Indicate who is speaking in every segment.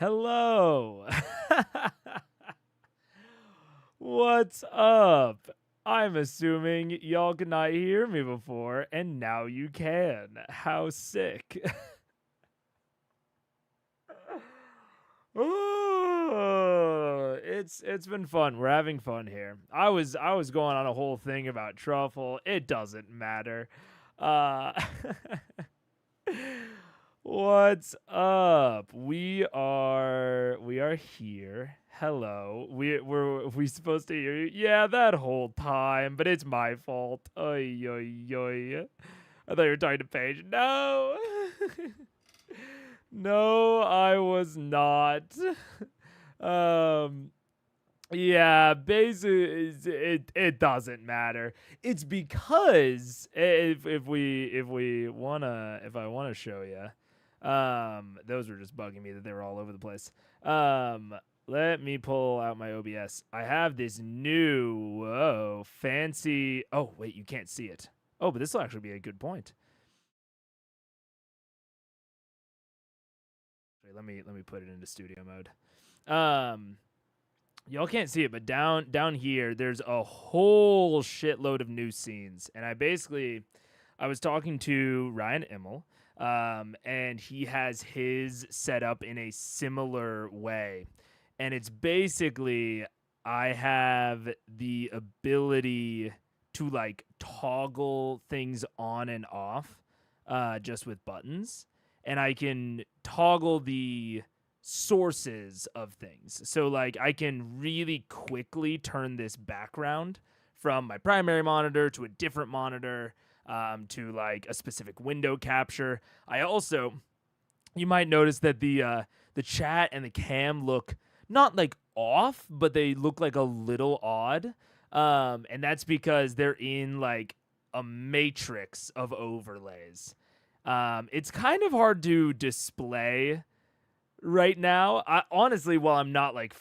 Speaker 1: Hello. What's up? I'm assuming y'all could not hear me before, and now you can. How sick. Oh, it's been fun. We're having fun here. I was going on a whole thing about truffle. It doesn't matter. Uh What's up? We are here. Hello. We supposed to hear you? Yeah, that whole time, but it's my fault. Oy oy oy. I thought you were talking to Paige. No. No, I was not. Um yeah, basically it doesn't matter. It's because if I wanna show you, those were just bugging me that they were all over the place. Let me pull out my OBS. I have this new fancy. Oh wait, you can't see it. Oh, but this will actually be a good point. Wait, let me put it into studio mode. Y'all can't see it, but down here, there's a whole shitload of new scenes, and I was talking to Ryan Immel, and he has his set up in a similar way, and it's basically I have the ability to like toggle things on and off, just with buttons, and I can toggle the sources of things. So like I can really quickly turn this background from my primary monitor to a different monitor, to like a specific window capture. I also, you might notice that the chat and the cam look not like off, but they look like a little odd. And that's because they're in like a matrix of overlays. It's kind of hard to display right now. Honestly, while I'm not like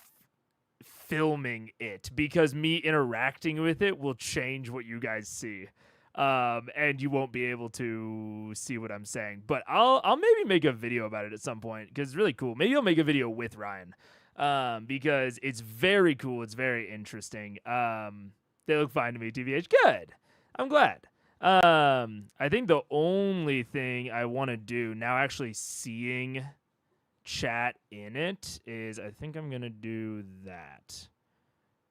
Speaker 1: filming it, because me interacting with it will change what you guys see, and you won't be able to see what I'm saying. But I'll maybe make a video about it at some point because it's really cool. Maybe I'll make a video with Ryan, because it's very cool. It's very interesting. They look fine to me. TVH, good. I'm glad. I think the only thing I want to do now, actually seeing chat in it, is I think I'm gonna do that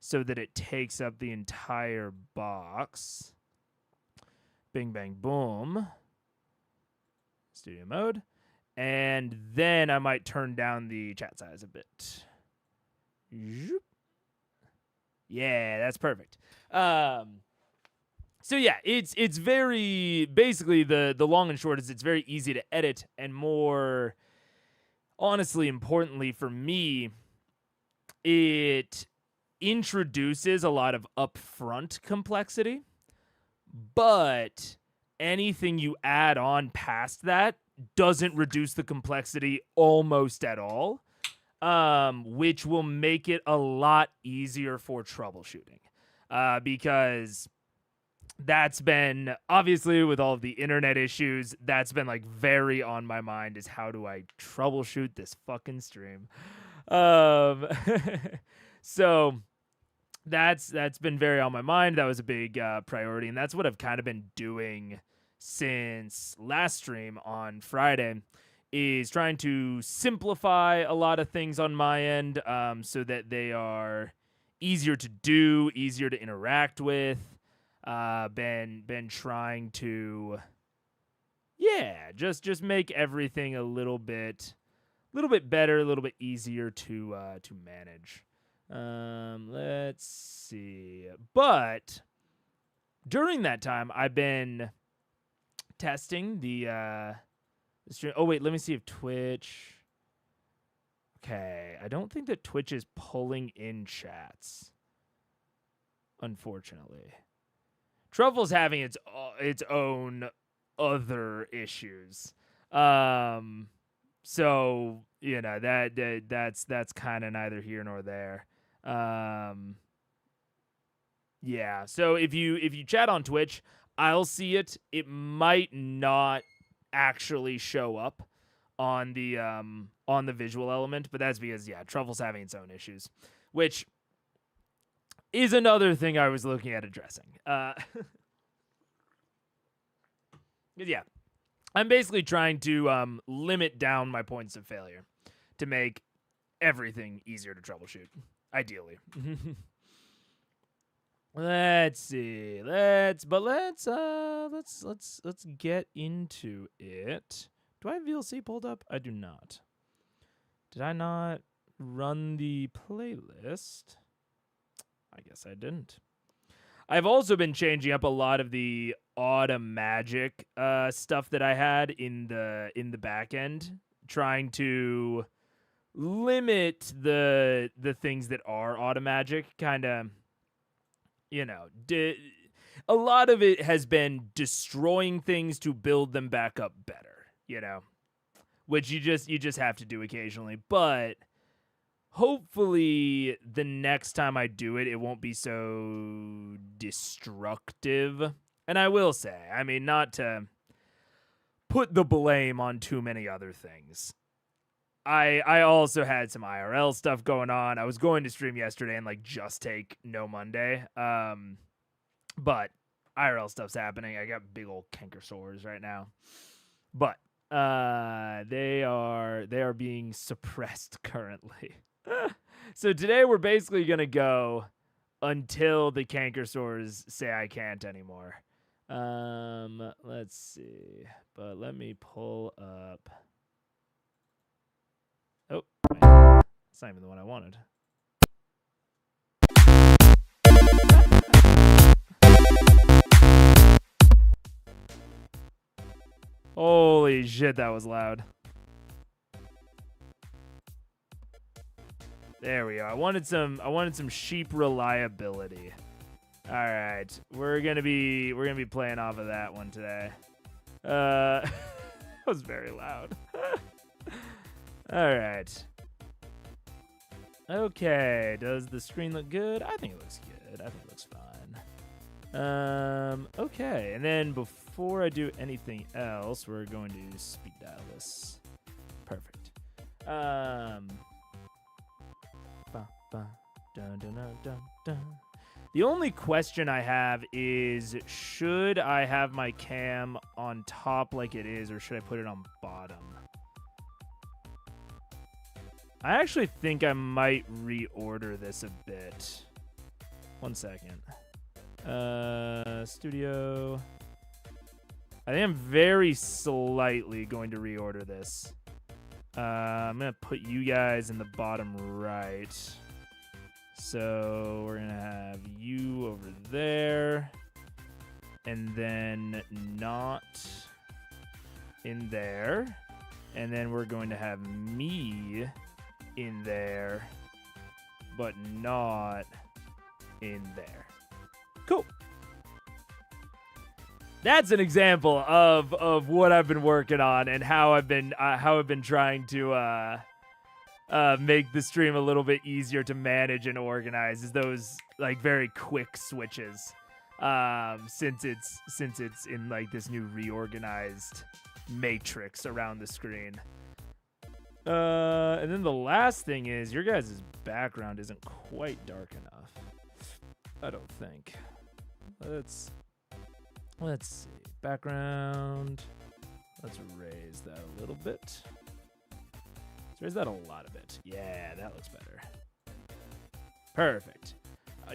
Speaker 1: so that it takes up the entire box. Bing bang boom, studio mode, and then I might turn down the chat size a bit. Yeah, that's perfect. So yeah, it's very, basically the long and short is it's very easy to edit, and more honestly, importantly for me, it introduces a lot of upfront complexity, but anything you add on past that doesn't reduce the complexity almost at all, which will make it a lot easier for troubleshooting, because that's been, obviously with all of the internet issues, that's been like very on my mind, is how do I troubleshoot this fucking stream. So that's been very on my mind. That was a big priority, and that's what I've kind of been doing since last stream on Friday, is trying to simplify a lot of things on my end, so that they are easier to do, easier to interact with. Been trying to, yeah, just make everything a little bit better, a little bit easier to manage. Let's see. But during that time, I've been testing the stream. Oh wait, let me see if Twitch. Okay, I don't think that Twitch is pulling in chats, unfortunately. Truffle's having its own other issues. So, you know, that's kind of neither here nor there. Yeah. So if you chat on Twitch, I'll see it. It might not actually show up on the visual element, but that's because Truffle's having its own issues, which is another thing I was looking at addressing. Yeah, I'm basically trying to limit down my points of failure to make everything easier to troubleshoot, ideally. Let's see. Let's get into it. Do I have VLC pulled up? I do not. Did I not run the playlist? I guess I didn't. I've also been changing up a lot of the automagic stuff that I had in the back end, trying to limit the things that are automagic. Kind of, a lot of it has been destroying things to build them back up better, which you just have to do occasionally. But hopefully the next time I do it, it won't be so destructive. And I will say, I mean, not to put the blame on too many other things, I also had some IRL stuff going on. I was going to stream yesterday and just take no Monday. But IRL stuff's happening. I got big old canker sores right now. But they are being suppressed currently. So today we're basically gonna go until the canker sores say I can't anymore. Let's see. But let me pull up. Oh, wait. That's not even the one I wanted. Holy shit, that was loud. There we go. I wanted some sheep reliability. All right, we're gonna be playing off of that one today. That was very loud. All right. Okay, does the screen look good? I think it looks good. I think it looks fine. Okay, and then before I do anything else, we're going to speed dial this. Perfect. The only question I have is, should I have my cam on top like it is, or should I put it on bottom? I actually think I might reorder this a bit. 1 second. Studio. I think I'm very slightly going to reorder this. I'm going to put you guys in the bottom right. So we're going to have you over there. And then not in there. And then we're going to have me in there, but not in there. Cool. That's an example of what I've been working on and how I've been trying to make the stream a little bit easier to manage and organize, is those very quick switches. Since it's in this new reorganized matrix around the screen. And then the last thing is, your guys' background isn't quite dark enough, I don't think. Let's see. Background. Let's raise that a little bit. Let's raise that a lot of it. Yeah, that looks better. Perfect.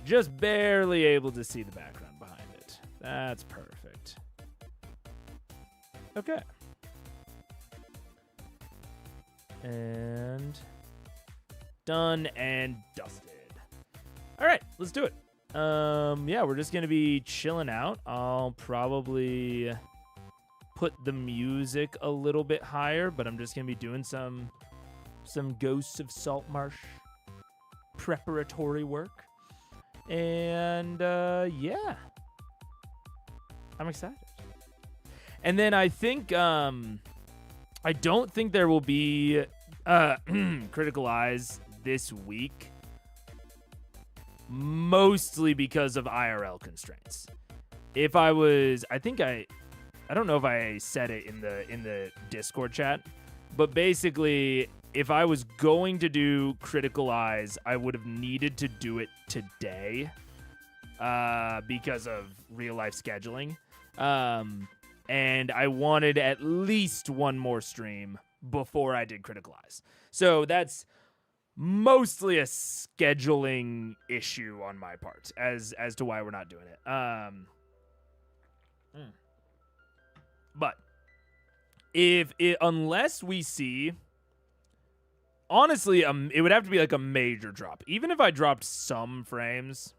Speaker 1: Just barely able to see the background behind it. That's perfect. Okay. And done and dusted. All right, let's do it. Yeah, we're just gonna be chilling out. I'll probably put the music a little bit higher, but I'm just gonna be doing some Ghosts of Saltmarsh preparatory work. And yeah, I'm excited. And then I think I don't think there will be Critical Eyes this week, mostly because of IRL constraints. If I was, I don't know if I said it in the Discord chat, But basically, if I was going to do Critical Eyes, I would have needed to do it today because of real-life scheduling. And I wanted at least one more stream before I did Critical Eyes. So that's mostly a scheduling issue on my part as to why we're not doing it. But unless we see, honestly, it would have to be like a major drop. Even if I dropped some frames,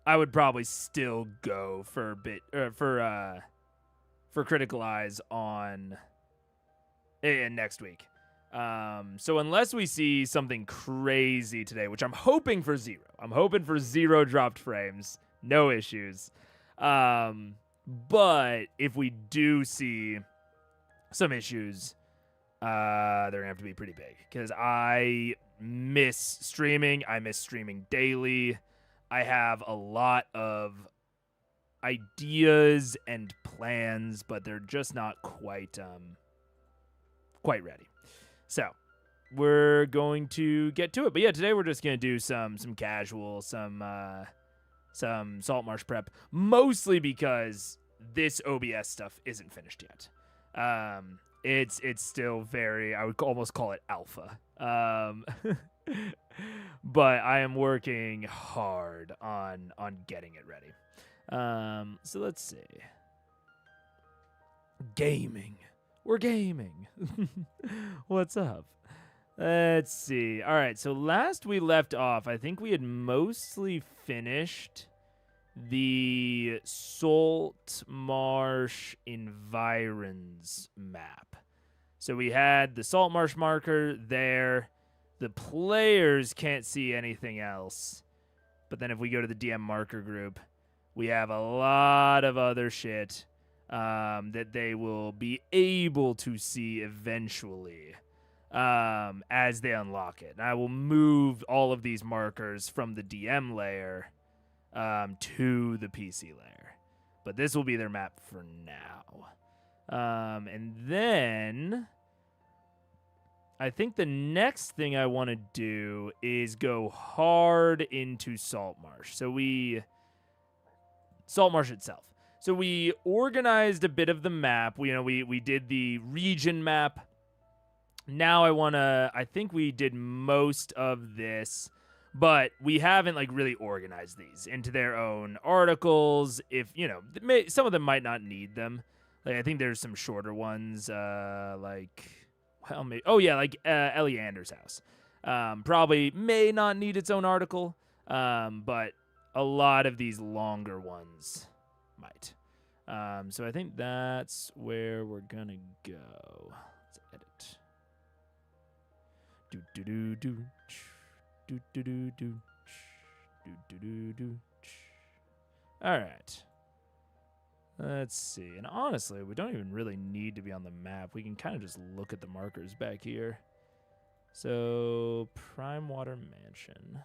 Speaker 1: I would probably still go for Critical Eyes on next week. So unless we see something crazy today, which I'm hoping for 0. I'm hoping for 0 dropped frames, no issues. But if we do see some issues, they're gonna have to be pretty big because I miss streaming. I miss streaming daily. I have a lot of ideas and plans, but they're just not quite ready. So we're going to get to it. But yeah, today we're just gonna do some casual, some Saltmarsh prep, mostly because this OBS stuff isn't finished yet. It's still very, I would almost call it alpha. But I am working hard on getting it ready. So let's see. Gaming. We're gaming. What's up? Let's see. All right, so last we left off, I think we had mostly finished the Saltmarsh environs map. So we had the Saltmarsh marker there. The players can't see anything else. But then if we go to the DM marker group, we have a lot of other shit that they will be able to see eventually as they unlock it. And I will move all of these markers from the DM layer to the PC layer. But this will be their map for now. And then I think the next thing I want to do is go hard into Saltmarsh. Saltmarsh itself. So we organized a bit of the map. We did the region map. Now I think we did most of this, but we haven't really organized these into their own articles. If, some of them might not need them. I think there's some shorter ones, Ellie Anders' house. Probably may not need its own article, but a lot of these longer ones might. So I think that's where we're gonna go. Let's edit. All right. Let's see. And honestly, we don't even really need to be on the map. We can kind of just look at the markers back here. So, Prime Water Mansion.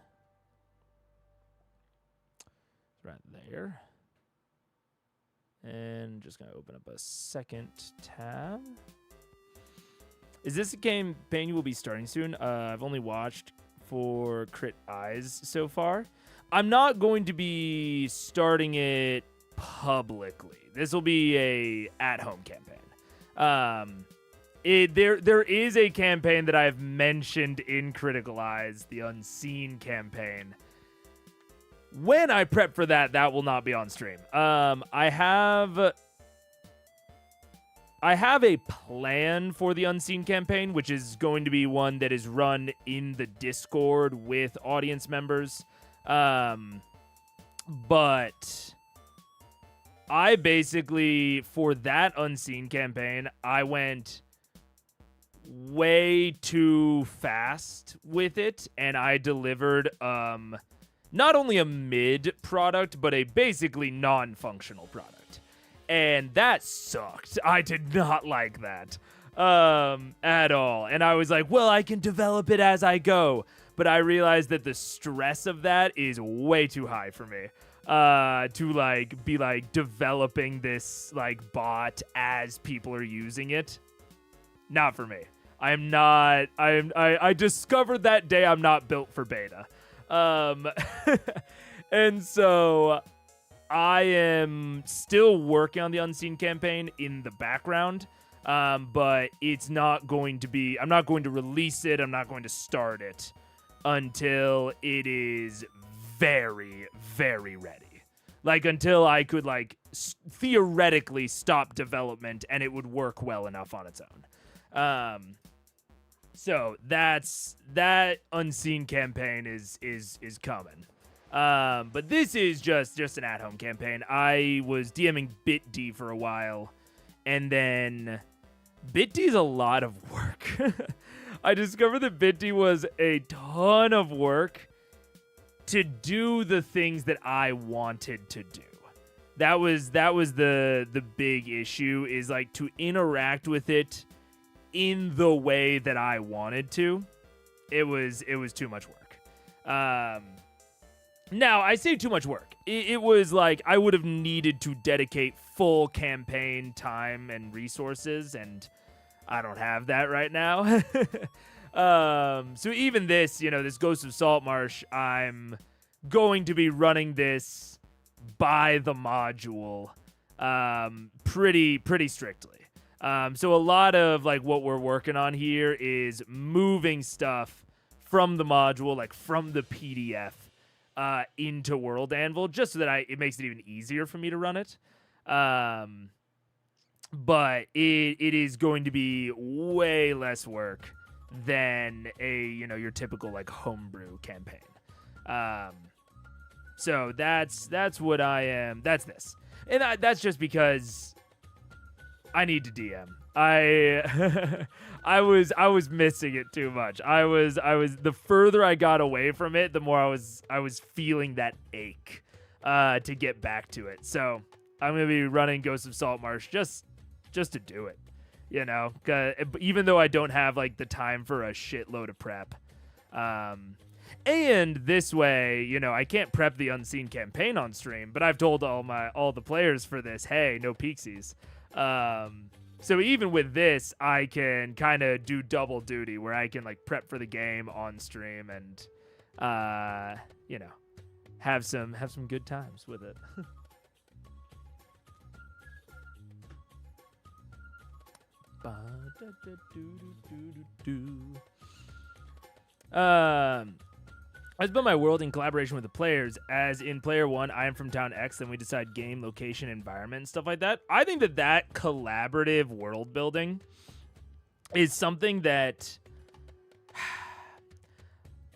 Speaker 1: It's right there. And just going to open up a second tab. Is this a campaign you will be starting soon? I've only watched for Crit Eyes so far. I'm not going to be starting it publicly. This will be a at-home campaign. There is a campaign that I've mentioned in Critical Eyes, the Unseen campaign. When I prep for that will not be on stream. I have a plan for the Unseen campaign, which is going to be one that is run in the Discord with audience members. But I basically, for that Unseen campaign, I went way too fast with it, and I delivered not only a mid product, but a basically non-functional product. And that sucked. I did not like that at all. And I was like, well, I can develop it as I go. But I realized that the stress of that is way too high for me. To be developing this bot as people are using it. Not for me. I'm not. I discovered that day I'm not built for beta. And so I am still working on the Unseen campaign in the background. But it's not going to be. I'm not going to release it. I'm not going to start it until it is very, very ready. Like, until I could, like, theoretically stop development and it would work well enough on its own. So that Unseen campaign is coming. But this is just an at-home campaign. I was DMing BitD for a while, and then BitD is a lot of work. I discovered that BitD was a ton of work to do the things that I wanted to do. That was the big issue, is like to interact with it in the way that I wanted to. It was too much work. Now, I say too much work. It was like I would have needed to dedicate full campaign time and resources, and I don't have that right now. So even this, this Ghost of Saltmarsh, I'm going to be running this by the module pretty strictly. So a lot of like what we're working on here is moving stuff from the module, like from the PDF, into World Anvil, just so that it makes it even easier for me to run it. But it is going to be way less work than your typical like homebrew campaign. So that's what I am. That's this, and that's just because I need to DM. I was missing it too much. I was the further I got away from it, the more I was feeling that ache to get back to it. So I'm gonna be running Ghost of Saltmarsh just to do it, 'cause even though I don't have like the time for a shitload of prep. And this way, I can't prep the Unseen campaign on stream, but I've told all the players for this, hey, no peeksies. So even with this, I can kind of do double duty, where I can like prep for the game on stream and have some good times with it. I built my world in collaboration with the players. As in player 1, I am from town X, then we decide game, location, environment, and stuff like that. I think that collaborative world building is something that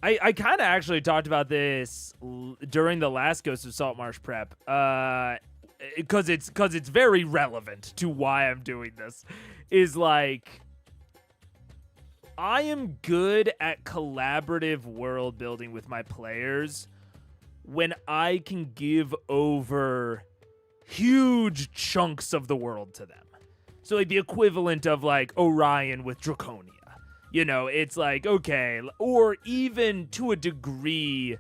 Speaker 1: I kind of actually talked about this during the last Ghost of Saltmarsh prep, because it's very relevant to why I'm doing this. Is like, I am good at collaborative world building with my players when I can give over huge chunks of the world to them. So like the equivalent of like Orion with Draconia. It's like, okay, or even to a degree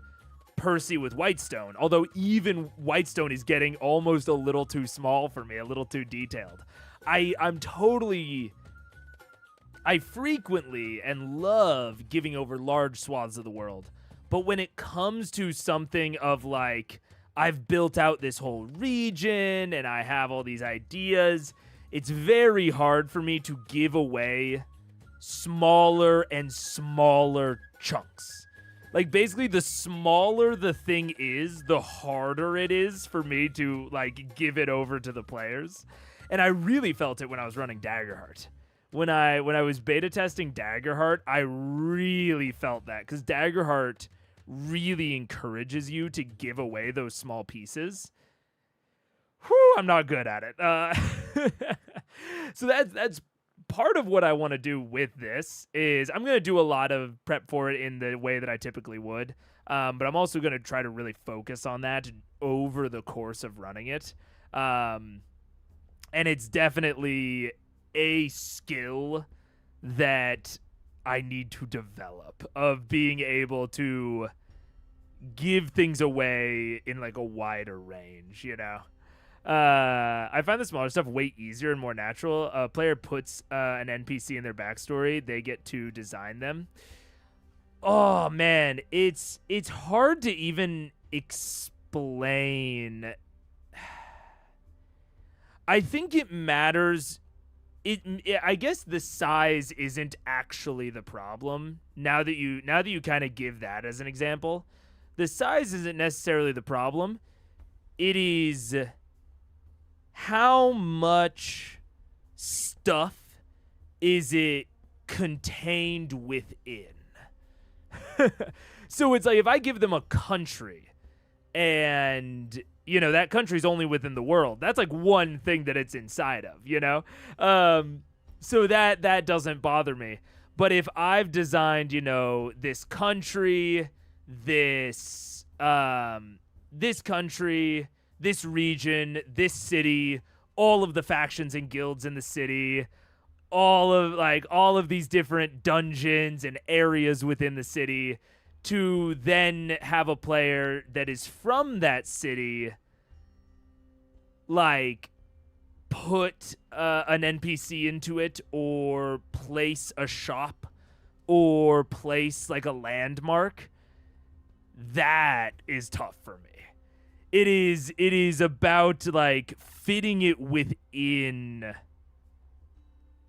Speaker 1: Percy with Whitestone. Although even Whitestone is getting almost a little too small for me, a little too detailed. I frequently and love giving over large swaths of the world. But when it comes to something of like, I've built out this whole region and I have all these ideas, it's very hard for me to give away smaller and smaller chunks. Like, basically, the smaller the thing is, the harder it is for me to like give it over to the players. And I really felt it when I was running Daggerheart. When I was beta testing Daggerheart, I really felt that, because Daggerheart really encourages you to give away those small pieces. Whew, I'm not good at it. So that's part of what I want to do with this. Is I'm going to do a lot of prep for it in the way that I typically would. But I'm also going to try to really focus on that over the course of running it. And it's definitely a skill that I need to develop, of being able to give things away in like a wider range, I find the smaller stuff way easier and more natural. A player puts an NPC in their backstory, they get to design them. Oh man, it's hard to even explain. I think it matters. I guess the size isn't actually the problem. Now that you kind of give that as an example, the size isn't necessarily the problem. It is how much stuff is it contained within. So it's like if I give them a country and that country's only within the world, that's like one thing that it's inside of, so that doesn't bother me. But if I've designed this country, this country, this region, this city, all of the factions and guilds in the city, all of these different dungeons and areas within the city, to then have a player that is from that city put an NPC into it, or place a shop, or place a landmark, that is tough for me. It is about fitting it within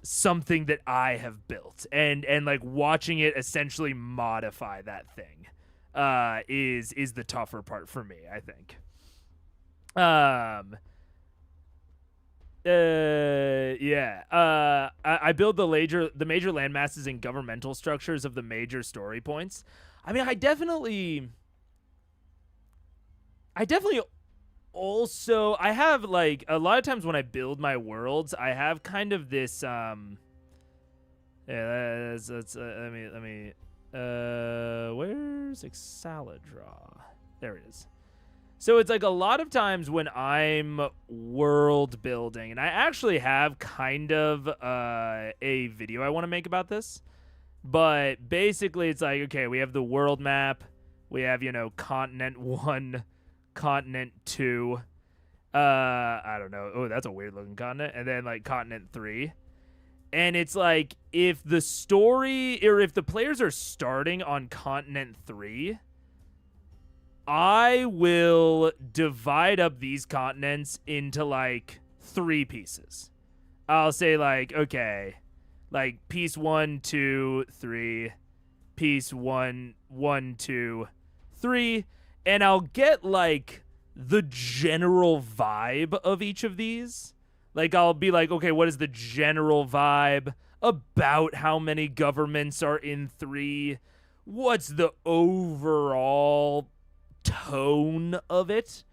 Speaker 1: something that I have built, and watching it essentially modify that thing is the tougher part for me, I think. I build the major land masses and governmental structures of the major story points. I mean, I definitely also, I have a lot of times when I build my worlds, I have kind of this let me where's Exaladra? There it is. So it's a lot of times when I'm world building, and I actually have kind of a video I want to make about this, but basically it's okay, we have the world map, we have continent 1, continent 2, I don't know, oh, that's a weird looking continent, and then continent 3. And it's if the story, or if the players are starting on continent 3, I will divide up these continents into 3 pieces. I'll say okay, piece 1, 2, 3, piece 1, 1, 2, 3, and I'll get the general vibe of each of these. I'll be okay, what is the general vibe about how many governments are in 3? What's the overall tone of it?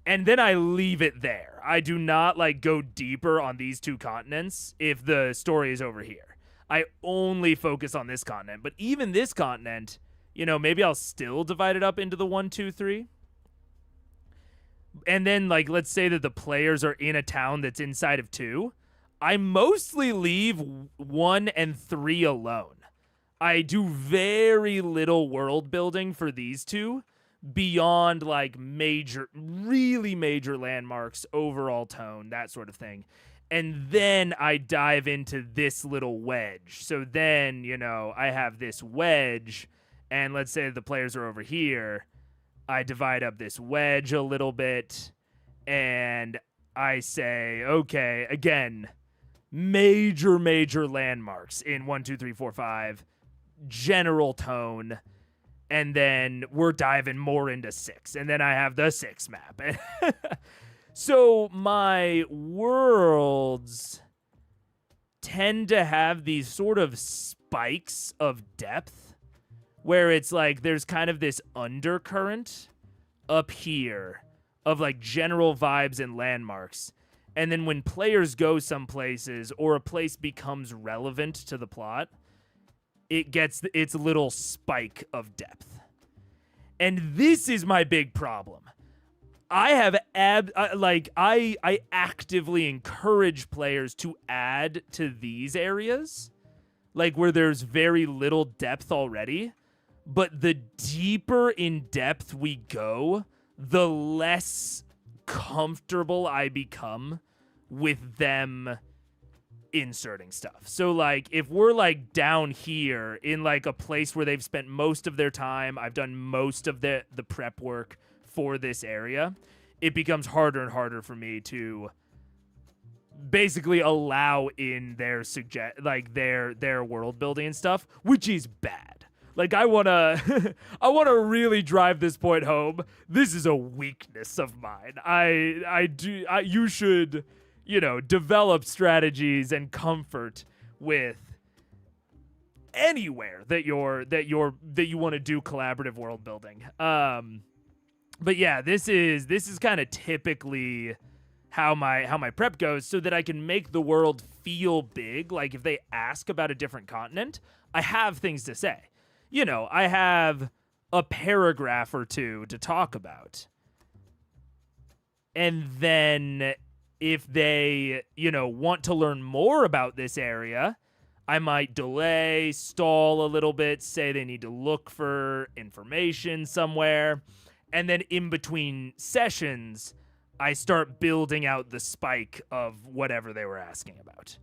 Speaker 1: And then I leave it there. I do not go deeper on these 2 continents if the story is over here. I only focus on this continent. But even this continent, maybe I'll still divide it up into the 1, 2, 3. And then let's say that the players are in a town that's inside of 2. I mostly leave 1 and 3 alone. I do very little world building for these 2 beyond really major landmarks, overall tone, that sort of thing. And then I dive into this little wedge. So then, I have this wedge, and let's say the players are over here. I divide up this wedge a little bit, and I say, okay, again, major landmarks in 1, 2, 3, 4, 5, general tone, and then we're diving more into 6, and then I have the 6 map. So my worlds tend to have these sort of spikes of depth, where it's there's kind of this undercurrent up here of general vibes and landmarks. And then when players go some places, or a place becomes relevant to the plot, it gets its little spike of depth. And this is my big problem. I have I actively encourage players to add to these areas, where there's very little depth already. But the deeper in depth we go, the less comfortable I become with them inserting stuff. So like if we're like down here in like a place where they've spent most of their time, I've done most of the prep work for this area, it becomes harder and harder for me to basically allow in their their world building and stuff, which is bad. Like I want to I want to really drive this point home. This is a weakness of mine. You should, develop strategies and comfort with anywhere that you want to do collaborative world building. But yeah, this is kind of typically how my prep goes, so that I can make the world feel big. Like if they ask about a different continent, I have things to say. I have a paragraph or two to talk about. And then if they, want to learn more about this area, I might delay, stall a little bit, say they need to look for information somewhere. And then in between sessions, I start building out the spike of whatever they were asking about.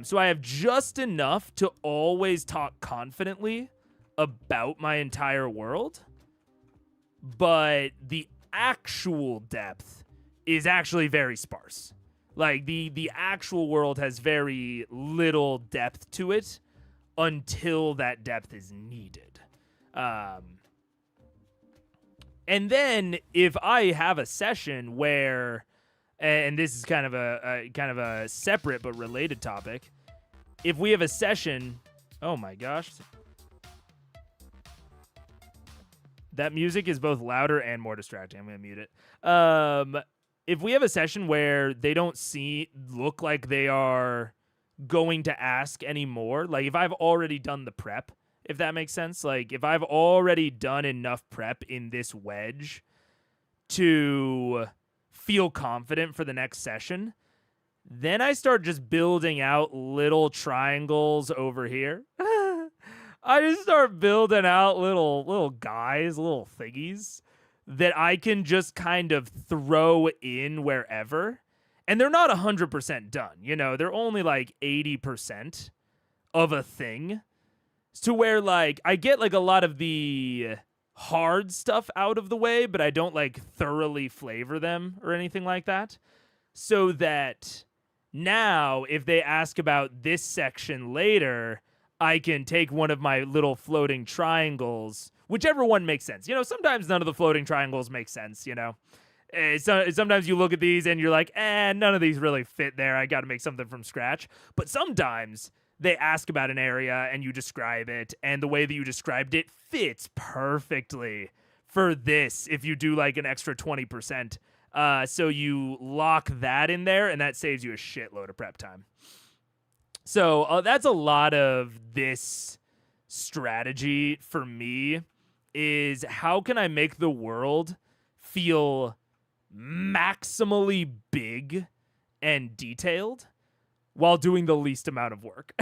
Speaker 1: So I have just enough to always talk confidently about my entire world, but the actual depth is actually very sparse. Like the actual world has very little depth to it until that depth is needed. And then if I have a session where, and this is kind of a separate but related topic, if we have a session, oh my gosh, that music is both louder and more distracting. I'm gonna mute it. If we have a session where they don't look like they are going to ask anymore, like if I've already done the prep, if that makes sense, like if I've already done enough prep in this wedge to feel confident for the next session, then I start just building out little triangles over here. I just start building out little guys, little thingies that I can just kind of throw in wherever. And they're not 100% done. They're only like 80% of a thing. To where like I get like a lot of the hard stuff out of the way, but I don't like thoroughly flavor them or anything like that. So that now if they ask about this section later, I can take one of my little floating triangles, whichever one makes sense. Sometimes none of the floating triangles make sense, sometimes you look at these and you're like, none of these really fit there. I got to make something from scratch. But sometimes they ask about an area and you describe it, and the way that you described it fits perfectly for this if you do like an extra 20%. So you lock that in there, and that saves you a shitload of prep time. So that's a lot of this strategy for me, is how can I make the world feel maximally big and detailed while doing the least amount of work.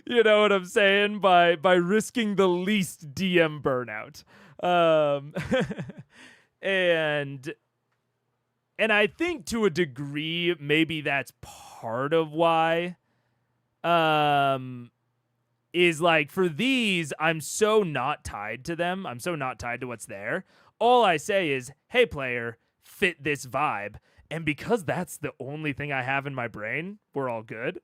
Speaker 1: You know what I'm saying? By risking the least DM burnout. And I think to a degree, maybe that's part of why, is like for these, I'm so not tied to them. I'm so not tied to what's there. All I say is, hey, player, fit this vibe. And because that's the only thing I have in my brain, we're all good.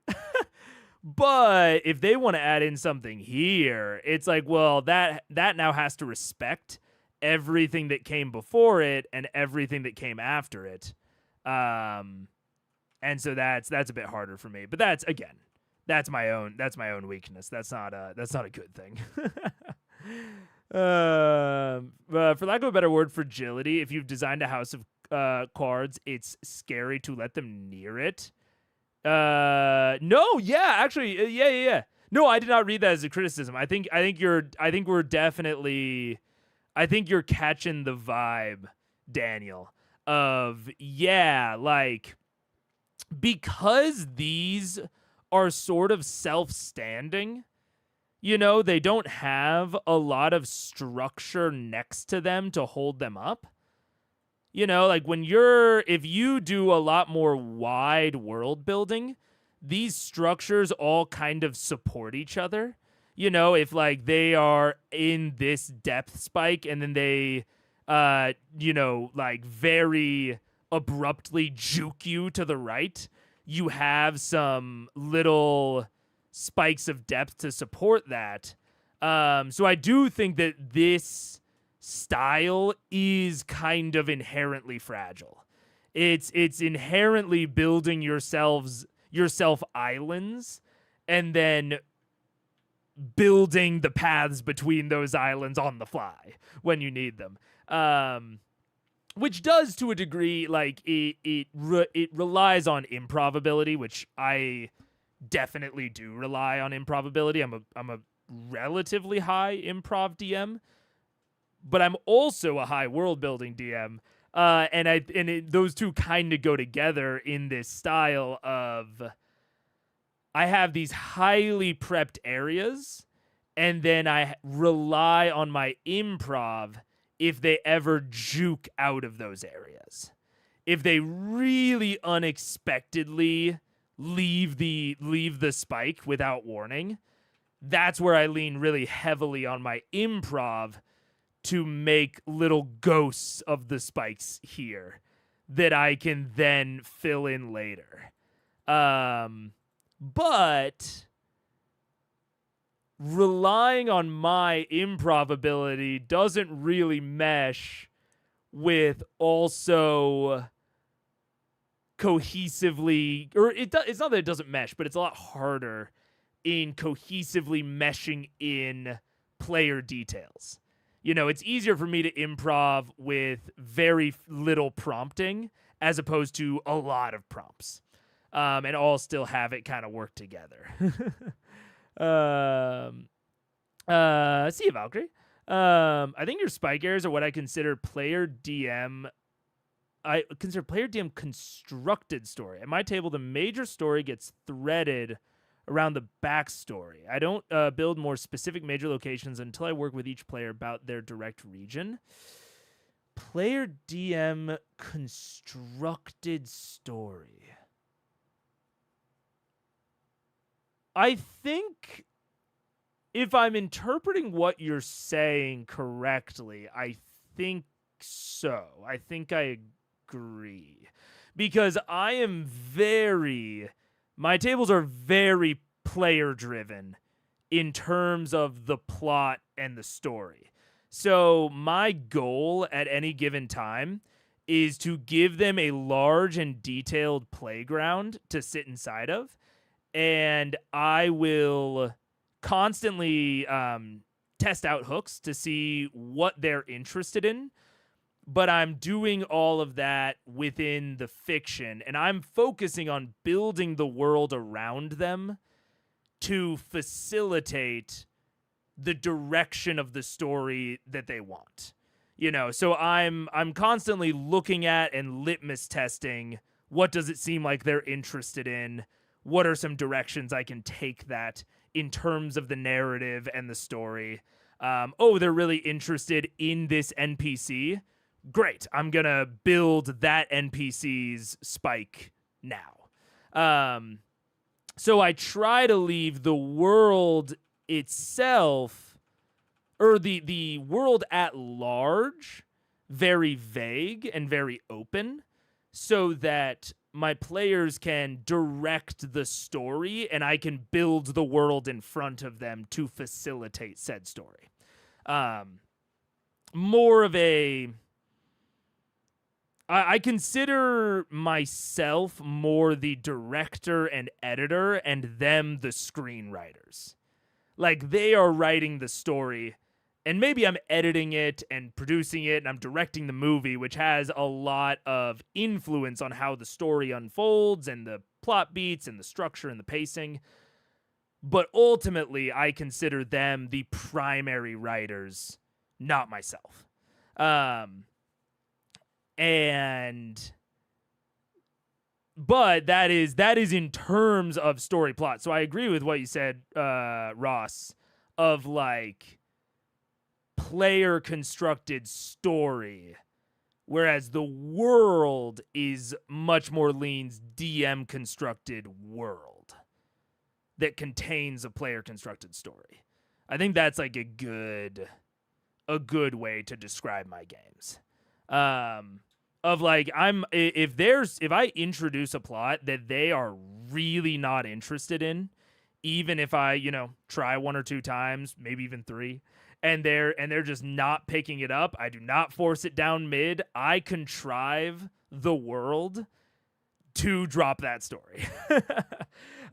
Speaker 1: But if they want to add in something here, it's like, well, that now has to respect everything that came before it and everything that came after it. And so that's a bit harder for me. But that's my own weakness. That's not a good thing. For lack of a better word, fragility. If you've designed a house of cards, it's scary to let them near it. No, yeah, actually, yeah. No, I did not read that as a criticism. I think you're catching the vibe, Daniel, of like, because these are sort of self-standing, they don't have a lot of structure next to them to hold them up. You know, like if you do a lot more wide world building, these structures all kind of support each other. You know, if like they are in this depth spike and then they, like very abruptly juke you to the right, you have some little spikes of depth to support that. So I do think that this style is kind of inherently fragile. It's inherently building yourself islands and then building the paths between those islands on the fly when you need them. Which does, to a degree, like it relies on improbability, which I definitely do rely on improbability. I'm a relatively high improv DM, but I'm also a high world building DM. Those two kind of go together in this style of I have these highly prepped areas, and then I rely on my improv if they ever juke out of those areas. If they really unexpectedly leave the spike without warning, that's where I lean really heavily on my improv to make little ghosts of the spikes here that I can then fill in later. But relying on my improv ability doesn't really mesh with also cohesively, or it's not that it doesn't mesh, but it's a lot harder in cohesively meshing in player details. You know, it's easier for me to improv with very little prompting as opposed to a lot of prompts. And all still have it kind of work together. See you, Valkyrie. I think your spike areas are what I consider player DM. I consider player DM constructed story. At my table, the major story gets threaded around the backstory. I don't build more specific major locations until I work with each player about their direct region. Player DM constructed story. I think if I'm interpreting what you're saying correctly, I think so. I think I agree. Because my tables are very player driven in terms of the plot and the story. So my goal at any given time is to give them a large and detailed playground to sit inside of. And I will constantly test out hooks to see what they're interested in. But I'm doing all of that within the fiction, and I'm focusing on building the world around them to facilitate the direction of the story that they want. You know, so I'm constantly looking at and litmus testing what does it seem like they're interested in. What are some directions I can take that in terms of the narrative and the story? They're really interested in this NPC. Great, I'm going to build that NPC's spike now. So I try to leave the world itself, or the world at large, very vague and very open, so that my players can direct the story and I can build the world in front of them to facilitate said story. More of a... I consider myself more the director and editor and them the screenwriters. Like, they are writing the story, and maybe I'm editing it and producing it and I'm directing the movie, which has a lot of influence on how the story unfolds and the plot beats and the structure and the pacing. But ultimately, I consider them the primary writers, not myself. But that is in terms of story plot. So I agree with what you said, Ross, of like player constructed story whereas the world is much more leans DM constructed world that contains a player constructed story. I think that's like a good way to describe my games. Of like, if I introduce a plot that they are really not interested in, even if I, try 1 or 2 times, maybe even 3, and they're just not picking it up, I do not force it down mid. I contrive the world to drop that story.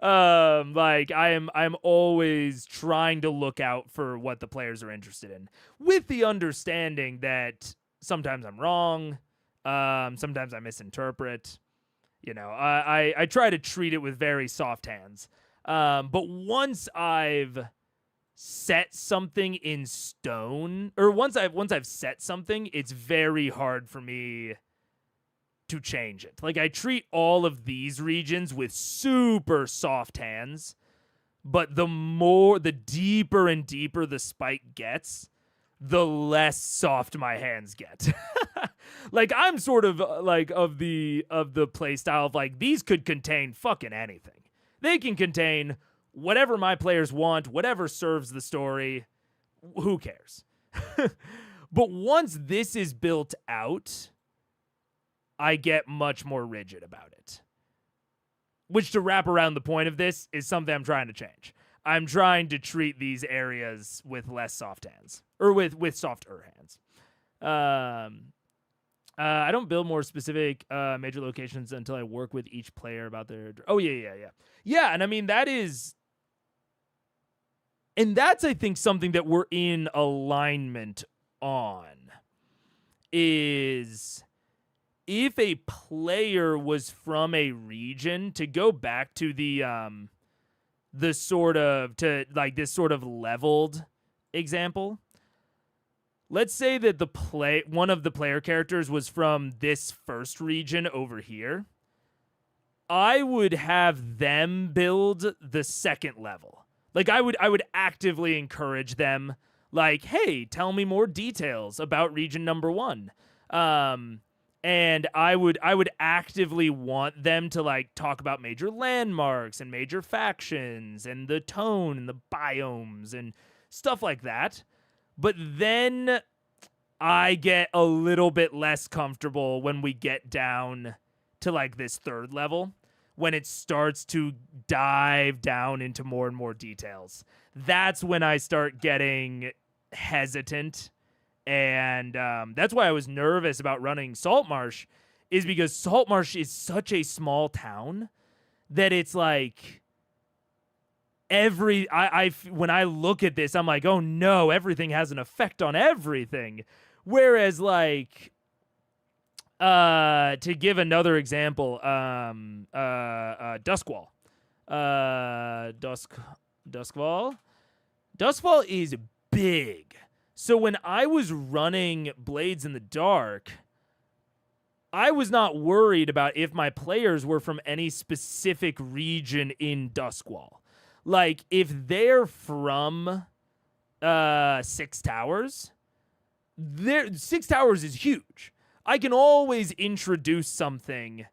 Speaker 1: Like I'm always trying to look out for what the players are interested in, with the understanding that sometimes I'm wrong, sometimes I misinterpret. I try to treat it with very soft hands. But once I've set something in stone, or once I've set something, it's very hard for me to change it. Like, I treat all of these regions with super soft hands, but the deeper and deeper the spike gets, the less soft my hands get. Like, I'm sort of like of the play style of like, these could contain fucking anything. They can contain whatever my players want, whatever serves the story. Who cares? But once this is built out, I get much more rigid about it. Which, to wrap around the point of this, is something I'm trying to change. I'm trying to treat these areas with less soft hands. Or with softer hands. I don't build more specific major locations until I work with each player about their... Oh, yeah. Yeah, and I mean, that's, I think, something that we're in alignment on. Is... if a player was from a region, to go back to this sort of leveled example, let's say that one of the player characters was from this first region over here. I would have them build the second level. Like, I would actively encourage them, like, hey, tell me more details about region number 1. And I would actively want them to, like, talk about major landmarks and major factions and the tone and the biomes and stuff like that. But then I get a little bit less comfortable when we get down to, like, this third level, when it starts to dive down into more and more details. That's when I start getting hesitant. And that's why I was nervous about running Saltmarsh, is because Saltmarsh is such a small town that it's like when I look at this, I'm like, oh no, everything has an effect on everything. Whereas, like, to give another example, Duskwall. Duskwall is big. So when I was running Blades in the Dark, I was not worried about if my players were from any specific region in Duskwall. Like, if they're from 6 Towers, 6 Towers is huge. I can always introduce something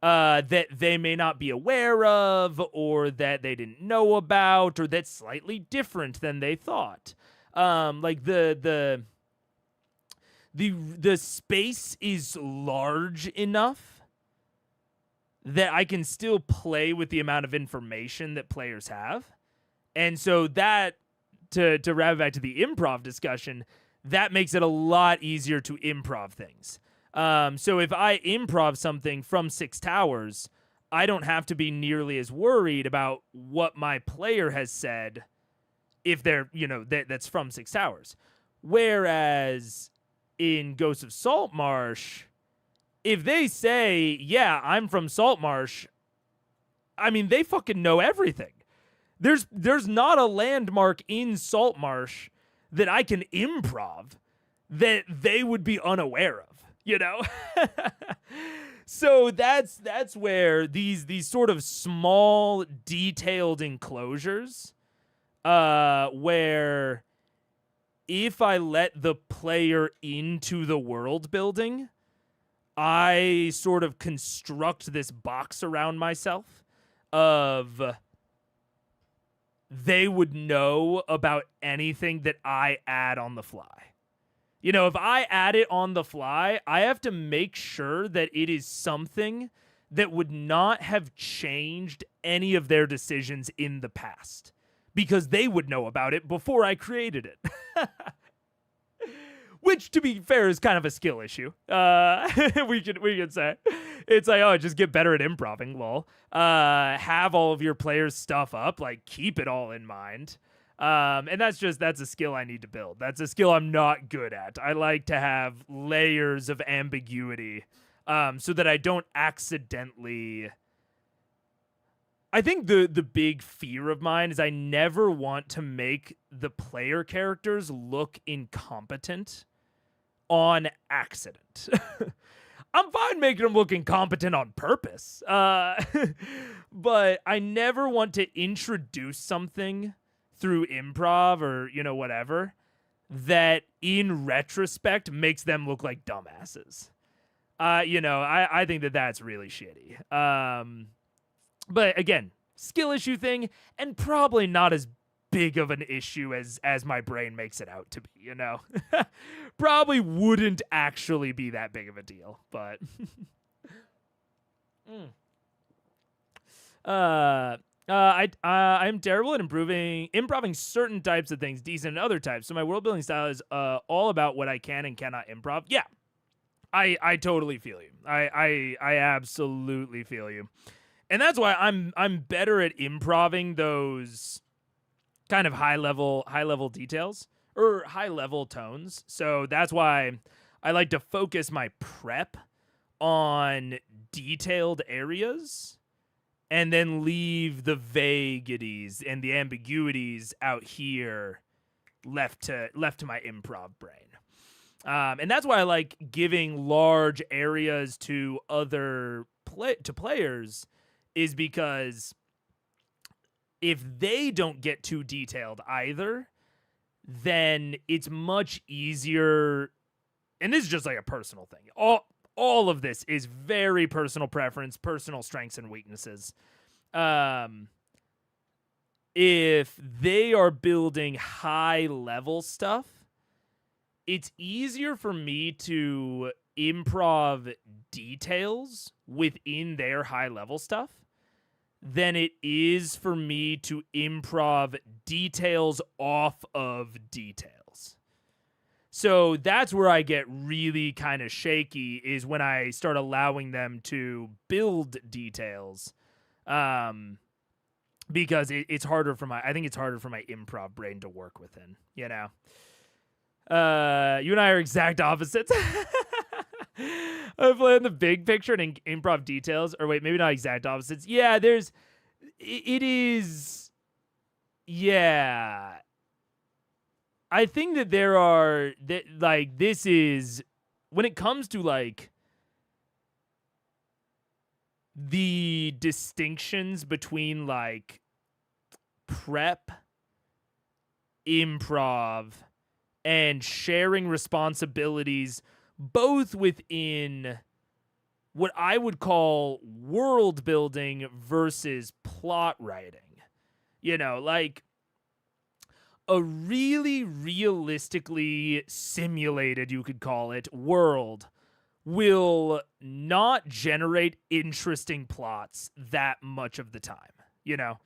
Speaker 1: that they may not be aware of, or that they didn't know about, or that's slightly different than they thought. Like the space is large enough that I can still play with the amount of information that players have. And so that, to wrap it back to the improv discussion, that makes it a lot easier to improv things. So if I improv something from 6 Towers, I don't have to be nearly as worried about what my player has said if they're, that's from 6 Towers. Whereas in Ghosts of Saltmarsh, if they say, yeah, I'm from Saltmarsh, I mean, they fucking know everything. There's not a landmark in Saltmarsh that I can improv that they would be unaware of, So that's where these sort of small, detailed enclosures, where if I let the player into the world building, I sort of construct this box around myself of they would know about anything that I add on the fly. You know, if I add it on the fly, I have to make sure that it is something that would not have changed any of their decisions in the past, because they would know about it before I created it. Which, to be fair, is kind of a skill issue. We could say it's like, oh, just get better at improving. Lol. Have all of your players' stuff up, like keep it all in mind. And that's a skill I need to build. That's a skill I'm not good at. I like to have layers of ambiguity, so that I don't accidentally. I think the big fear of mine is I never want to make the player characters look incompetent on accident. I'm fine making them look incompetent on purpose. But I never want to introduce something through improv or, you know, whatever, that in retrospect makes them look like dumbasses. You know, I think that that's really shitty. But again, skill issue thing, and probably not as big of an issue as my brain makes it out to be, you know? Probably wouldn't actually be that big of a deal, but I'm terrible at improving certain types of things, decent in other types. So my world building style is all about what I can and cannot improv. Yeah. I totally feel you. I absolutely feel you. And that's why I'm better at improving those kind of high level details or high level tones. So that's why I like to focus my prep on detailed areas and then leave the vaguities and the ambiguities out here left to my improv brain. And that's why I like giving large areas to other players, is because if they don't get too detailed either, then it's much easier. And this is just like a personal thing. All of this is very personal preference, personal strengths and weaknesses. If they are building high level stuff, it's easier for me to improv details within their high level stuff than it is for me to improv details off of details. So that's where I get really kind of shaky, is when I start allowing them to build details, because it's harder for my improv brain to work within, you know. You and I are exact opposites. I play in the big picture and improv details, or wait, maybe not exact opposites. Yeah, it is. Yeah. I think that there are, this is, when it comes to like the distinctions between like prep, improv, and sharing responsibilities, both within what I would call world building versus plot writing. You know, like a really realistically simulated, you could call it, world will not generate interesting plots that much of the time, you know?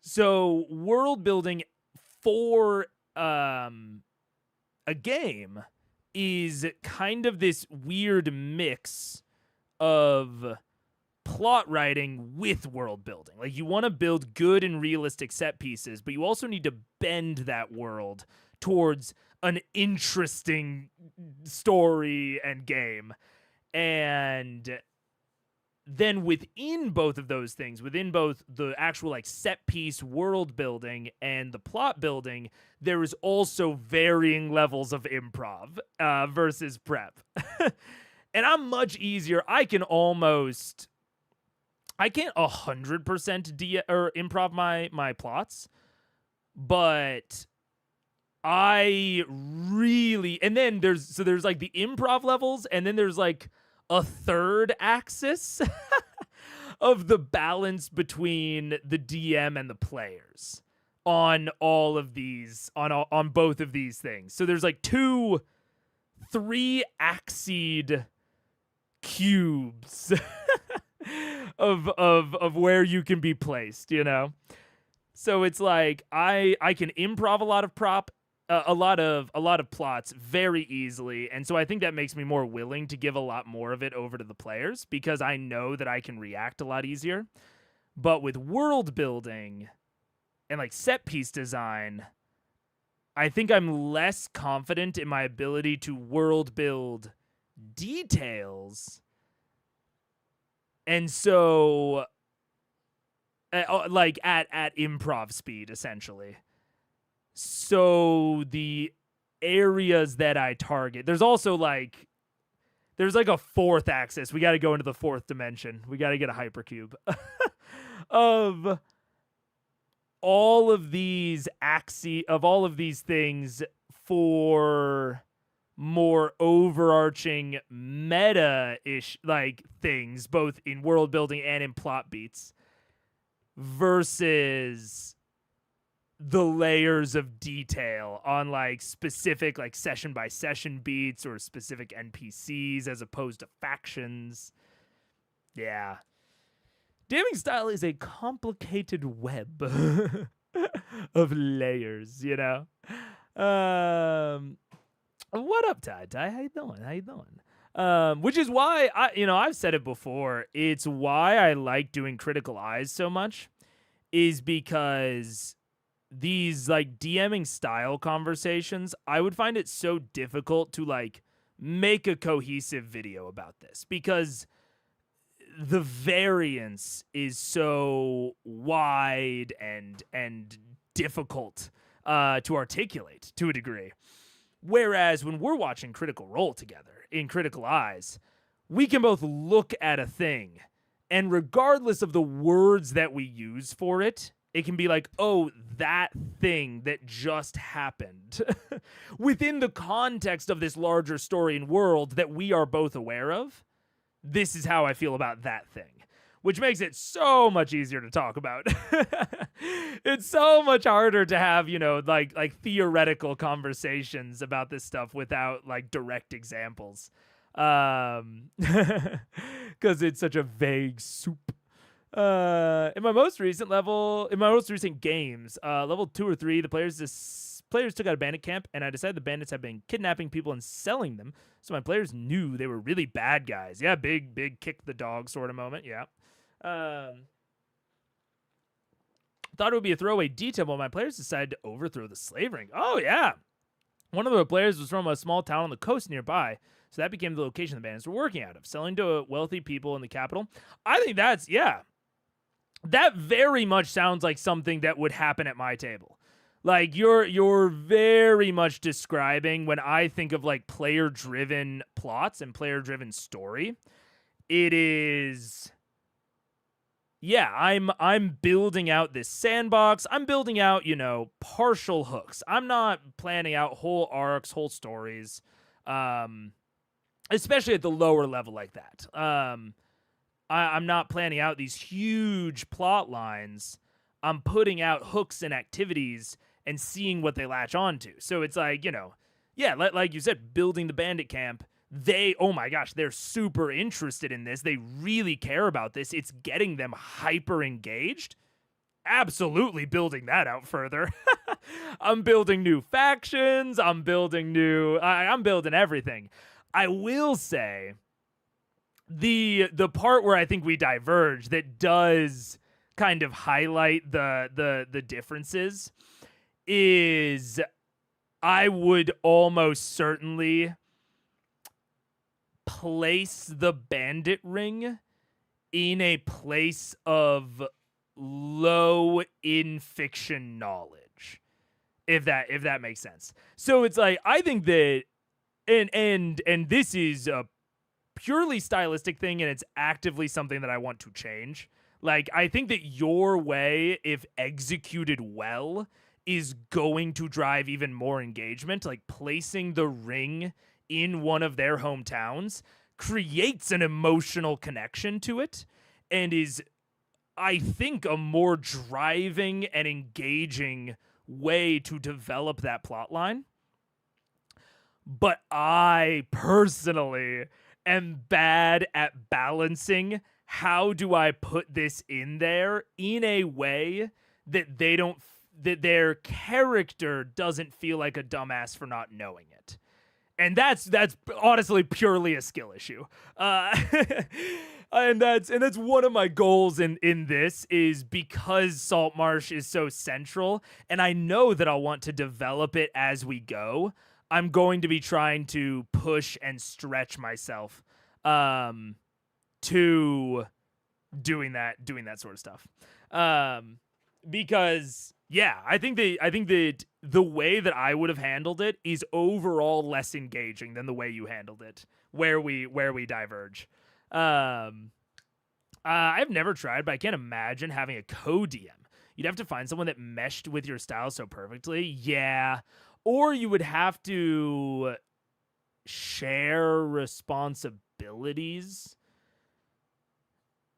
Speaker 1: So world building for a game is kind of this weird mix of plot writing with world building. Like, you want to build good and realistic set pieces, but you also need to bend that world towards an interesting story and game. And then within both of those things, within both the actual like set piece world building and the plot building, there is also varying levels of improv versus prep. And I'm much easier. I can't 100% improv my plots, but I really, and then there's like the improv levels, and then there's like a third axis of the balance between the DM and the players on all of these, on both of these things. So there's like 3-axied cubes of where you can be placed, you know? So it's like I can improv a lot of a lot of plots very easily, and so I think that makes me more willing to give a lot more of it over to the players because I know that I can react a lot easier. But with world building and like set piece design, I think I'm less confident in my ability to world build details. And so like at improv speed essentially. So the areas that I target, there's also like there's like a fourth axis. We got to go into the fourth dimension. We got to get a hypercube of all of these all of these things for more overarching meta-ish like things, both in world building and in plot beats, versus the layers of detail on like specific like session by session beats or specific NPCs as opposed to factions. Yeah. DMing style is a complicated web of layers, you know? What up, Ty? How you doing? Which is why I've said it before. It's why I like doing Critical Eyes so much, is because these like DMing style conversations, I would find it so difficult to like make a cohesive video about this because the variance is so wide and difficult to articulate to a degree. Whereas when we're watching Critical Role together in Critical Eyes, we can both look at a thing, and regardless of the words that we use for it, it can be like, oh, that thing that just happened within the context of this larger story and world that we are both aware of. This is how I feel about that thing, which makes it so much easier to talk about. It's so much harder to have, like theoretical conversations about this stuff without like direct examples. Because it's such a vague soup. In my most recent games, level 2 or 3, the players took out a bandit camp, and I decided the bandits have been kidnapping people and selling them. So my players knew they were really bad guys. Yeah, big kick the dog sort of moment. Yeah. Thought it would be a throwaway detail, but my players decided to overthrow the slave ring. Oh, yeah. One of the players was from a small town on the coast nearby, so that became the location the bandits were working out of, selling to wealthy people in the capital. I think that very much sounds like something that would happen at my table. Like, you're very much describing, when I think of like player-driven plots and player-driven story, it is, yeah, I'm building out this sandbox. I'm building out, partial hooks. I'm not planning out whole arcs, whole stories, especially at the lower level like that. I'm not planning out these huge plot lines. I'm putting out hooks and activities and seeing what they latch onto. So it's like, like you said, building the bandit camp. Oh my gosh, they're super interested in this. They really care about this. It's getting them hyper engaged. Absolutely building that out further. I'm building new factions. I'm building everything. I will say the part where I think we diverge that does kind of highlight the differences is I would almost certainly place the bandit ring in a place of low in fiction knowledge, if that makes sense. So it's like, I think that and this is a purely stylistic thing, and it's actively something that I want to change. Like, I think that your way, if executed well, is going to drive even more engagement. Like, placing the ring in one of their hometowns creates an emotional connection to it and is, I think, a more driving and engaging way to develop that plot line. But I personally am bad at balancing how do I put this in there in a way that that their character doesn't feel like a dumbass for not knowing it. And that's honestly purely a skill issue. And that's one of my goals in this, is because Saltmarsh is so central, and I know that I'll want to develop it as we go. I'm going to be trying to push and stretch myself to doing that sort of stuff. Because yeah, I think that the way that I would have handled it is overall less engaging than the way you handled it, where we diverge. I've never tried, but I can't imagine having a co-DM. You'd have to find someone that meshed with your style so perfectly. Yeah. Or you would have to share responsibilities.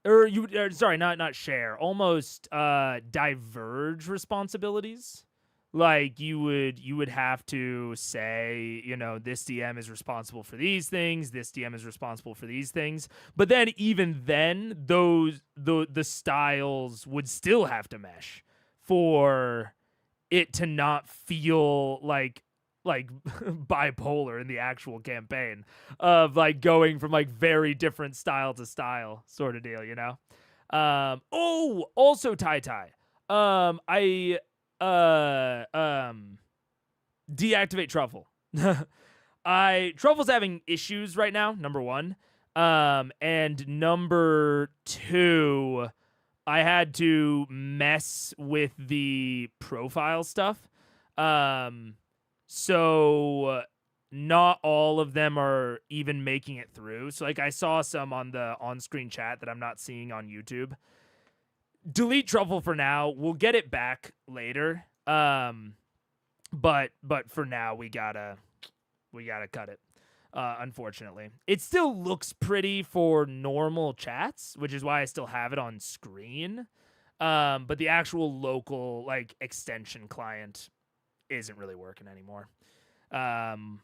Speaker 1: Or not share, almost diverge responsibilities. Like you would have to say, this DM is responsible for these things, this DM is responsible for these things. But then even then, the styles would still have to mesh for it to not feel like bipolar in the actual campaign of like going from like very different style to style sort of deal, also Tai. I deactivate Truffle. Truffle's having issues right now, number one. And number two, I had to mess with the profile stuff. So not all of them are even making it through. So like I saw some on the on-screen chat that I'm not seeing on YouTube. Delete Truffle for now. We'll get it back later. But for now we gotta cut it. Unfortunately, it still looks pretty for normal chats, which is why I still have it on screen. But the actual local like extension client isn't really working anymore. I'm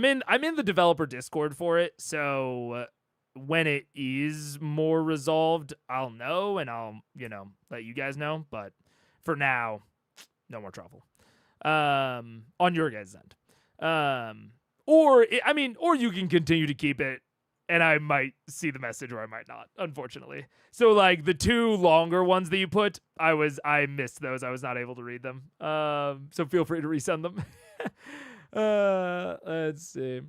Speaker 1: in the developer Discord for it, so when it is more resolved, I'll know and I'll let you guys know. But for now, no more Truffle. On your guys' end. Or you can continue to keep it, and I might see the message or I might not, unfortunately. So like the two longer ones that you put, I missed those. I was not able to read them. So feel free to resend them. Let's see.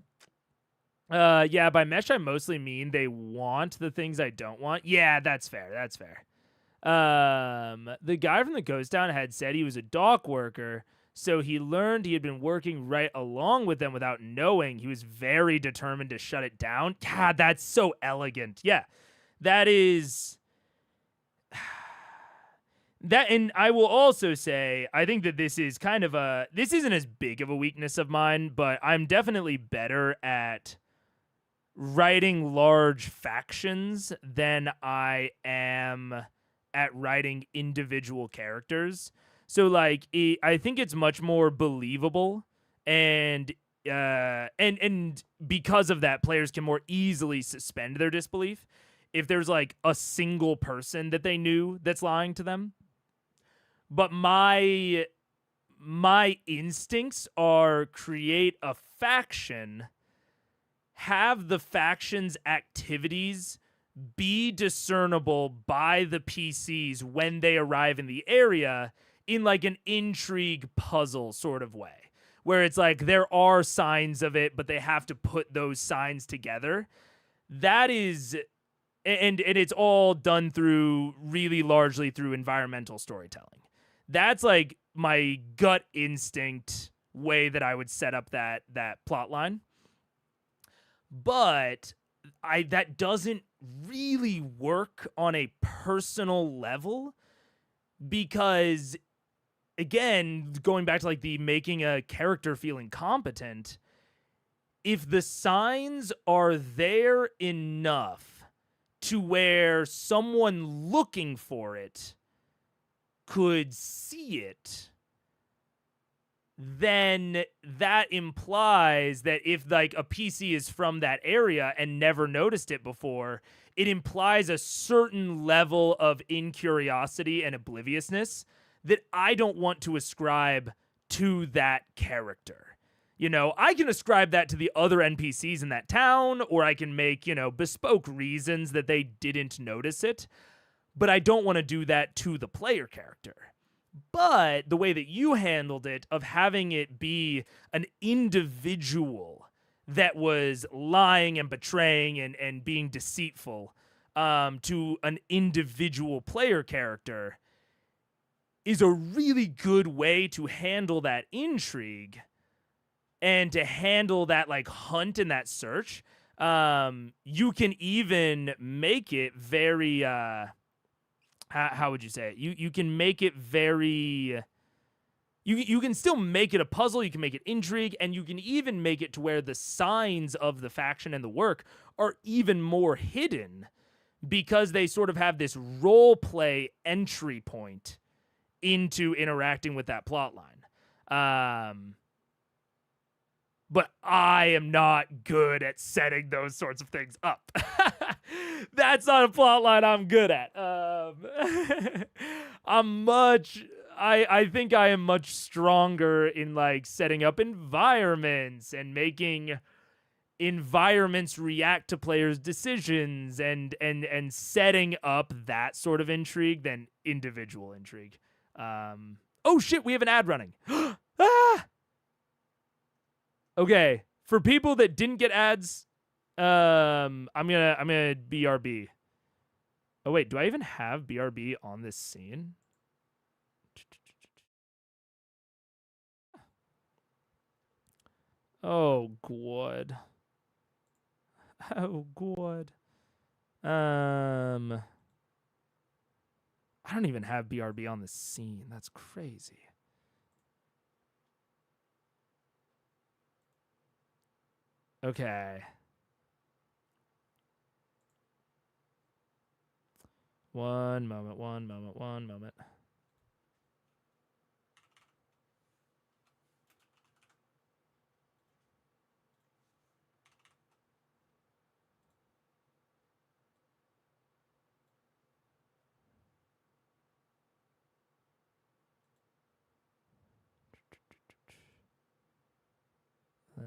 Speaker 1: Yeah, by mesh I mostly mean they want the things I don't want. Yeah, that's fair. The guy from the Ghost Town had said he was a dock worker. So he learned he had been working right along with them without knowing. He was very determined to shut it down. God, that's so elegant. Yeah, that is... that, and I will also say, I think that this is this isn't as big of a weakness of mine, but I'm definitely better at writing large factions than I am at writing individual characters. So like I think it's much more believable, and because of that, players can more easily suspend their disbelief if there's like a single person that they knew that's lying to them. But my instincts are create a faction, have the faction's activities be discernible by the PCs when they arrive in the area, in like an intrigue puzzle sort of way, where it's like there are signs of it, but they have to put those signs together. That is, and it's all done through really largely through environmental storytelling. That's like my gut instinct way that I would set up that plot line. But that doesn't really work on a personal level, because again, going back to like the making a character feel incompetent, if the signs are there enough to where someone looking for it could see it, then that implies that if like a PC is from that area and never noticed it before, it implies a certain level of incuriosity and obliviousness that I don't want to ascribe to that character. You know, I can ascribe that to the other NPCs in that town, or I can make, you know, bespoke reasons that they didn't notice it, but I don't want to do that to the player character. But the way that you handled it, of having it be an individual that was lying and betraying and being deceitful to an individual player character, is a really good way to handle that intrigue and to handle that like hunt and that search. You can even make it very how would you say it? You can make it very you can still make it a puzzle, you can make it intrigue, and you can even make it to where the signs of the faction and the work are even more hidden because they sort of have this role play entry point into interacting with that plot line. But I am not good at setting those sorts of things up. That's not a plot line I'm good at. I think I am much stronger in like setting up environments and making environments react to players' decisions and setting up that sort of intrigue than individual intrigue. Oh shit, we have an ad running. Ah! Okay, for people that didn't get ads, I'm gonna BRB. Oh wait, do I even have BRB on this scene? Oh god. Oh god. I don't even have BRB on the scene. That's crazy. Okay. One moment.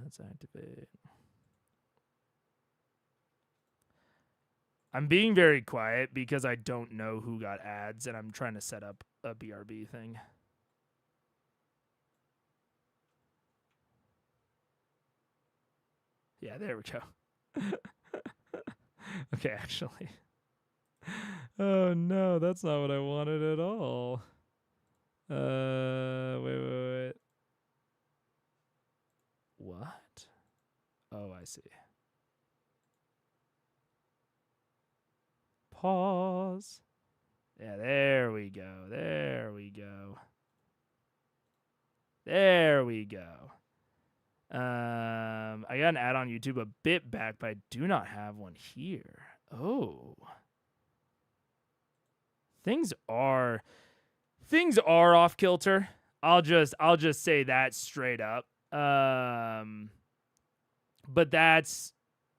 Speaker 1: Let's activate. I'm being very quiet because I don't know who got ads and I'm trying to set up a BRB thing. Yeah, there we go. Okay, actually. Oh no, that's not what I wanted at all. Wait. What? Oh, I see. Pause. Yeah, there we go. I got an ad on YouTube a bit back, but I do not have one here. Oh. Things are off kilter. I'll just say that straight up. But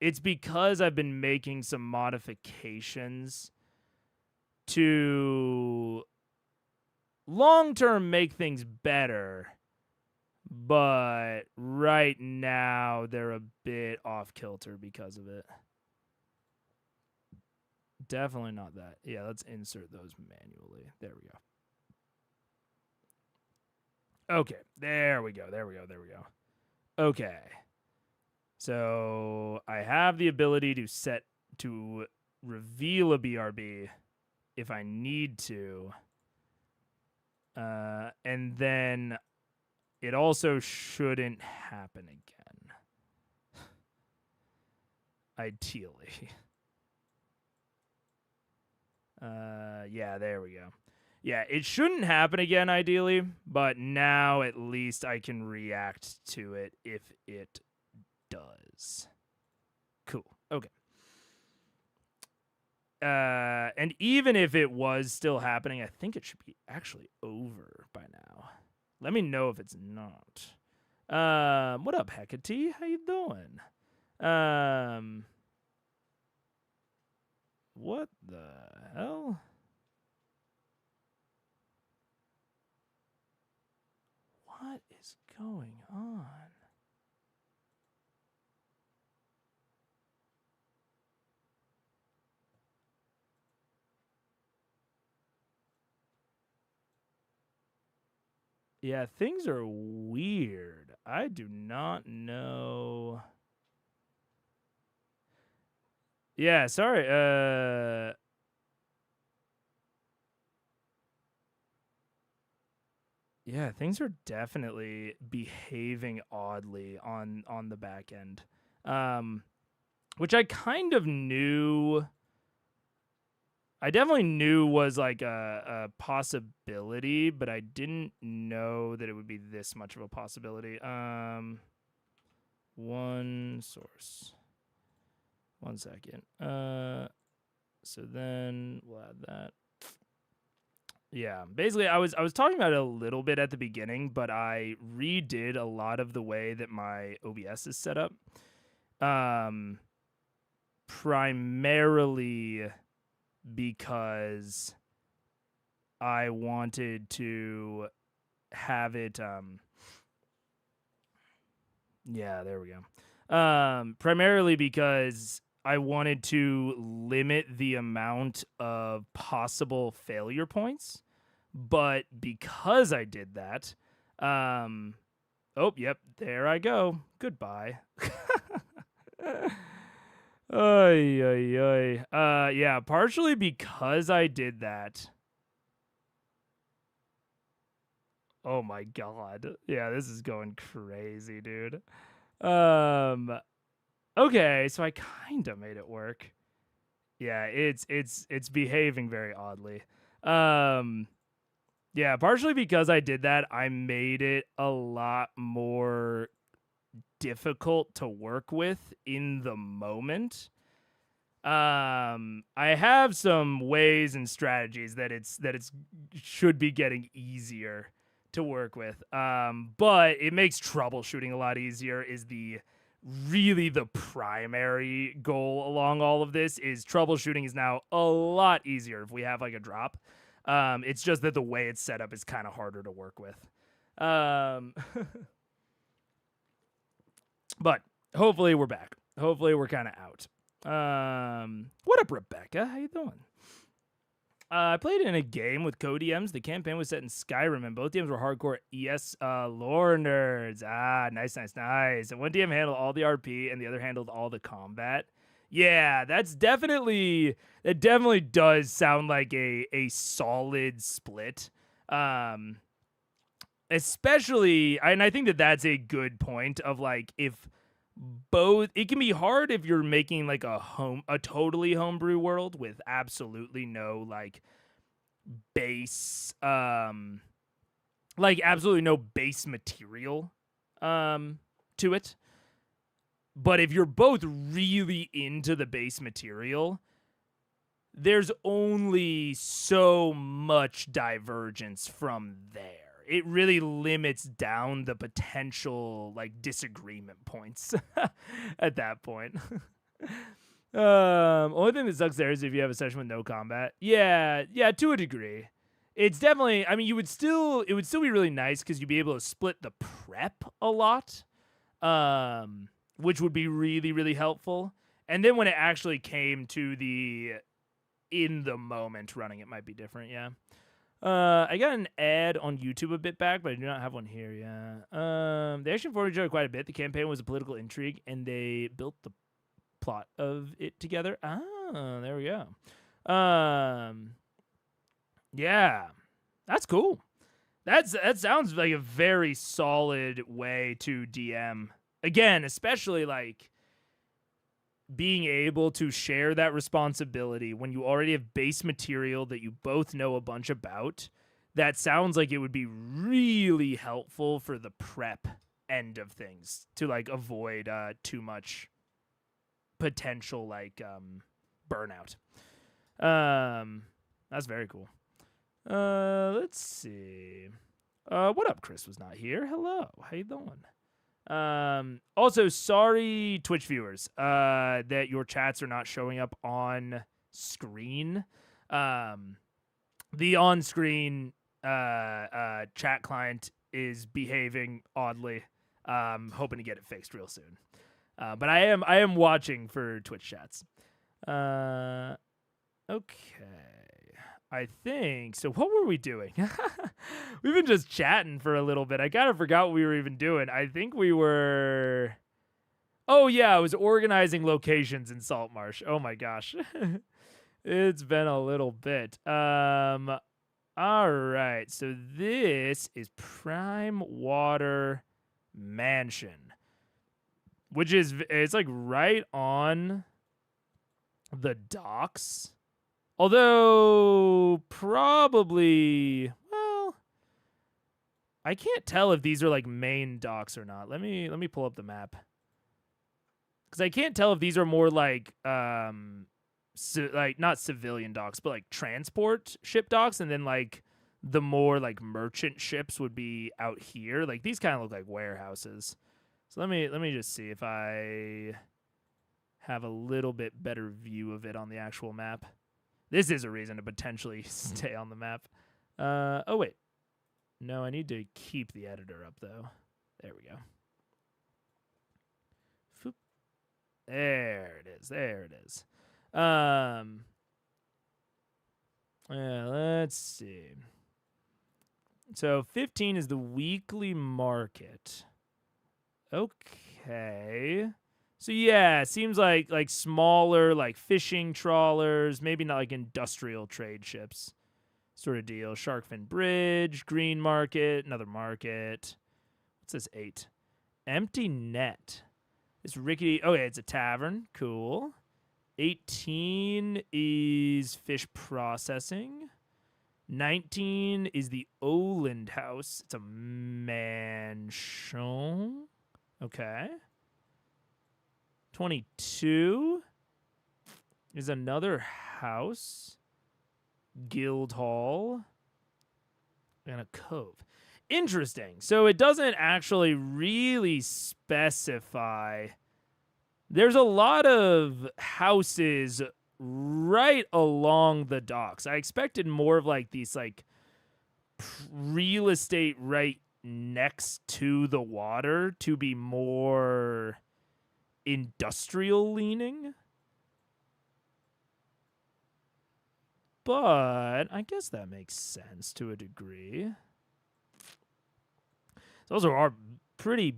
Speaker 1: it's because I've been making some modifications to long-term make things better, but right now they're a bit off kilter because of it. Definitely not that. Yeah, let's insert those manually. There we go. Okay, there we go. Okay. So I have the ability to reveal a BRB if I need to. And then it also shouldn't happen again. Ideally. Yeah, there we go. Yeah, it shouldn't happen again, ideally, but now at least I can react to it if it does. Cool. Okay. And even if it was still happening, I think it should be actually over by now. Let me know if it's not. What up, Hecate? How you doing? What the hell? What is going on? Yeah, things are weird. I do not know. Yeah, sorry. Yeah, things are definitely behaving oddly on the back end. Which I kind of knew. I definitely knew was like a possibility, but I didn't know that it would be this much of a possibility. One source. 1 second. So then we'll add that. Yeah, basically I was talking about it a little bit at the beginning, but I redid a lot of the way that my OBS is set up. Primarily because I wanted to have it yeah, there we go. Primarily because I wanted to limit the amount of possible failure points, but because I did that, oh, yep, there I go. Goodbye. Oy, oy, oy. Yeah, partially because I did that. Oh my god. Yeah, this is going crazy, dude. Okay, so I kind of made it work. Yeah, it's behaving very oddly. Yeah, partially because I did that, I made it a lot more difficult to work with in the moment. I have some ways and strategies that it's should be getting easier to work with. But it makes troubleshooting a lot easier is really the primary goal along all of this. Is troubleshooting is now a lot easier if we have like a drop. It's just that the way it's set up is kind of harder to work with. But hopefully we're back. Hopefully we're kind of out. What up, Rebecca? How you doing? I played in a game with co-DMs. The campaign was set in Skyrim, and both DMs were hardcore ES lore nerds. Ah, nice. And one DM handled all the RP, and the other handled all the combat. Yeah, that definitely does sound like a solid split. Especially, and I think that's a good point of like if both, it can be hard if you're making like a totally homebrew world with absolutely no like base like absolutely no base material to it. But if you're both really into the base material, there's only so much divergence from there. It really limits down the potential like disagreement points at that point. Only thing that sucks there is if you have a session with no combat. Yeah, to a degree. It's definitely, I mean, it would still be really nice because you'd be able to split the prep a lot, which would be really, really helpful. And then when it actually came to the in the moment running, it might be different, yeah. I got an ad on YouTube a bit back, but I do not have one here. Yeah. They actually informed each other quite a bit. The campaign was a political intrigue, and they built the plot of it together. Ah, there we go. Yeah, that's cool. That sounds like a very solid way to DM. Again, especially like being able to share that responsibility when you already have base material that you both know a bunch about. That sounds like it would be really helpful for the prep end of things to like avoid too much potential like burnout. That's very cool. Let's see. What up? Chris was not here. Hello. How you doing? Also, sorry, Twitch viewers, that your chats are not showing up on screen. The on-screen chat client is behaving oddly. Hoping to get it fixed real soon. But I am watching for Twitch chats. Okay. I think so. What were we doing? We've been just chatting for a little bit. I kind of forgot what we were even doing. I think we were. Oh yeah, I was organizing locations in Saltmarsh. Oh my gosh, it's been a little bit. All right. So this is Prime Water Mansion, which is it's like right on the docks. Although, probably, well, I can't tell if these are like main docks or not. Let me pull up the map. Because I can't tell if these are more like, like not civilian docks, but like transport ship docks. And then like the more like merchant ships would be out here. Like these kind of look like warehouses. So let me just see if I have a little bit better view of it on the actual map. This is a reason to potentially stay on the map. Oh, wait. No, I need to keep the editor up, though. There we go. Foop. There it is. There it is. Yeah, let's see. So 15 is the weekly market. Okay. So yeah, it seems like smaller like fishing trawlers, maybe not like industrial trade ships sort of deal. Sharkfin Bridge, Green Market, another market. What's this 8? Empty Net. It's rickety. Oh yeah, it's a tavern. Cool. 18 is fish processing. 19 is the Oland House. It's a mansion. Okay. 22 is another house, guild hall, and a cove. Interesting. So it doesn't actually really specify. There's a lot of houses right along the docks. I expected more of like these like real estate right next to the water to be more industrial leaning, but I guess that makes sense to a degree. Those are pretty.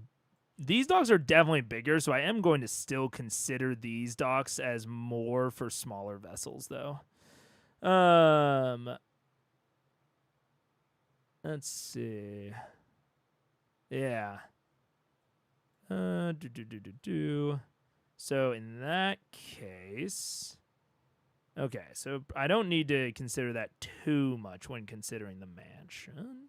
Speaker 1: These docks are definitely bigger, so I am going to still consider these docks as more for smaller vessels, though. Let's see. Yeah. So in that case, okay, so I don't need to consider that too much when considering the mansion.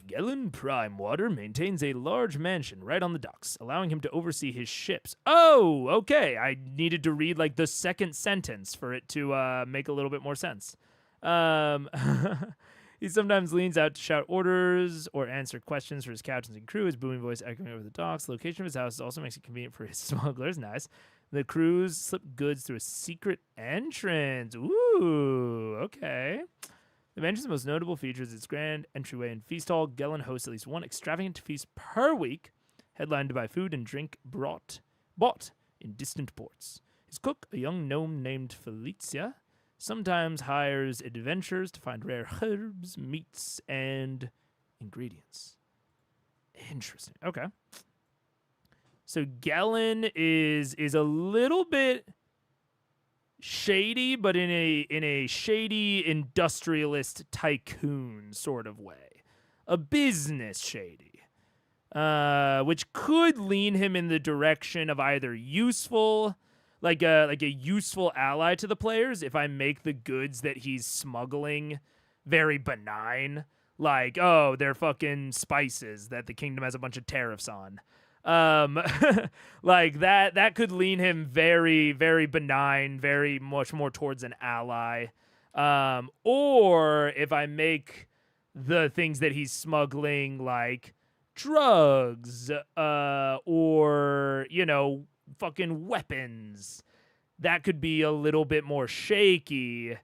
Speaker 1: Gellin Prime Water maintains a large mansion right on the docks, allowing him to oversee his ships. Oh, okay. I needed to read like the second sentence for it to make a little bit more sense. He sometimes leans out to shout orders or answer questions for his captains and crew. His booming voice echoing over the docks. The location of his house also makes it convenient for his smugglers. Nice. The crews slip goods through a secret entrance. Ooh, okay. The mansion's most notable feature is its grand entryway and feast hall. Gellin hosts at least one extravagant feast per week, headlined by food and drink bought in distant ports. His cook, a young gnome named Felicia, sometimes hires adventurers to find rare herbs, meats, and ingredients. Interesting. Okay. So Gellin is a little bit shady, but in a shady industrialist tycoon sort of way. A business shady. Which could lean him in the direction of either useful, like a useful ally to the players if I make the goods that he's smuggling very benign. Like, oh, they're fucking spices that the kingdom has a bunch of tariffs on. Like that could lean him very, very benign, very much more towards an ally. Or if I make the things that he's smuggling like drugs, or, you know, fucking weapons, that could be a little bit more shaky.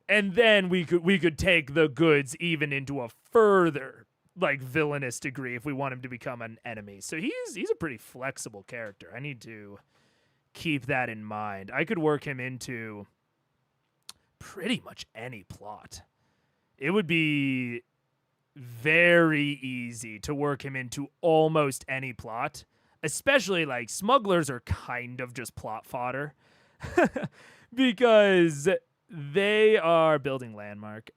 Speaker 1: And then we could take the goods even into a further like villainous degree if we want him to become an enemy. So he's a pretty flexible character. I need to keep that in mind. I could work him into pretty much any plot. It would be very easy to work him into almost any plot, especially like smugglers are kind of just plot fodder because they are building landmark.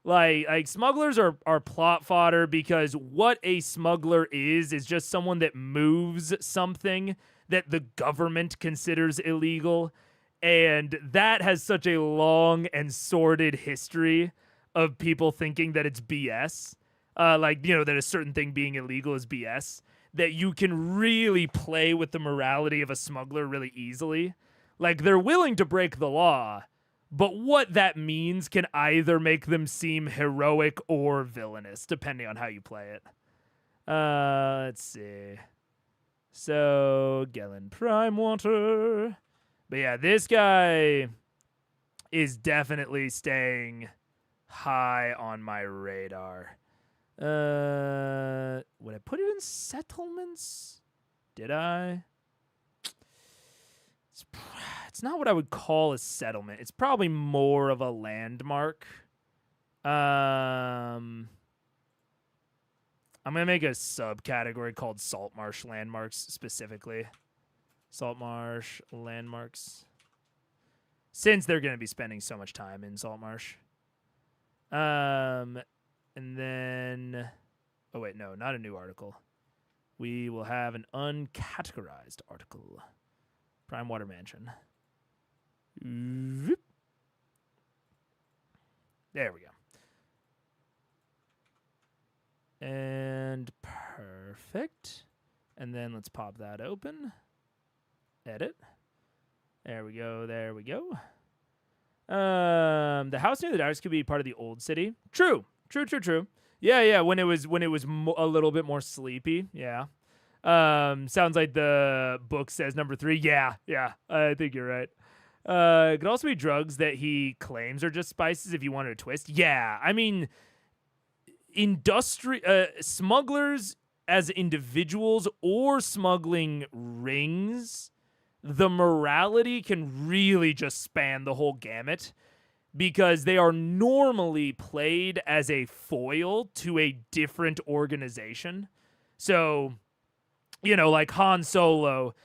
Speaker 1: Like smugglers are plot fodder because what a smuggler is just someone that moves something that the government considers illegal. And that has such a long and sordid history of people thinking that it's BS. Like, you know, that a certain thing being illegal is BS. That you can really play with the morality of a smuggler really easily. Like, they're willing to break the law, but what that means can either make them seem heroic or villainous, depending on how you play it. Let's see. So, Gellin Prime Water. But yeah, this guy is definitely staying high on my radar. Would I put it in settlements? Did I? It's not what I would call a settlement. It's probably more of a landmark. I'm going to make a subcategory called Saltmarsh landmarks specifically. Saltmarsh landmarks. Since they're going to be spending so much time in Saltmarsh. And then... Oh, wait, no, not a new article. We will have an uncategorized article. Prime Water Mansion. There we go. And perfect. And then let's pop that open. Edit. There we go. There we go. The house near the docks could be part of the old city. True. Yeah. When it was a little bit more sleepy. Yeah. Sounds like the book says number 3. Yeah. I think you're right. It could also be drugs that he claims are just spices if you wanted a twist. Yeah. I mean, smugglers as individuals or smuggling rings, the morality can really just span the whole gamut because they are normally played as a foil to a different organization. So, you know, like Han Solo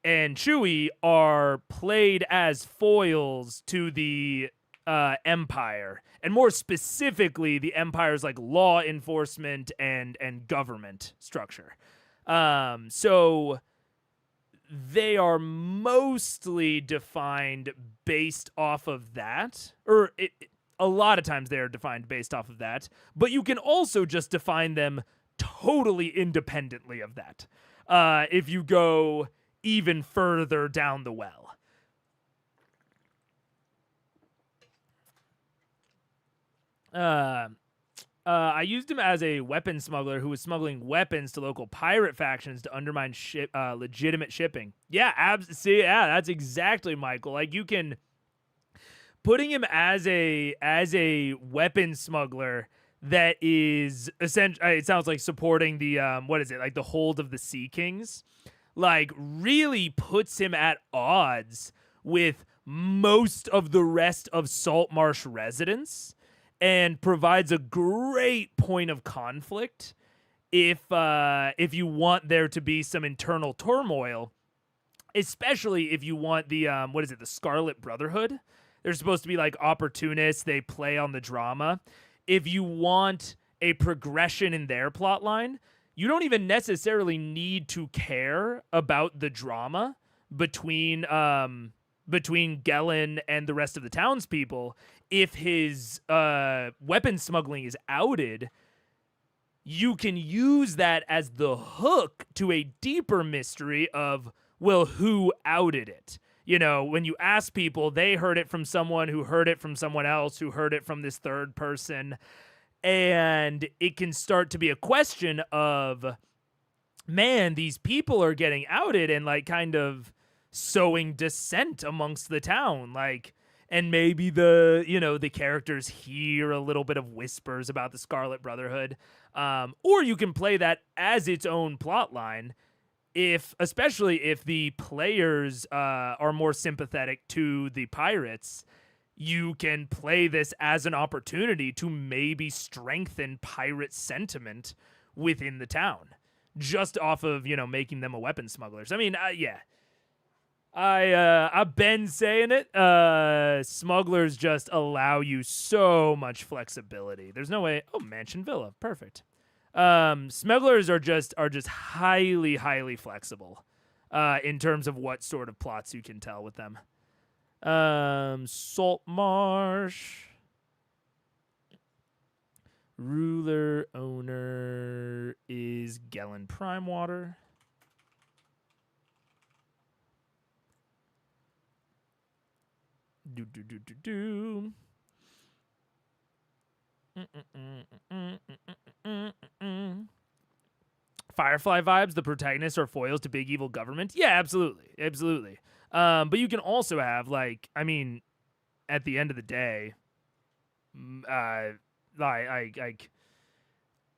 Speaker 1: and Chewie are played as foils to the Empire, and more specifically, the Empire's like law enforcement and government structure. So they are mostly defined based off of that, or a lot of times they are defined based off of that. But you can also just define them totally independently of that. If you go even further down the well. I used him as a weapon smuggler who was smuggling weapons to local pirate factions to undermine legitimate shipping. Yeah, that's exactly, Michael. Like, you can putting him as a weapon smuggler that is essentially, it sounds like supporting the like the hold of the Sea Kings, like really puts him at odds with most of the rest of Saltmarsh residents. And provides a great point of conflict if you want there to be some internal turmoil, especially if you want the the Scarlet Brotherhood. They're supposed to be like opportunists. They play on the drama. If you want a progression in their plot line, you don't even necessarily need to care about the drama between between Gellin and the rest of the townspeople, if his weapon smuggling is outed, you can use that as the hook to a deeper mystery of, well, who outed it? You know, when you ask people, they heard it from someone who heard it from someone else who heard it from this third person. And it can start to be a question of, man, these people are getting outed and like kind of sowing dissent amongst the town. Like, and maybe the characters hear a little bit of whispers about the Scarlet Brotherhood. Or you can play that as its own plot line, especially if the players are more sympathetic to the pirates. You can play this as an opportunity to maybe strengthen pirate sentiment within the town, just off of, making them a weapon smugglers. I mean, yeah. I've been saying it. Smugglers just allow you so much flexibility. There's no way. Oh, Mansion Villa, perfect. Smugglers are just highly, highly flexible, in terms of what sort of plots you can tell with them. Saltmarsh. Ruler owner is Gellin Primewater. Firefly vibes, the protagonists are foils to big evil government. Yeah, absolutely. But you can also have, like, I mean, at the end of the day, like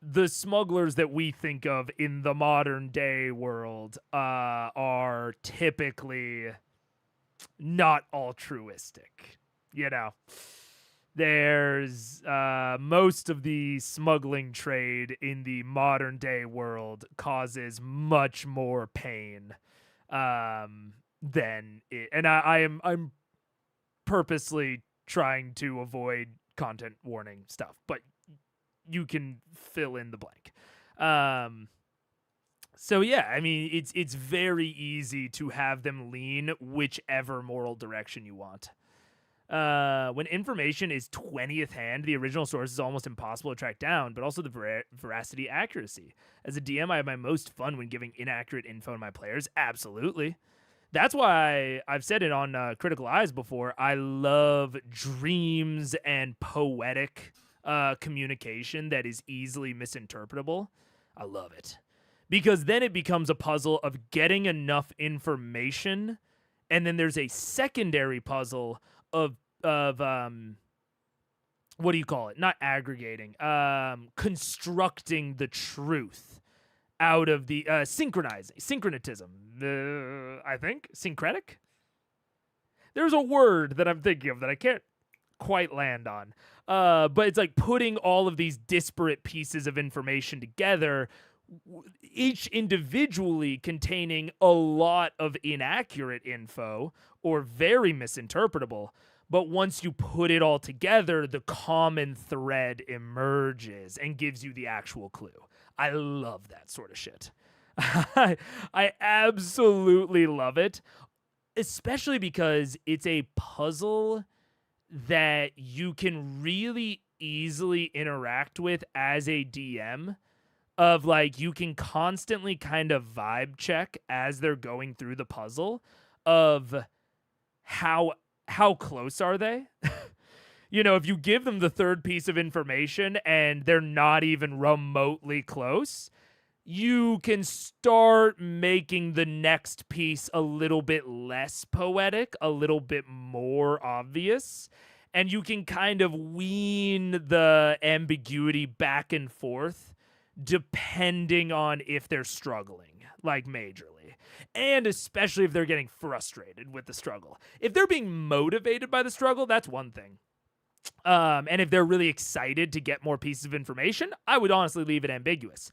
Speaker 1: the smugglers that we think of in the modern day world are typically not altruistic. There's most of the smuggling trade in the modern day world causes much more pain than it. And I'm purposely trying to avoid content warning stuff, but you can fill in the blank. So yeah, I mean, it's very easy to have them lean whichever moral direction you want. When information is 20th hand, the original source is almost impossible to track down, but also the veracity accuracy. As a DM, I have my most fun when giving inaccurate info to my players. Absolutely. That's why I've said it on Critical Eyes before. I love dreams and poetic communication that is easily misinterpretable. I love it. Because then it becomes a puzzle of getting enough information, and then there's a secondary puzzle of what do you call it? Not aggregating. Constructing the truth out of the syncretism. I think syncretic. There's a word that I'm thinking of that I can't quite land on. But it's like putting all of these disparate pieces of information together, each individually containing a lot of inaccurate info or very misinterpretable. But once you put it all together, the common thread emerges and gives you the actual clue. I love that sort of shit. I absolutely love it, especially because it's a puzzle that you can really easily interact with as a DM. Of like, you can constantly kind of vibe check as they're going through the puzzle of how close are they? If you give them the third piece of information and they're not even remotely close, you can start making the next piece a little bit less poetic, a little bit more obvious, and you can kind of wean the ambiguity back and forth depending on if they're struggling, like majorly, and especially if they're getting frustrated with the struggle. If they're being motivated by the struggle, that's one thing. And if they're really excited to get more pieces of information, I would honestly leave it ambiguous.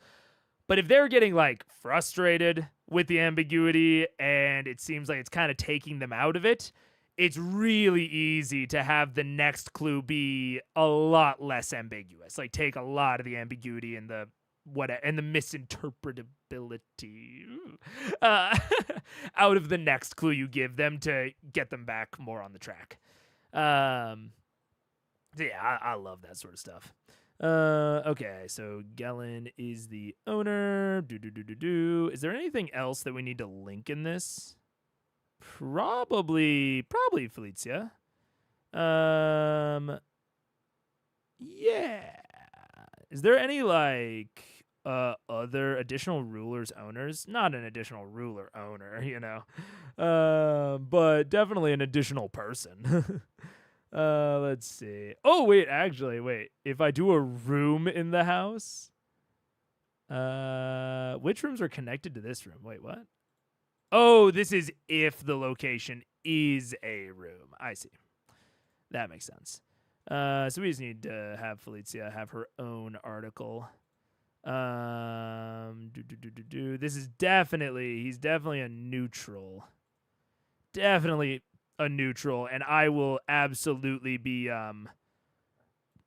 Speaker 1: But if they're getting like frustrated with the ambiguity and it seems like it's kind of taking them out of it, it's really easy to have the next clue be a lot less ambiguous. Like take a lot of the ambiguity and the and the misinterpretability uh, out of the next clue you give them to get them back more on the track. Yeah, I love that sort of stuff. Okay, so Gellin is the owner. Is there anything else that we need to link in this? Probably Felicia. Yeah. Is there any other additional rulers owners? Not an additional ruler owner, but definitely an additional person. Let's see. Oh, wait, if I do a room in the house, which rooms are connected to this room? Wait, what? Oh, this is if the location is a room. I see. That makes sense. So we just need to have Felicia have her own article. This is he's definitely a neutral. Definitely a neutral, and I will absolutely be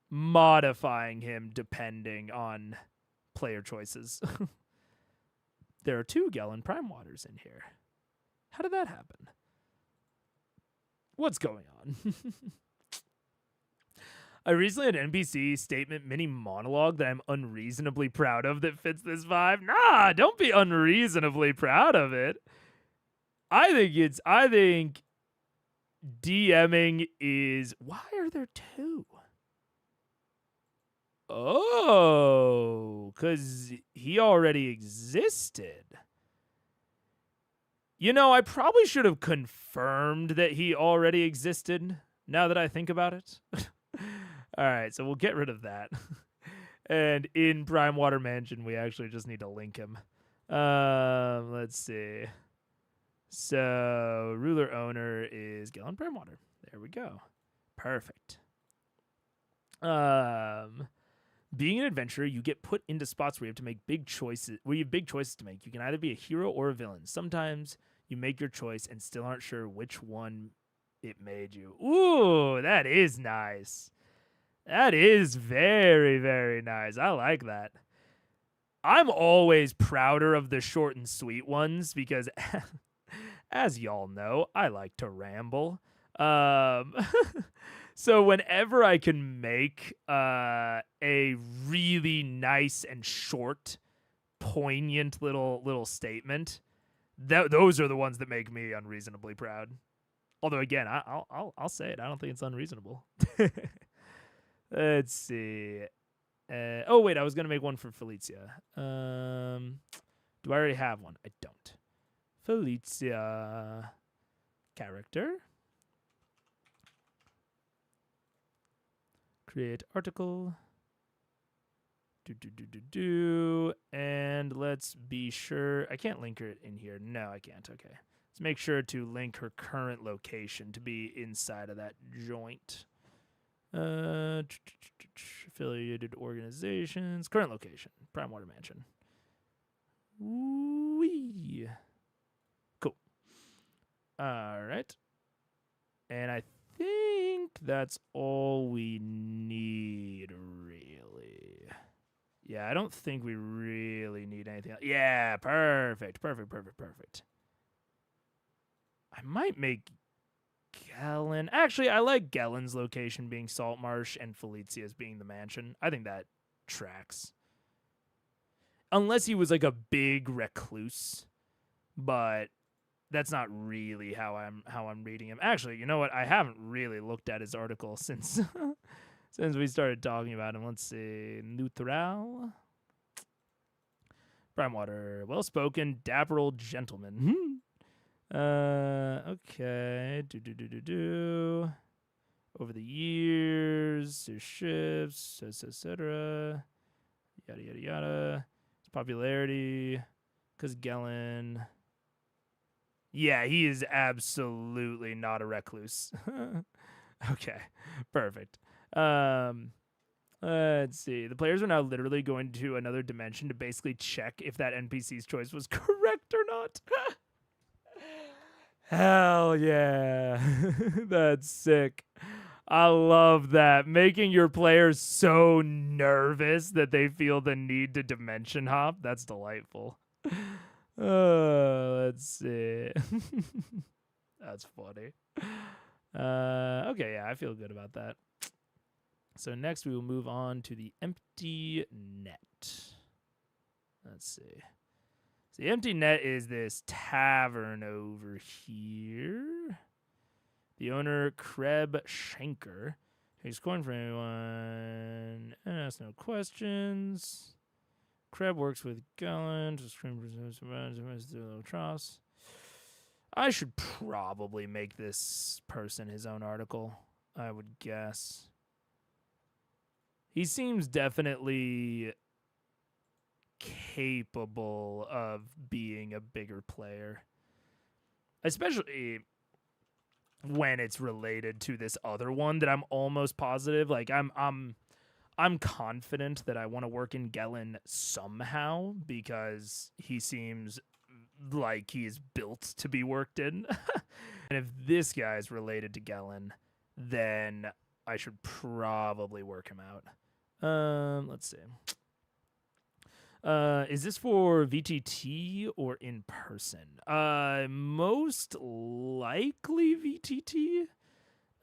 Speaker 1: modifying him depending on player choices. There are 2 Gellin Prime Waters in here. How did that happen? What's going on? I recently had an NPC statement mini monologue that I'm unreasonably proud of that fits this vibe. Nah, don't be unreasonably proud of it. I think DMing is... Why are there 2? Oh, because he already existed. I probably should have confirmed that he already existed, now that I think about it. All right, so we'll get rid of that. And in Prime Water Mansion, we actually just need to link him. Let's see. So, ruler owner is Gellin Prime Water. There we go. Perfect. Being an adventurer, you get put into spots where you have to make big choices. Where you have big choices to make. You can either be a hero or a villain. Sometimes you make your choice and still aren't sure which one it made you. Ooh, that is nice. That is very, very nice. I like that. I'm always prouder of the short and sweet ones because, as y'all know, I like to ramble. So whenever I can make a really nice and short, poignant little statement, those are the ones that make me unreasonably proud. Although again, I'll say it. I don't think it's unreasonable. Let's see. Oh wait, I was gonna make one for Felicia. Do I already have one? I don't. Felicia character. Create article. And let's be sure. I can't link her in here. No, I can't. Okay. Let's make sure to link her current location to be inside of that joint. Affiliated organizations. Current location. Prime Water Mansion. Wee. Cool. All right. And I think that's all we need, really. Yeah, I don't think we really need anything else. Yeah, perfect. I might make Gellin. Actually, I like Gellin's location being Saltmarsh and Felicia's being the mansion. I think that tracks. Unless he was like a big recluse, but that's not really how I'm reading him. Actually, you know what? I haven't really looked at his article since since we started talking about him. Let's see. Neutral. Prime Water. Well-spoken, dapper old gentleman. Okay. Over the years, his shifts, etc. Yada, yada, yada. His popularity. Because Gellin... Yeah, he is absolutely not a recluse. Okay, perfect. Let's see. The players are now literally going to another dimension to basically check if that NPC's choice was correct or not. Hell yeah. That's sick. I love that. Making your players so nervous that they feel the need to dimension hop. That's delightful. Let's see. That's funny. Okay, yeah, I feel good about that. So next we will move on to the empty net. Let's see. So the empty net is this tavern over here. The owner, Kreb Schenker, takes coin from anyone and asks no questions. Kreb works with Galen to screen the Tross. I should probably make this person his own article, I would guess. He seems definitely capable of being a bigger player, especially when it's related to this other one that I'm almost positive. Like I'm confident that I want to work in Gelen somehow because he seems like he is built to be worked in. And if this guy is related to Gelen, then I should probably work him out. Let's see. Is this for VTT or in person? Most likely VTT.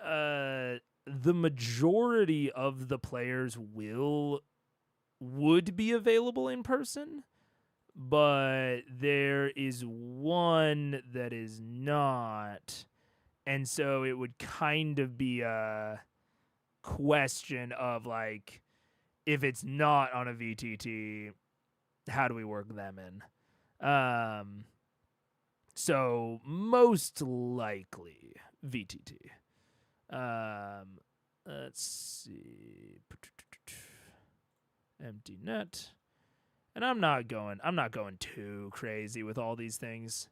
Speaker 1: The majority of the players would be available in person, but there is one that is not, and so it would kind of be a question of like, if it's not on a VTT, how do we work them in? So most likely VTT. Let's see. Empty net. And I'm not going too crazy with all these things.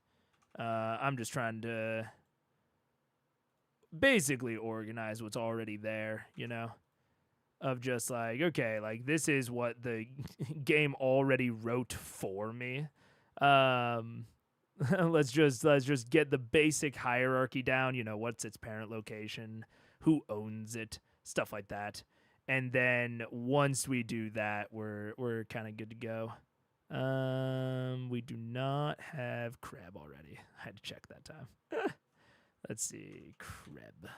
Speaker 1: I'm just trying to basically organize what's already there, you know? Of just like, okay, like this is what the game already wrote for me. Let's just get the basic hierarchy down, you know, what's its parent location, who owns it, stuff like that. And then once we do that, we're kind of good to go. We do not have Kreb already. I had to check that time. Let's see, Kreb.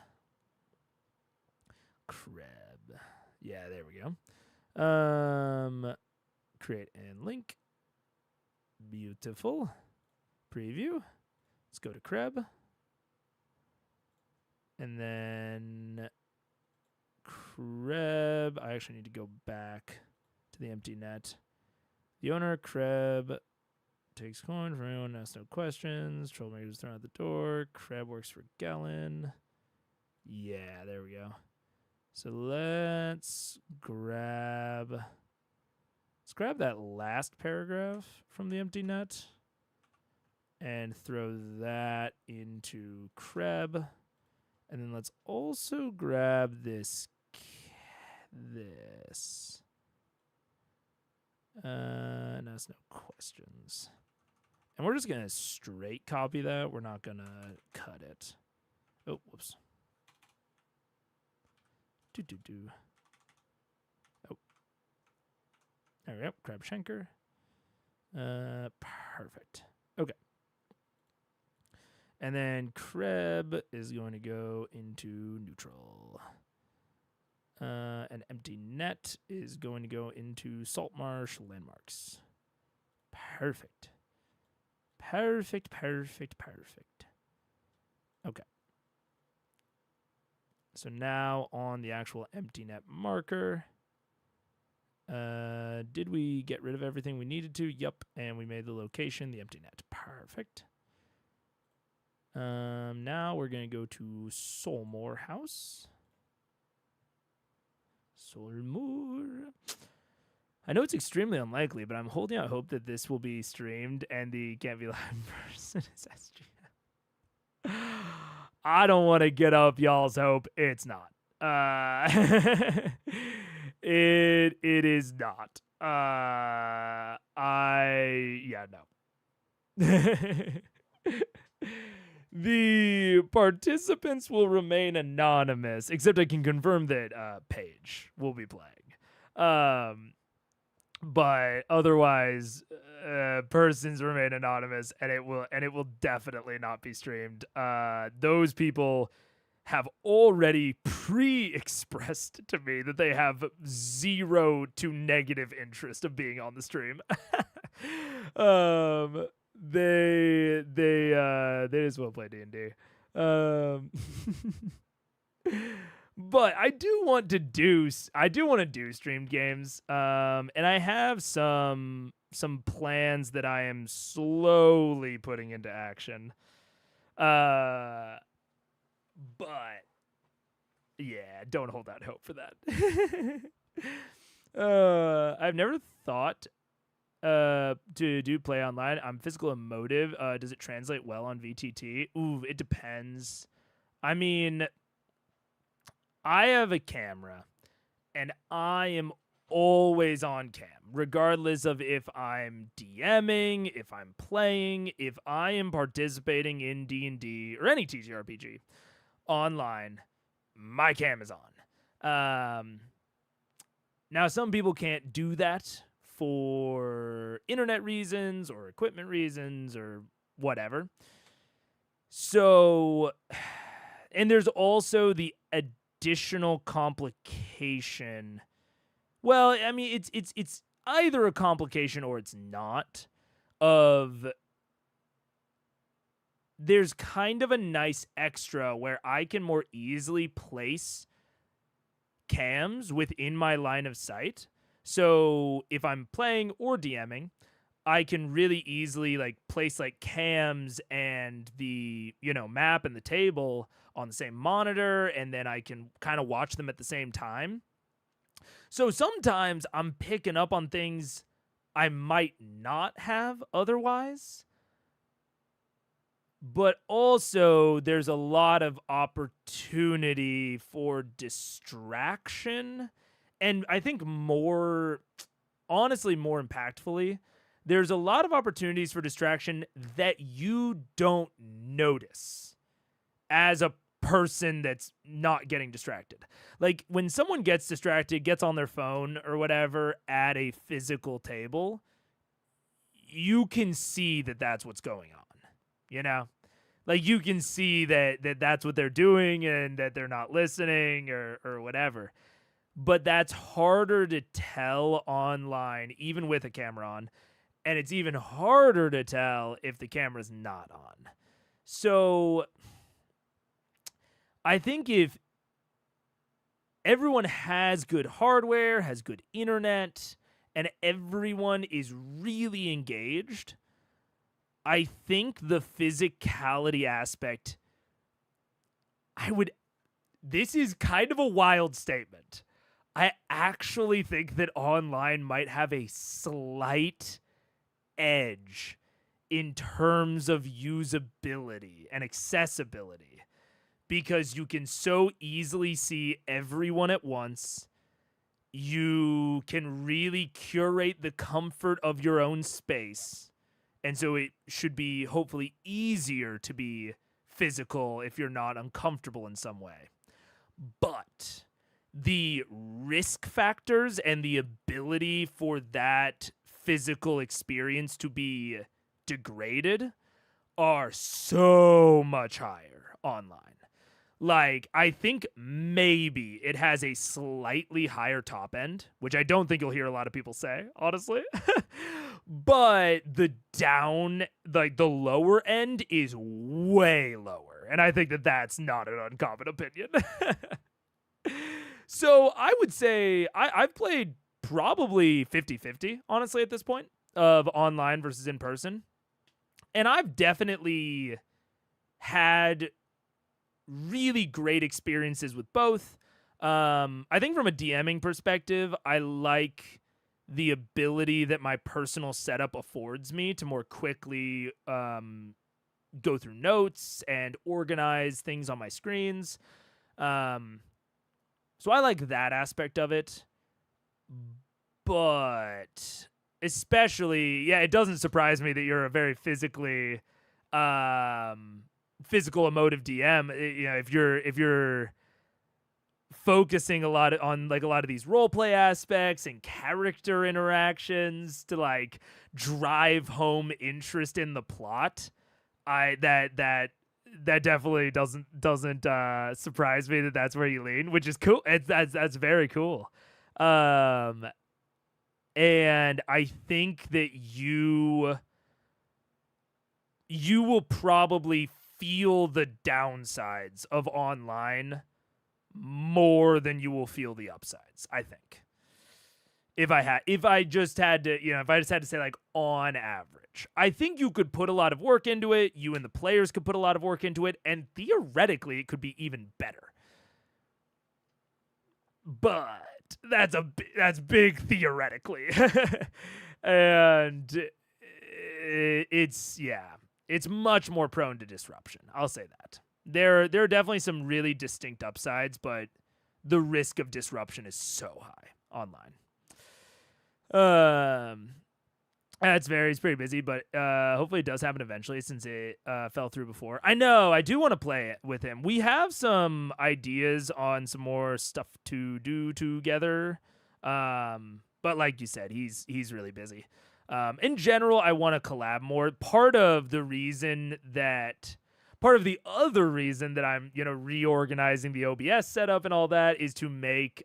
Speaker 1: Yeah, there we go. Create and link. Beautiful. Preview. Let's go to Kreb. And then Kreb. I actually need to go back to the empty net. The owner, Kreb, takes coin from anyone, asks no questions. Trollmaker's thrown out the door. Kreb works for Galen. Yeah, there we go. So let's grab that last paragraph from the empty net and throw that into Kreb. And then let's also grab this. And ask no questions. And we're just going to straight copy that. We're not going to cut it. Oh, whoops. Oh. There we go. Kreb Schenker. Perfect. Okay. And then Kreb is going to go into neutral. An empty net is going to go into Saltmarsh landmarks. Perfect. Okay. So now on the actual empty net marker, did we get rid of everything we needed to? Yup. And we made the location the empty net. Perfect. Now we're going to go to Solmore House. Solmore. I know it's extremely unlikely, but I'm holding out hope that this will be streamed and the can't be live person is SG. I don't want to get up y'all's hope. It's not. It is not. No. The participants will remain anonymous, except I can confirm that Paige will be playing. But otherwise, persons remain anonymous, and it will definitely not be streamed. Those people have already pre-expressed to me that they have 0 to negative interest of being on the stream. They just won't play D&D. But I do want to do streamed games. And I have some plans that I am slowly putting into action. But yeah, don't hold out hope for that. I've never thought to do play online. I'm physical emotive. Does it translate well on VTT? Ooh, it depends. I mean, I have a camera, and I am always on cam, regardless of if I'm DMing, if I'm playing, if I am participating in D&D or any TTRPG online, my cam is on. Now, some people can't do that for internet reasons or equipment reasons or whatever. So, and there's also the additional complication. Well, I mean, it's either a complication or it's not. There's kind of a nice extra where I can more easily place cams within my line of sight. So if I'm playing or DMing, I can really easily place cams and the map and the table on the same monitor, and then I can kind of watch them at the same time. So sometimes I'm picking up on things I might not have otherwise. But also there's a lot of opportunity for distraction. And I think more impactfully, there's a lot of opportunities for distraction that you don't notice as a person that's not getting distracted. Like when someone gets distracted, gets on their phone or whatever at a physical table, you can see that that's what's going on, Like you can see that that's what they're doing and that they're not listening or whatever. But that's harder to tell online, even with a camera on. And it's even harder to tell if the camera's not on. So I think if everyone has good hardware, has good internet, and everyone is really engaged, I think the physicality aspect, this is kind of a wild statement. I actually think that online might have a slight edge in terms of usability and accessibility, because you can so easily see everyone at once. You can really curate the comfort of your own space. And so it should be hopefully easier to be physical if you're not uncomfortable in some way. But the risk factors and the ability for that physical experience to be degraded are so much higher online. Like, I think maybe it has a slightly higher top end, which I don't think you'll hear a lot of people say, honestly. But the lower end is way lower. And I think that that's not an uncommon opinion. So I would say I've played probably 50-50, honestly, at this point, of online versus in person. And I've definitely had really great experiences with both. I think from a DMing perspective, I like the ability that my personal setup affords me to more quickly go through notes and organize things on my screens. So I like that aspect of it. But especially, it doesn't surprise me that you're a very physically physical emotive DM. If you're focusing a lot on like a lot of these role play aspects and character interactions to like drive home interest in the plot, that definitely doesn't surprise me that that's where you lean, which is cool. That's very cool. And I think that you will probably feel the downsides of online more than you will feel the upsides, I think. If I just had to say like on average, I think you could put a lot of work into it. You and the players could put a lot of work into it, and theoretically it could be even better. But that's big theoretically. And it's much more prone to disruption. I'll say that. There are definitely some really distinct upsides, but the risk of disruption is so high online. It's pretty busy, but hopefully it does happen eventually since it fell through before. I know, I do want to play it with him. We have some ideas on some more stuff to do together. But like you said, he's really busy. In general, I want to collab more. Part of the other reason that I'm, reorganizing the OBS setup and all that is to make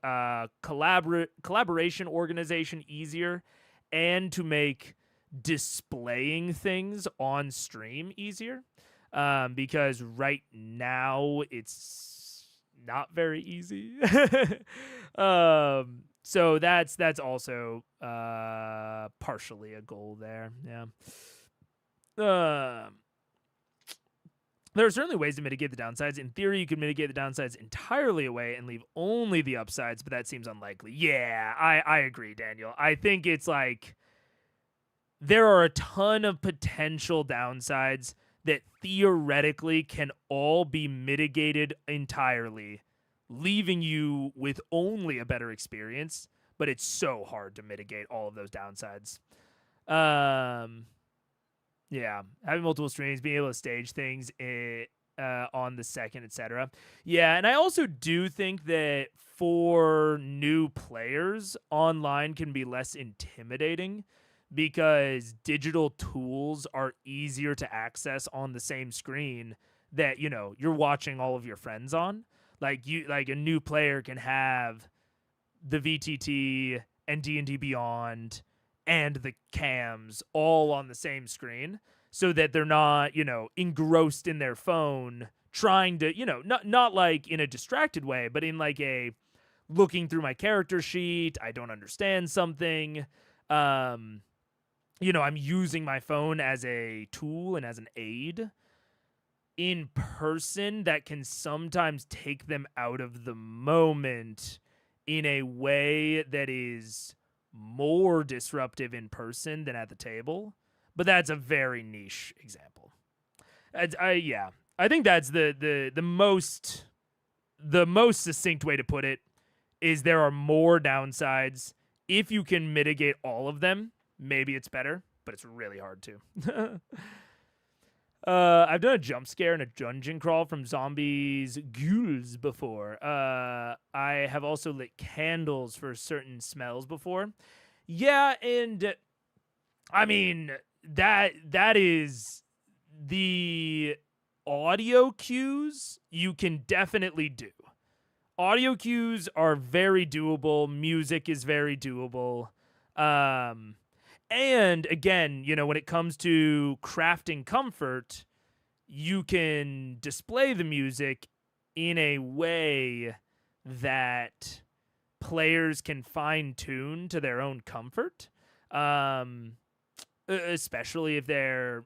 Speaker 1: collaboration organization easier and to make displaying things on stream easier. Because right now it's not very easy. So that's also partially a goal there. Yeah. There are certainly ways to mitigate the downsides. In theory, you could mitigate the downsides entirely away and leave only the upsides, but that seems unlikely. Yeah, I agree, Daniel. I think it's like there are a ton of potential downsides that theoretically can all be mitigated entirely, leaving you with only a better experience, but it's so hard to mitigate all of those downsides. Yeah, having multiple streams, being able to stage things on the second, etc. Yeah, and I also do think that for new players, online can be less intimidating because digital tools are easier to access on the same screen that, you're watching all of your friends on. Like a new player can have the VTT and D&D Beyond and the cams all on the same screen so that they're not, engrossed in their phone trying to, not like in a distracted way, but in like a looking through my character sheet, I don't understand something. I'm using my phone as a tool and as an aid in person that can sometimes take them out of the moment in a way that is more disruptive in person than at the table, but that's a very niche example. I think that's the most succinct way to put it is there are more downsides. If you can mitigate all of them, maybe it's better, but it's really hard to. I've done a jump scare and a dungeon crawl from zombies ghouls before. I have also lit candles for certain smells before. Yeah, and I mean that is the audio cues you can definitely do. Audio cues are very doable. Music is very doable. And again, when it comes to crafting comfort, you can display the music in a way that players can fine tune to their own comfort, especially if they're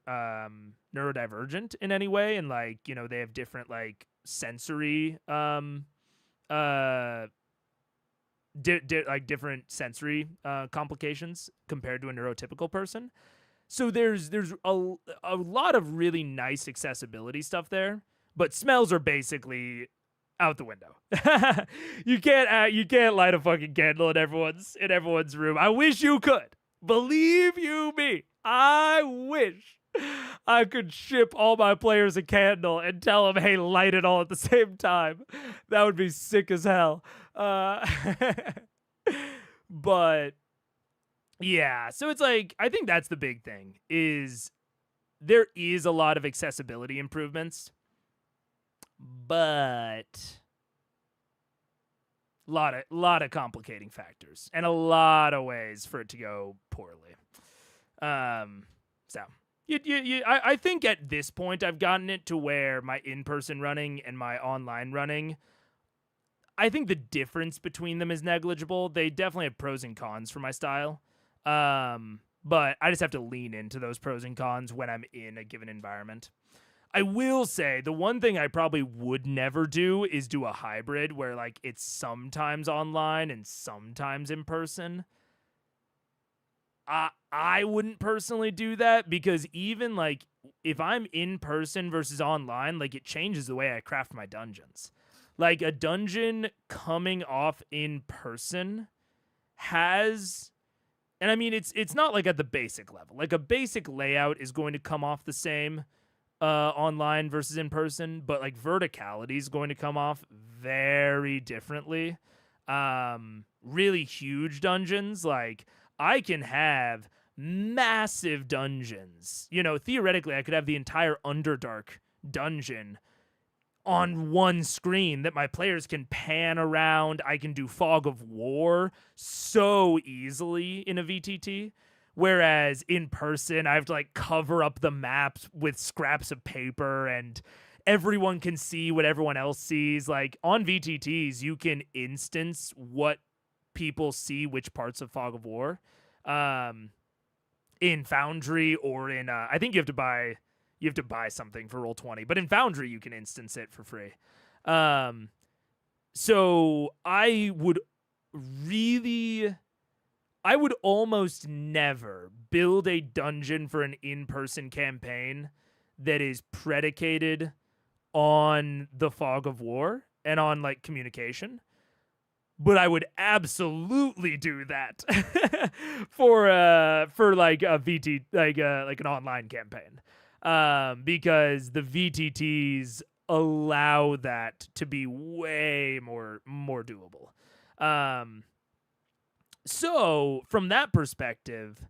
Speaker 1: neurodivergent in any way, and like they have different like sensory like different sensory complications compared to a neurotypical person. So there's a lot of really nice accessibility stuff there, but smells are basically out the window. You can't light a fucking candle in everyone's room. I wish you could. Believe you me, I wish. I could ship all my players a candle and tell them, hey, light it all at the same time. That would be sick as hell. But yeah, so it's like, I think that's the big thing, is there is a lot of accessibility improvements, but lot of complicating factors and a lot of ways for it to go poorly. So I think at this point I've gotten it to where my in-person running and my online running, I think the difference between them is negligible. They definitely have pros and cons for my style. But I just have to lean into those pros and cons when I'm in a given environment. I will say the one thing I probably would never do is do a hybrid where like it's sometimes online and sometimes in person. I wouldn't personally do that, because even like if I'm in person versus online, like it changes the way I craft my dungeons. Like a dungeon coming off in person has, and I mean it's not like at the basic level. Like a basic layout is going to come off the same online versus in person, but like verticality is going to come off very differently. Really huge dungeons, like I can have massive dungeons. You know, theoretically I could have the entire Underdark dungeon on one screen that my players can pan around. I can do Fog of War so easily in a VTT. Whereas in person, I have to like cover up the maps with scraps of paper and everyone can see what everyone else sees. Like on VTTs, you can instance what people see which parts of Fog of War. In Foundry or in, I think you have to buy something for Roll20, but in Foundry you can instance it for free. So I would almost never build a dungeon for an in-person campaign that is predicated on the Fog of War and on like communication. But I would absolutely do that for like a VT, like an online campaign, because the VTTs allow that to be way more doable. So from that perspective,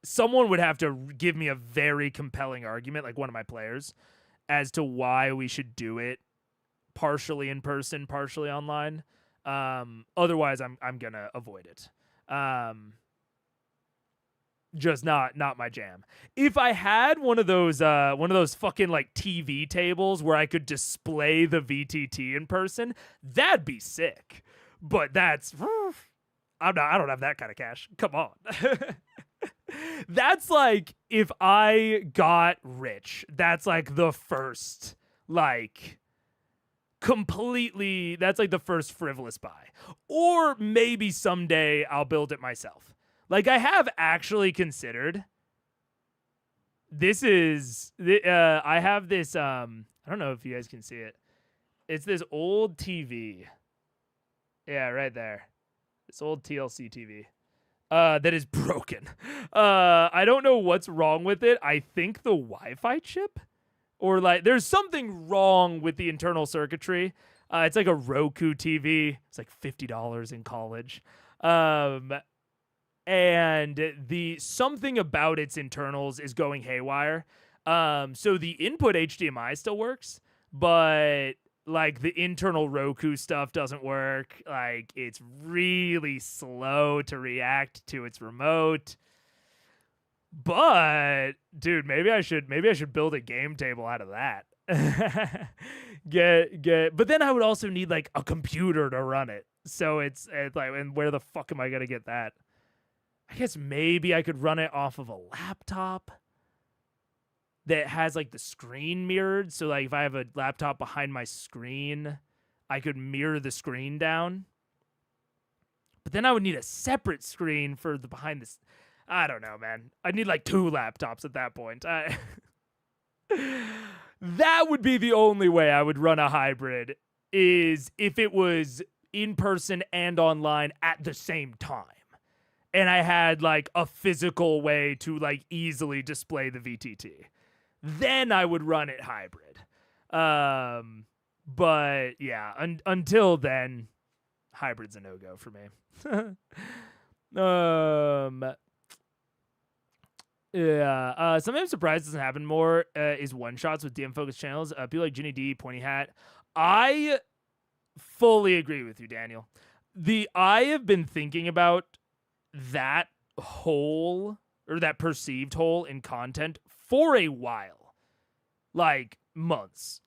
Speaker 1: someone would have to give me a very compelling argument, like one of my players, as to why we should do it partially in person, partially online. Otherwise I'm gonna avoid it. Just not my jam. If I had one of those fucking like TV tables where I could display the VTT in person, that'd be sick. But that's I don't have that kind of cash. Come on. That's like if I got rich, that's like the first like completely, that's like the first frivolous buy. Or maybe someday I'll build it myself. Like I have actually considered, I have this, I don't know if you guys can see it. It's this old TV. Yeah, right there. This old TLC TV. That is broken. I don't know what's wrong with it. I think the Wi-Fi chip, or like there's something wrong with the internal circuitry. It's like a Roku TV. It's like $50 in college. And the something about its internals is going haywire. So the input HDMI still works, but like the internal Roku stuff doesn't work. Like it's really slow to react to its remote. But dude, maybe I should build a game table out of that. But then I would also need like a computer to run it. So it's like, and where the fuck am I gonna get that? I guess maybe I could run it off of a laptop that has like the screen mirrored. So like if I have a laptop behind my screen, I could mirror the screen down. But then I would need a separate screen for the behind this. I don't know, man. I'd need like 2 laptops at that point. That would be the only way I would run a hybrid, is if it was in person and online at the same time. and I had like a physical way to like easily display the VTT. Then I would run it hybrid. But yeah, until then, hybrid's a no-go for me. Yeah. Something I'm surprised doesn't happen more is one-shots with DM-focused channels. People like Ginny D, Pointy Hat. I fully agree with you, Daniel. I have been thinking about that hole, or that perceived hole in content for a while. Like, months.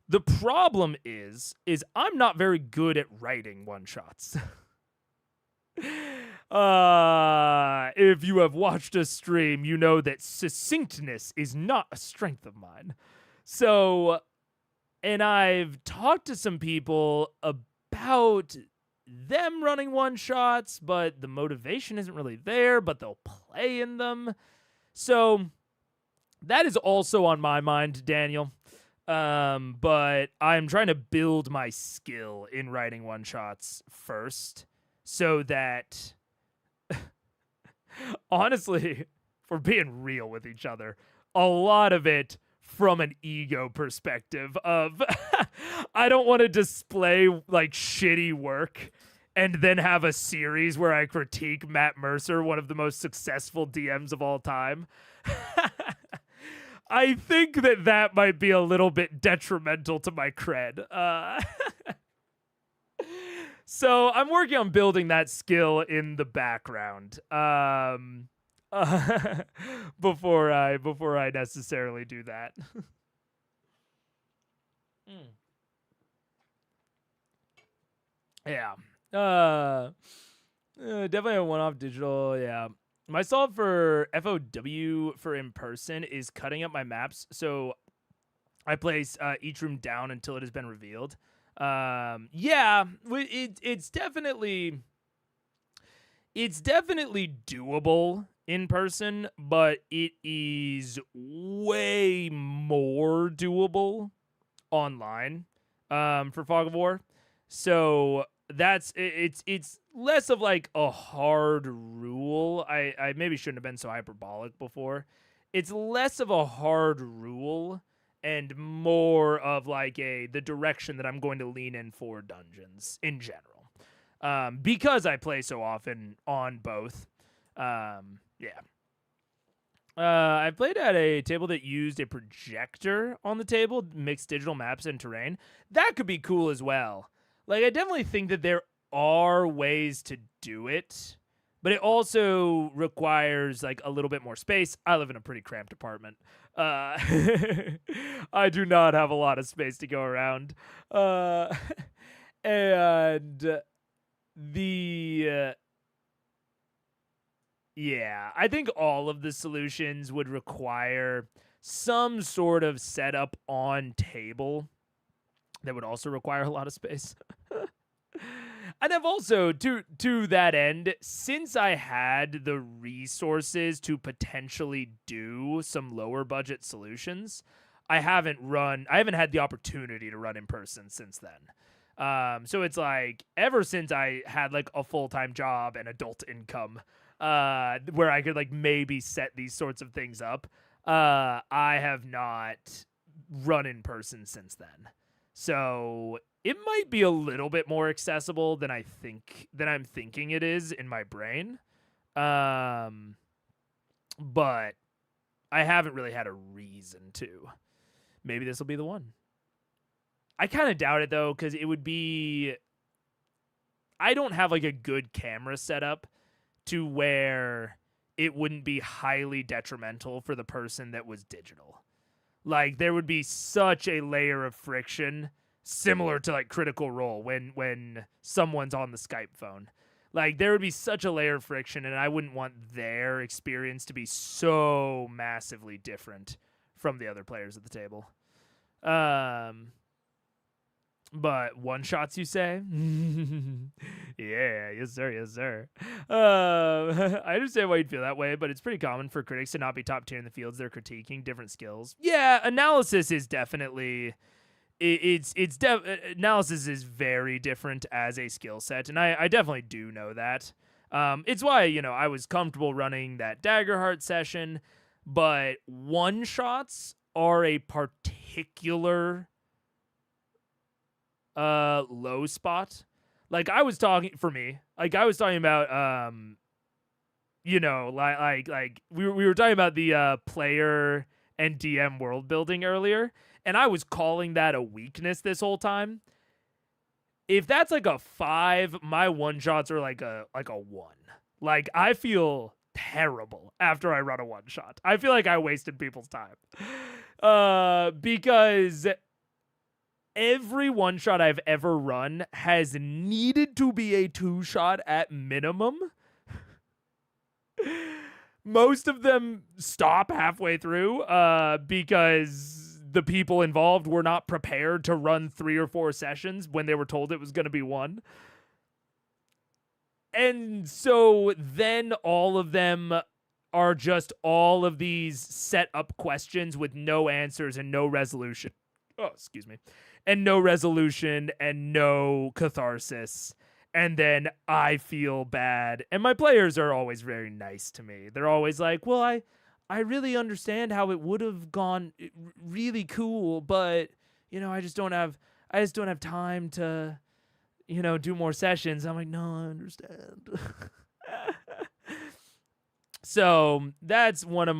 Speaker 1: The problem is I'm not very good at writing one-shots. If you have watched a stream, you know that succinctness is not a strength of mine. So, and I've talked to some people about them running one-shots, but the motivation isn't really there, but they'll play in them. So, that is also on my mind, Daniel. But I'm trying to build my skill in writing one-shots first, so that, honestly, if we're being real with each other, a lot of it from an ego perspective of I don't want to display like shitty work and then have a series where I critique Matt Mercer, one of the most successful DMs of all time. I think that might be a little bit detrimental to my cred. So I'm working on building that skill in the background before I necessarily do that. Yeah. Definitely a one-off digital. Yeah. My solve for FOW for in person is cutting up my maps, so I place each room down until it has been revealed. Yeah, it's definitely doable in person, but it is way more doable online for Fog of War. So it's less of like a hard rule. I maybe shouldn't have been so hyperbolic before. It's less of a hard rule and more of like the direction that I'm going to lean in for dungeons in general. Because I play so often on both. Yeah. I played at a table that used a projector on the table, mixed digital maps and terrain. That could be cool as well. Like, I definitely think that there are ways to do it, but it also requires like a little bit more space. I live in a pretty cramped apartment. I do not have a lot of space to go around. And yeah, I think all of the solutions would require some sort of setup on table that would also require a lot of space. And I've also, to that end, since I had the resources to potentially do some lower budget solutions, I haven't had the opportunity to run in person since then. So it's like, ever since I had like a full-time job and adult income, where I could like maybe set these sorts of things up, I have not run in person since then. So it might be a little bit more accessible than I'm thinking it is in my brain. But I haven't really had a reason to. Maybe this will be the one. I kind of doubt it though, because it would be, I don't have like a good camera setup to where it wouldn't be highly detrimental for the person that was digital. Like, there would be such a layer of friction, similar to like Critical Role when someone's on the Skype phone. Like, there would be such a layer of friction, and I wouldn't want their experience to be so massively different from the other players at the table. But one-shots, you say? Yeah, yes sir, yes sir. I understand why you'd feel that way, but it's pretty common for critics to not be top tier in the fields they're critiquing different skills. Yeah, analysis is definitely... analysis is very different as a skill set, and I definitely do know that. It's why, I was comfortable running that Daggerheart session, but one shots are a particular low spot. Like I was talking about like we were talking about the player and DM world building earlier, and I was calling that a weakness this whole time. If that's like a 5, my one shots are like a 1. Like I feel terrible after I run a one shot. I feel like I wasted people's time. Because every one shot I've ever run has needed to be a 2 shot at minimum. Most of them stop halfway through because the people involved were not prepared to run 3 or 4 sessions when they were told it was going to be 1. And so then all of them are just all of these set up questions with no answers and no resolution. Oh, excuse me. And no resolution and no catharsis. And then I feel bad. And my players are always very nice to me. They're always like, well, I really understand how it would have gone really cool, but I just don't have time to, do more sessions. I'm like, no, I understand. So that's one of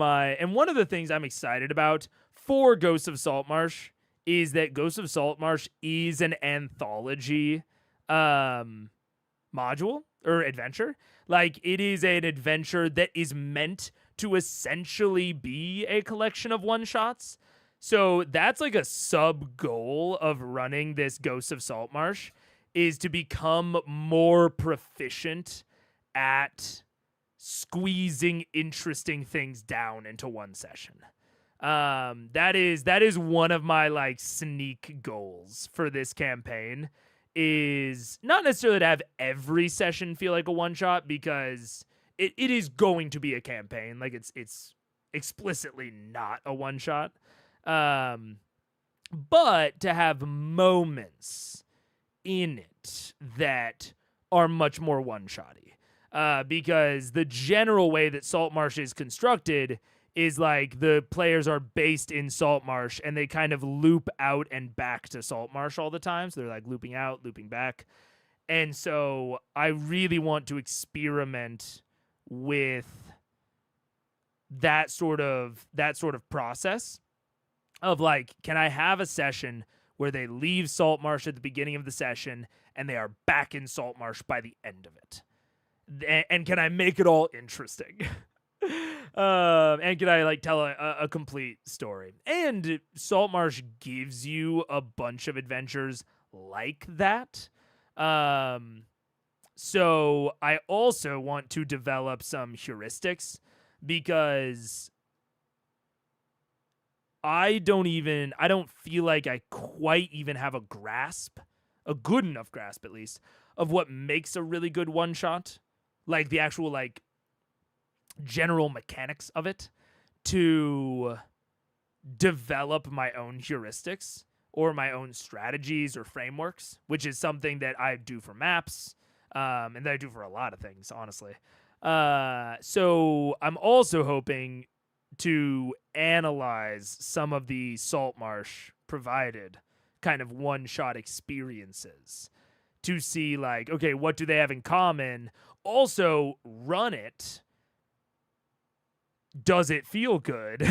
Speaker 1: the things I'm excited about for Ghosts of Saltmarsh is that Ghosts of Saltmarsh is an anthology module or adventure. Like it is an adventure that is meant to essentially be a collection of one-shots. So that's like a sub goal of running this Ghosts of Saltmarsh is to become more proficient at squeezing interesting things down into one session. That is one of my like sneak goals for this campaign, is not necessarily to have every session feel like a one shot, because it is going to be a campaign. Like it's explicitly not a one shot. But to have moments in it that are much more one-shotty. Because the general way that Saltmarsh is constructed is like the players are based in Saltmarsh and they kind of loop out and back to Saltmarsh all the time. So they're like looping out, looping back. And so I really want to experiment with that sort of process of like, can I have a session where they leave Saltmarsh at the beginning of the session and they are back in Saltmarsh by the end of it? And can I make it all interesting? And can I like tell a complete story? And Saltmarsh gives you a bunch of adventures like that. So I also want to develop some heuristics, because I don't feel like I quite even have a good enough grasp at least, of what makes a really good one shot. Like the actual like general mechanics of it, to develop my own heuristics or my own strategies or frameworks, which is something that I do for maps, and that I do for a lot of things, honestly. So I'm also hoping to analyze some of the Saltmarsh provided kind of one-shot experiences to see like, okay, what do they have in common? Also, run it. Does it feel good?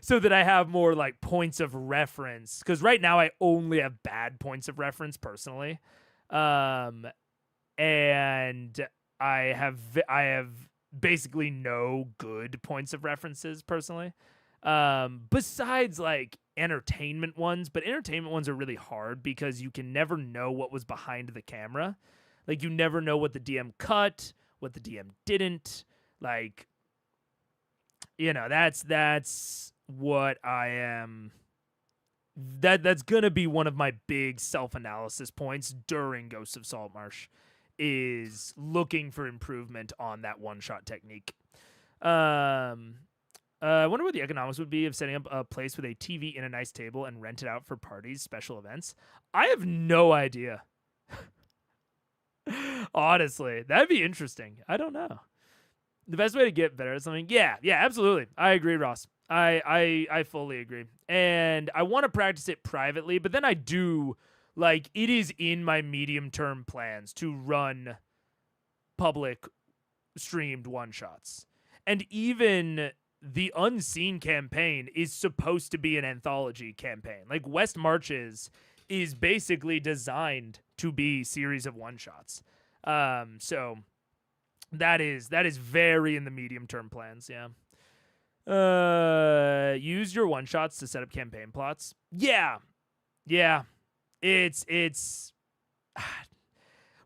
Speaker 1: So that I have more like points of reference, because right now I only have bad points of reference personally. And I have basically no good points of references personally, besides like entertainment ones. But entertainment ones are really hard because you can never know what was behind the camera. Like you never know what the DM cut, what the DM didn't. Like, that's what I am. That's gonna be one of my big self-analysis points during Ghosts of Saltmarsh, is looking for improvement on that one-shot technique. I wonder what the economics would be of setting up a place with a TV and a nice table and rent it out for parties, special events. I have no idea. Honestly, that'd be interesting. I don't know. The best way to get better at something. Yeah, absolutely. I agree, Ross. I fully agree. And I want to practice it privately, but then I do like it is in my medium-term plans to run public streamed one-shots. And even the Unseen campaign is supposed to be an anthology campaign. Like West Marches is basically designed to be series of one-shots. So that is very in the medium-term plans, yeah. Use your one-shots to set up campaign plots. Yeah. It's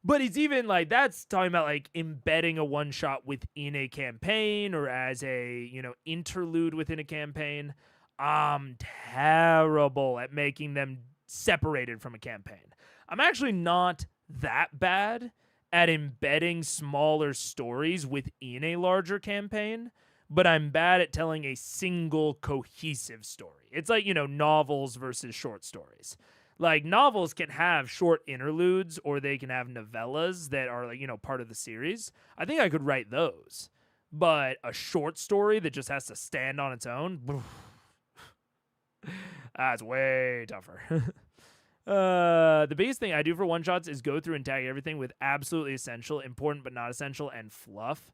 Speaker 1: but it's even like that's talking about like embedding a one shot within a campaign or as a, interlude within a campaign. I'm terrible at making them separated from a campaign. I'm actually not that bad at embedding smaller stories within a larger campaign, but I'm bad at telling a single cohesive story. It's like, novels versus short stories. Like novels can have short interludes or they can have novellas that are like, part of the series. I think I could write those. But a short story that just has to stand on its own, that's way tougher. The biggest thing I do for one shots is go through and tag everything with absolutely essential, important but not essential, and fluff.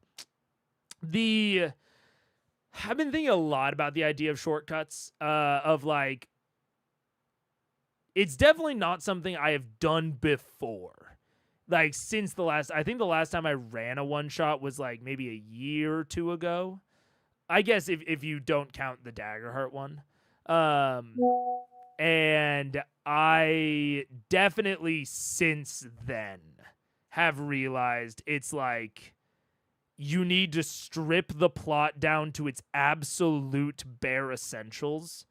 Speaker 1: I've been thinking a lot about the idea of shortcuts, of like, it's definitely not something I have done before. Like since I think the last time I ran a one shot was like maybe a year or two ago. I guess if you don't count the Daggerheart one. And I definitely since then have realized it's like you need to strip the plot down to its absolute bare essentials.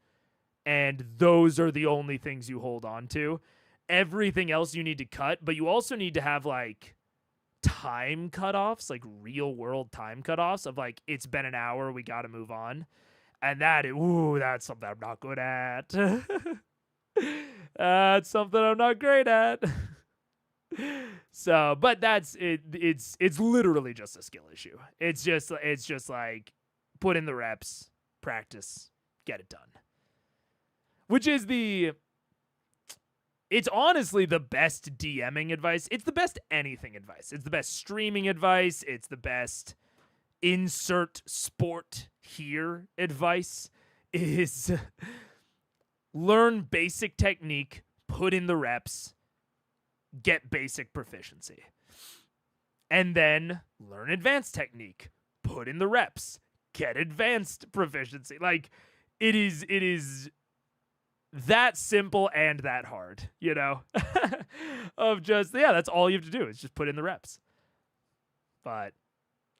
Speaker 1: And those are the only things you hold on to. Everything else you need to cut, but you also need to have like time cutoffs, like real world time cutoffs of like, it's been an hour, we got to move on. And that's something I'm not good at. That's something I'm not great at. So, but that's it. It's literally just a skill issue. It's just like put in the reps, practice, get it done. Which is it's honestly the best DMing advice. It's the best anything advice. It's the best streaming advice. It's the best insert sport here advice is learn basic technique, put in the reps, get basic proficiency. And then learn advanced technique, put in the reps, get advanced proficiency. Like it is that simple and that hard, of just, that's all you have to do is just put in the reps. But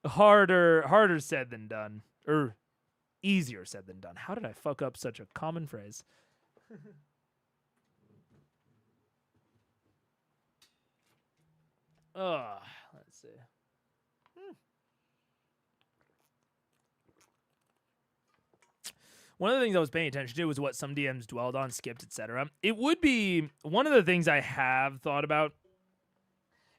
Speaker 1: harder said than done, or easier said than done. How did I fuck up such a common phrase? Let's see. One of the things I was paying attention to was what some DMs dwelled on, skipped, etc. It would be one of the things I have thought about,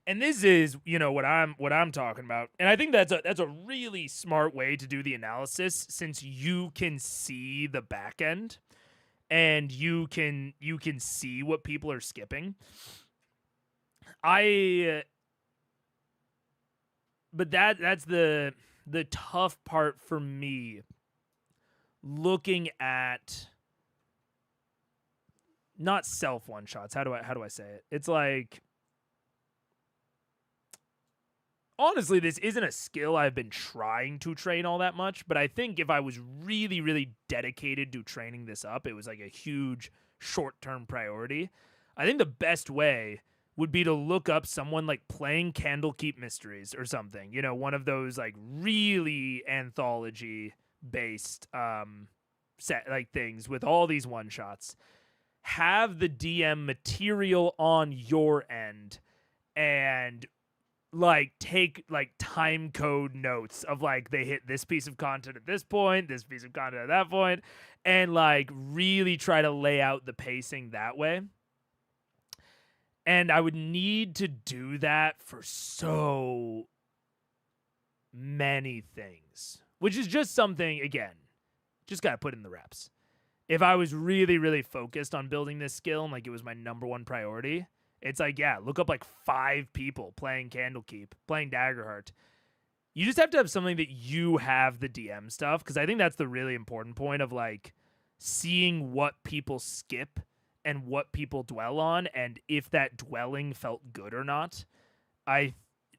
Speaker 1: and this is, what I'm talking about. And I think that's a really smart way to do the analysis, since you can see the back end and you can see what people are skipping. But that's the tough part for me. Looking at not self one shots. How do I say it? It's like, honestly, this isn't a skill I've been trying to train all that much, but I think if I was really, really dedicated to training this up, it was like a huge short-term priority. I think the best way would be to look up someone like playing Candlekeep Mysteries or something, one of those like really anthology based set like things with all these one shots. Have the DM material on your end and like take like time code notes of like they hit this piece of content at this point, this piece of content at that point, and like really try to lay out the pacing that way. And I would need to do that for so many things, which is just something, again, just got to put in the reps. If I was really, really focused on building this skill and like it was my number one priority, it's like, yeah, look up like 5 people playing Candlekeep, playing Daggerheart. You just have to have something that you have the DM stuff, because I think that's the really important point of like seeing what people skip and what people dwell on, and if that dwelling felt good or not.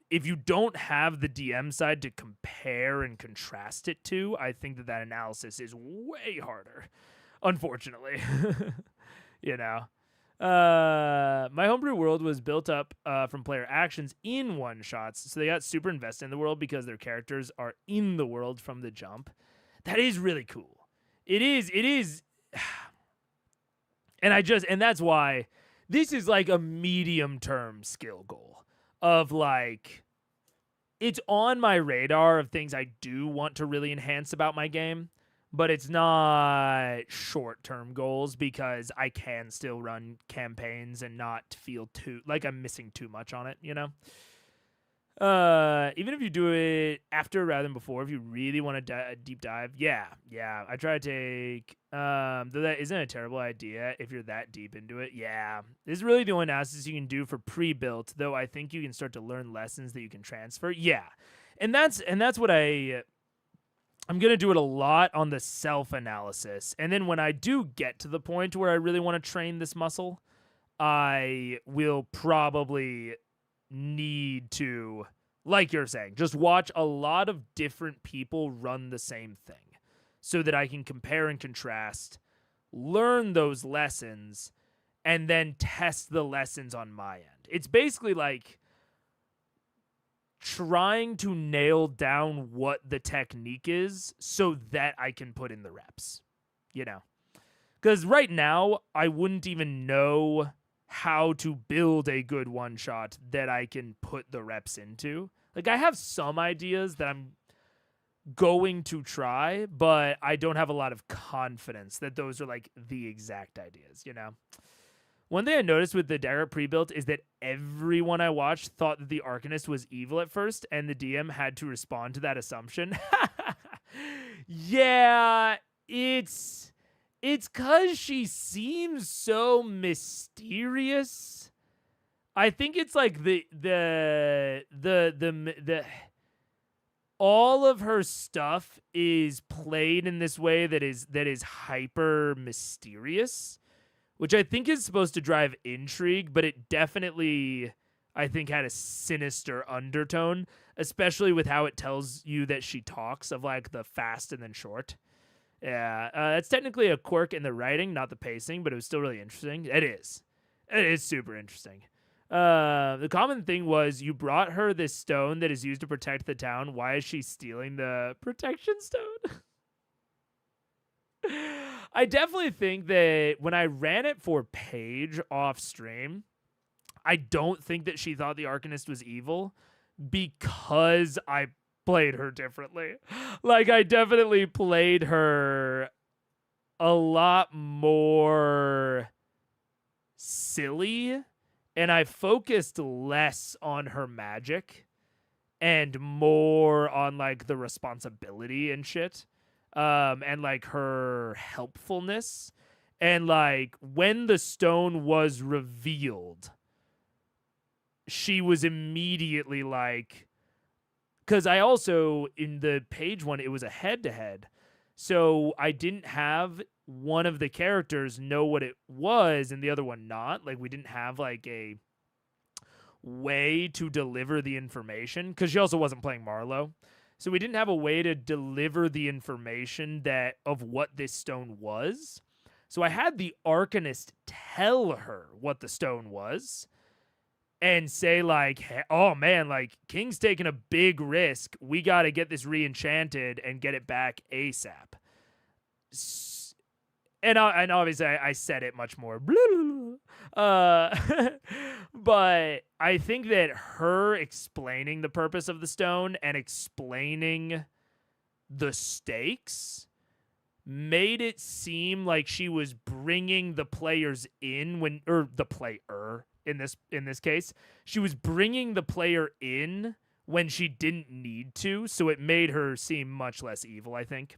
Speaker 1: If you don't have the DM side to compare and contrast it to, I think that analysis is way harder, unfortunately. You know? My homebrew world was built up from player actions in one-shots, so they got super invested in the world because their characters are in the world from the jump. That is really cool. It is. And that's why this is like a medium-term skill goal of like, it's on my radar of things I do want to really enhance about my game, but it's not short-term goals because I can still run campaigns and not feel too like I'm missing too much on it, you know? Even if you do it after rather than before, if you really want to deep dive, yeah. I try to take, though that isn't a terrible idea if you're that deep into it. Yeah, this is really the only analysis you can do for pre-built, though I think you can start to learn lessons that you can transfer. Yeah, and that's what I'm gonna do it a lot on the self-analysis, and then when I do get to the point where I really want to train this muscle, I will probably need to, like you're saying, just watch a lot of different people run the same thing so that I can compare and contrast, learn those lessons, and then test the lessons on my end. It's basically like trying to nail down what the technique is so that I can put in the reps, you know? Because right now, I wouldn't even know how to build a good one-shot that I can put the reps into. Like, I have some ideas that I'm going to try, but I don't have a lot of confidence that those are, like, the exact ideas, you know? One thing I noticed with the Dagger pre-built is that everyone I watched thought that the Arcanist was evil at first, and the DM had to respond to that assumption. Yeah, it's because she seems so mysterious. I think it's like the all of her stuff is played in this way that is hyper mysterious, which I think is supposed to drive intrigue, but it definitely, I think, had a sinister undertone, especially with how it tells you that she talks, of like the fast and then short. Yeah, it's technically a quirk in the writing, not the pacing, but it was still really interesting. It is super interesting. The common thing was you brought her this stone that is used to protect the town. Why is she stealing the protection stone? I definitely think that when I ran it for Paige off stream, I don't think that she thought the Arcanist was evil because I played her differently. Like, I definitely played her a lot more silly, and I focused less on her magic and more on like the responsibility and shit, and like her helpfulness. And like when the stone was revealed, she was immediately like, because I also, in the Page one, it was a head-to-head. So I didn't have one of the characters know what it was and the other one not. Like, we didn't have, like, a way to deliver the information. Because she also wasn't playing Marlowe. So we didn't have a way to deliver the information that of what this stone was. So I had the Arcanist tell her what the stone was. And say, like, oh, man, like, King's taking a big risk. We got to get this re-enchanted and get it back ASAP. And obviously, I said it much more. But I think that her explaining the purpose of the stone and explaining the stakes made it seem like she was bringing the players in or the player, in this case. She was bringing the player in when she didn't need to, so it made her seem much less evil, I think.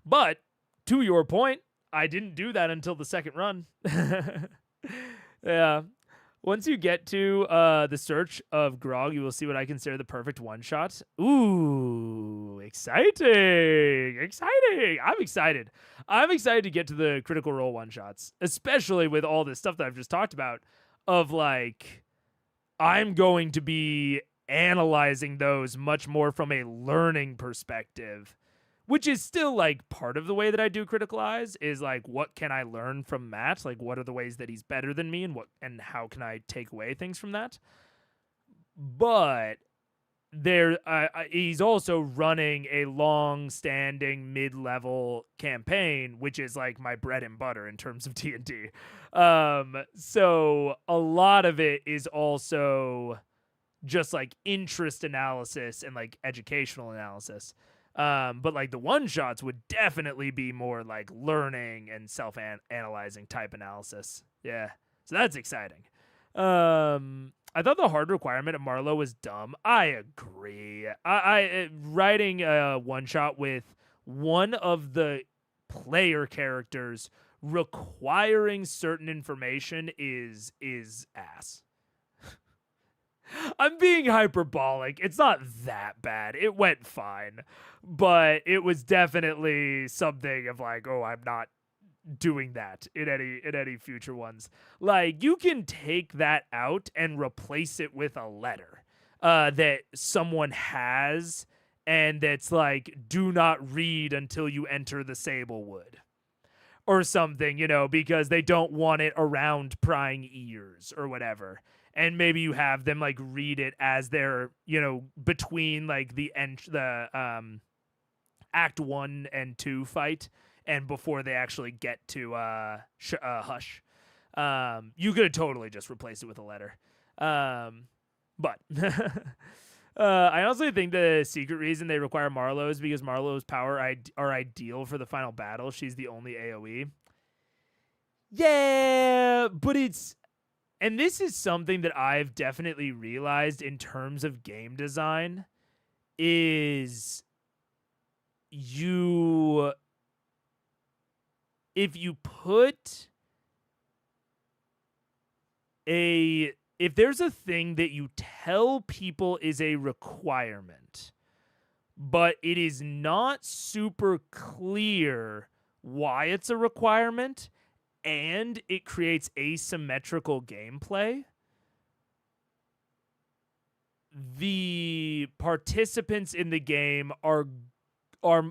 Speaker 1: But to your point, I didn't do that until the second run. Yeah. Once you get to the search of Grog, you will see what I consider the perfect one-shot. Ooh, exciting. Exciting. I'm excited. I'm excited to get to the Critical Role one-shots, especially with all this stuff that I've just talked about of, like, I'm going to be analyzing those much more from a learning perspective, which is still, like, part of the way that I do Critical Eyes is, like, what can I learn from Matt? Like, what are the ways that he's better than me, and how can I take away things from that? But he's also running a long-standing mid-level campaign, which is, like, my bread and butter in terms of D&D. So a lot of it is also just, like, interest analysis and, like, educational analysis. But, like, the one-shots would definitely be more, like, learning and self-analyzing type analysis. Yeah. So that's exciting. I thought the hard requirement of Marlowe was dumb. I agree. I writing a one-shot with one of the player characters requiring certain information is ass. I'm being hyperbolic. It's not that bad. It went fine. But it was definitely something of, like, oh, I'm not doing that in any future ones. Like, you can take that out and replace it with a letter that someone has, and that's like, do not read until you enter the Sablewood. Or something, you know, because they don't want it around prying ears or whatever. And maybe you have them, like, read it as they're, you know, between, like, the Act 1 and 2 fight and before they actually get to Hush. You could have totally just replaced it with a letter. But I also think the secret reason they require Marlowe is because Marlowe's power are ideal for the final battle. She's the only AoE. Yeah, but it's... And this is something that I've definitely realized in terms of game design is if you put if there's a thing that you tell people is a requirement, but it is not super clear why it's a requirement, and it creates asymmetrical gameplay, the participants in the game are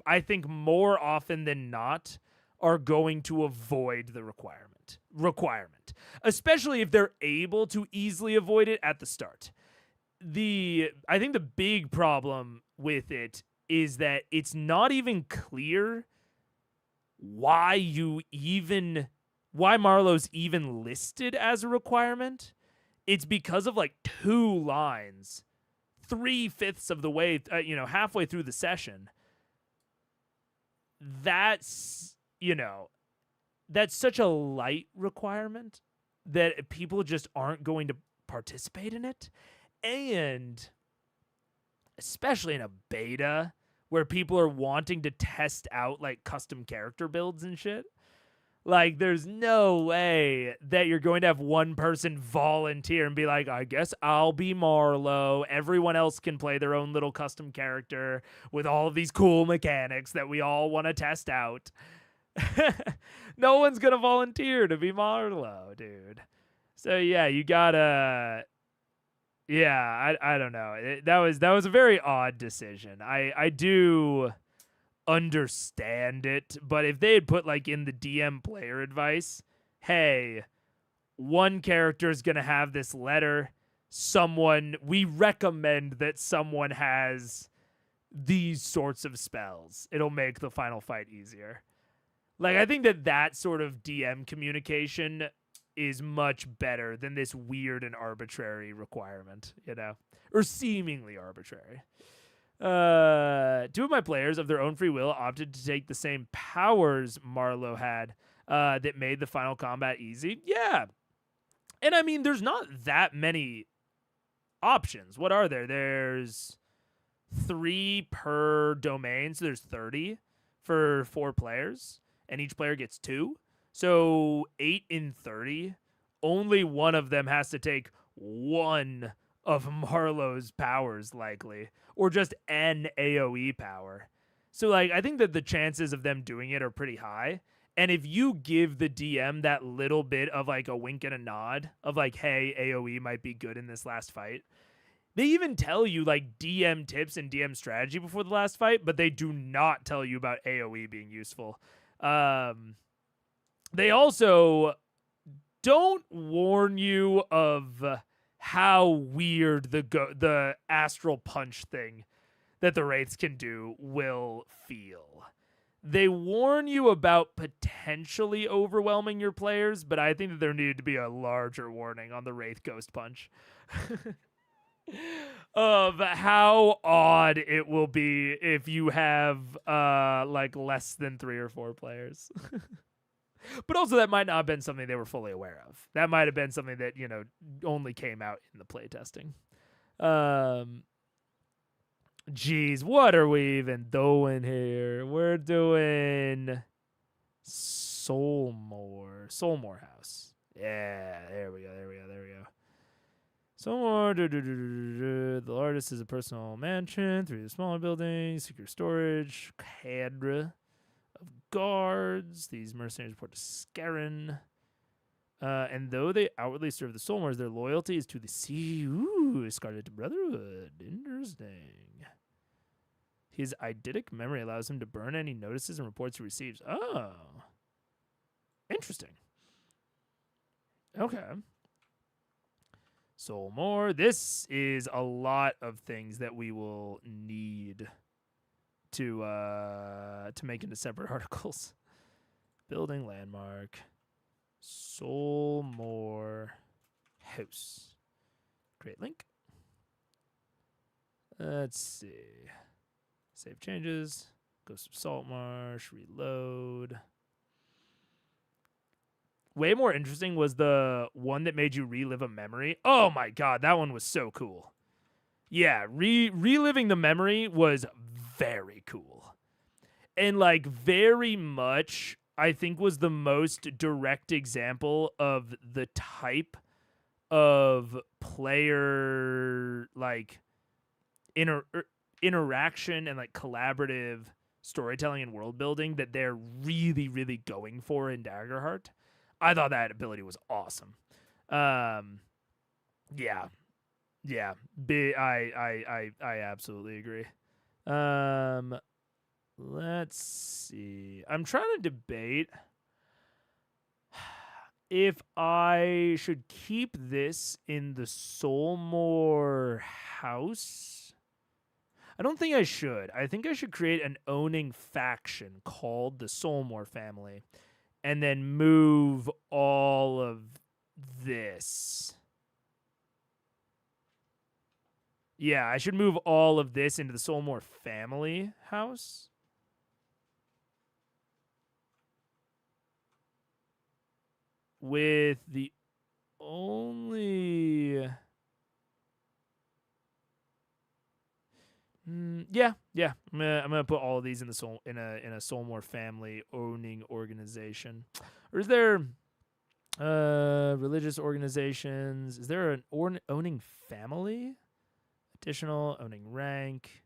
Speaker 1: I think more often than not are going to avoid the requirement, especially if they're able to easily avoid it at the start. I think the big problem with it is that it's not even clear why Marlowe's even listed as a requirement. It's because of, like, 2 lines, 3/5 of the way, halfway through the session. That's such a light requirement that people just aren't going to participate in it. And especially in a beta where people are wanting to test out, like, custom character builds and shit. Like, there's no way that you're going to have one person volunteer and be like, I guess I'll be Marlowe. Everyone else can play their own little custom character with all of these cool mechanics that we all want to test out. No one's going to volunteer to be Marlowe, dude. So, yeah, you gotta... Yeah, I don't know. That was a very odd decision. I do... understand it, but if they had put, like, in the DM player advice, hey, one character is gonna have this letter, we recommend that someone has these sorts of spells, it'll make the final fight easier. Like, I think that sort of DM communication is much better than this weird and arbitrary requirement, or seemingly arbitrary. 2 of my players, of their own free will, opted to take the same powers Marlowe had that made the final combat easy. Yeah. And I mean, there's not that many options. What are there? There's 3 per domain, so there's 30 for 4 players, and each player gets 2. So 8 in 30. Only one of them has to take one of Marlowe's powers, likely, or just an AoE power. So, like, I think that the chances of them doing it are pretty high. And if you give the DM that little bit of like a wink and a nod of like, hey, AoE might be good in this last fight. They even tell you like DM tips and DM strategy before the last fight, but they do not tell you about AoE being useful. They also don't warn you of how weird the astral punch thing that the Wraiths can do will feel. They warn you about potentially overwhelming your players, but I think that there needed to be a larger warning on the Wraith Ghost Punch of how odd it will be if you have like less than 3 or 4 players. But also that might not have been something they were fully aware of. That might have been something that, you know, only came out in the playtesting. Geez, what are we even doing here? We're doing Soulmore House. Yeah, there we go. Soulmore, the largest is a personal mansion, 3 of the smaller buildings, secure storage, cadre of guards. These mercenaries report to Cairn. And though they outwardly serve the Soulmores, their loyalty is to the sea. Ooh, Scarlet Brotherhood. Interesting. His eidetic memory allows him to burn any notices and reports he receives. Oh. Interesting. Okay. Soulmore. This is a lot of things that we will need to make into separate articles. Building landmark. Soulmore House. Great link. Let's see. Save changes. Ghost of Saltmarsh. Reload. Way more interesting was the one that made you relive a memory. Oh my god, that one was so cool. Yeah, reliving the memory was very cool. And like very much, I think, was the most direct example of the type of player like interaction and like collaborative storytelling and world building that they're really, really going for in Daggerheart. I thought that ability was awesome. Yeah. I absolutely agree. Let's see. I'm trying to debate if I should keep this in the Soulmore house. I don't think I should. I think I should create an owning faction called the Soulmore family and then move all of this. Yeah, I should move all of this into the Soulmore family house. With the only... Yeah. I'm gonna put all of these in the in a Soulmore family owning organization. Or is there religious organizations? Is there an owning family? Additional owning rank?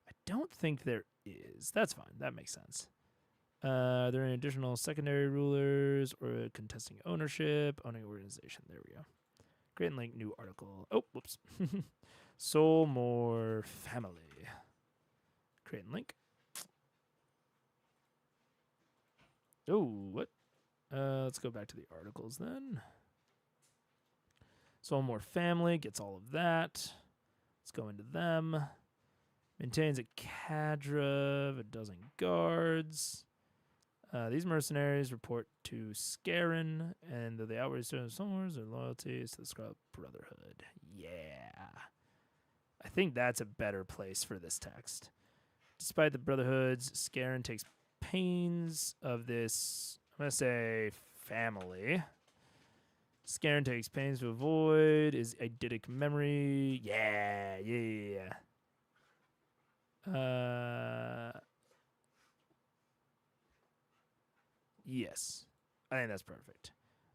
Speaker 1: I don't think there is. That's fine. That makes sense. Are there any additional secondary rulers or contesting ownership? Owning organization. There we go. Create and link new article. Oh, whoops. Soulmore family. Create and link. Oh, what? Let's go back to the articles then. Soulmore family gets all of that. Let's go into them. Maintains a cadre of a dozen guards. These mercenaries report to Cairn, and though they outwardly serve the Soulmores, their loyalty is to the Scarlet Brotherhood. Yeah. I think that's a better place for this text. Despite the Brotherhoods, Cairn takes pains of this, I'm going to say, family Cairn takes pains to avoid is eidetic memory. Yeah. Yes. I think that's perfect.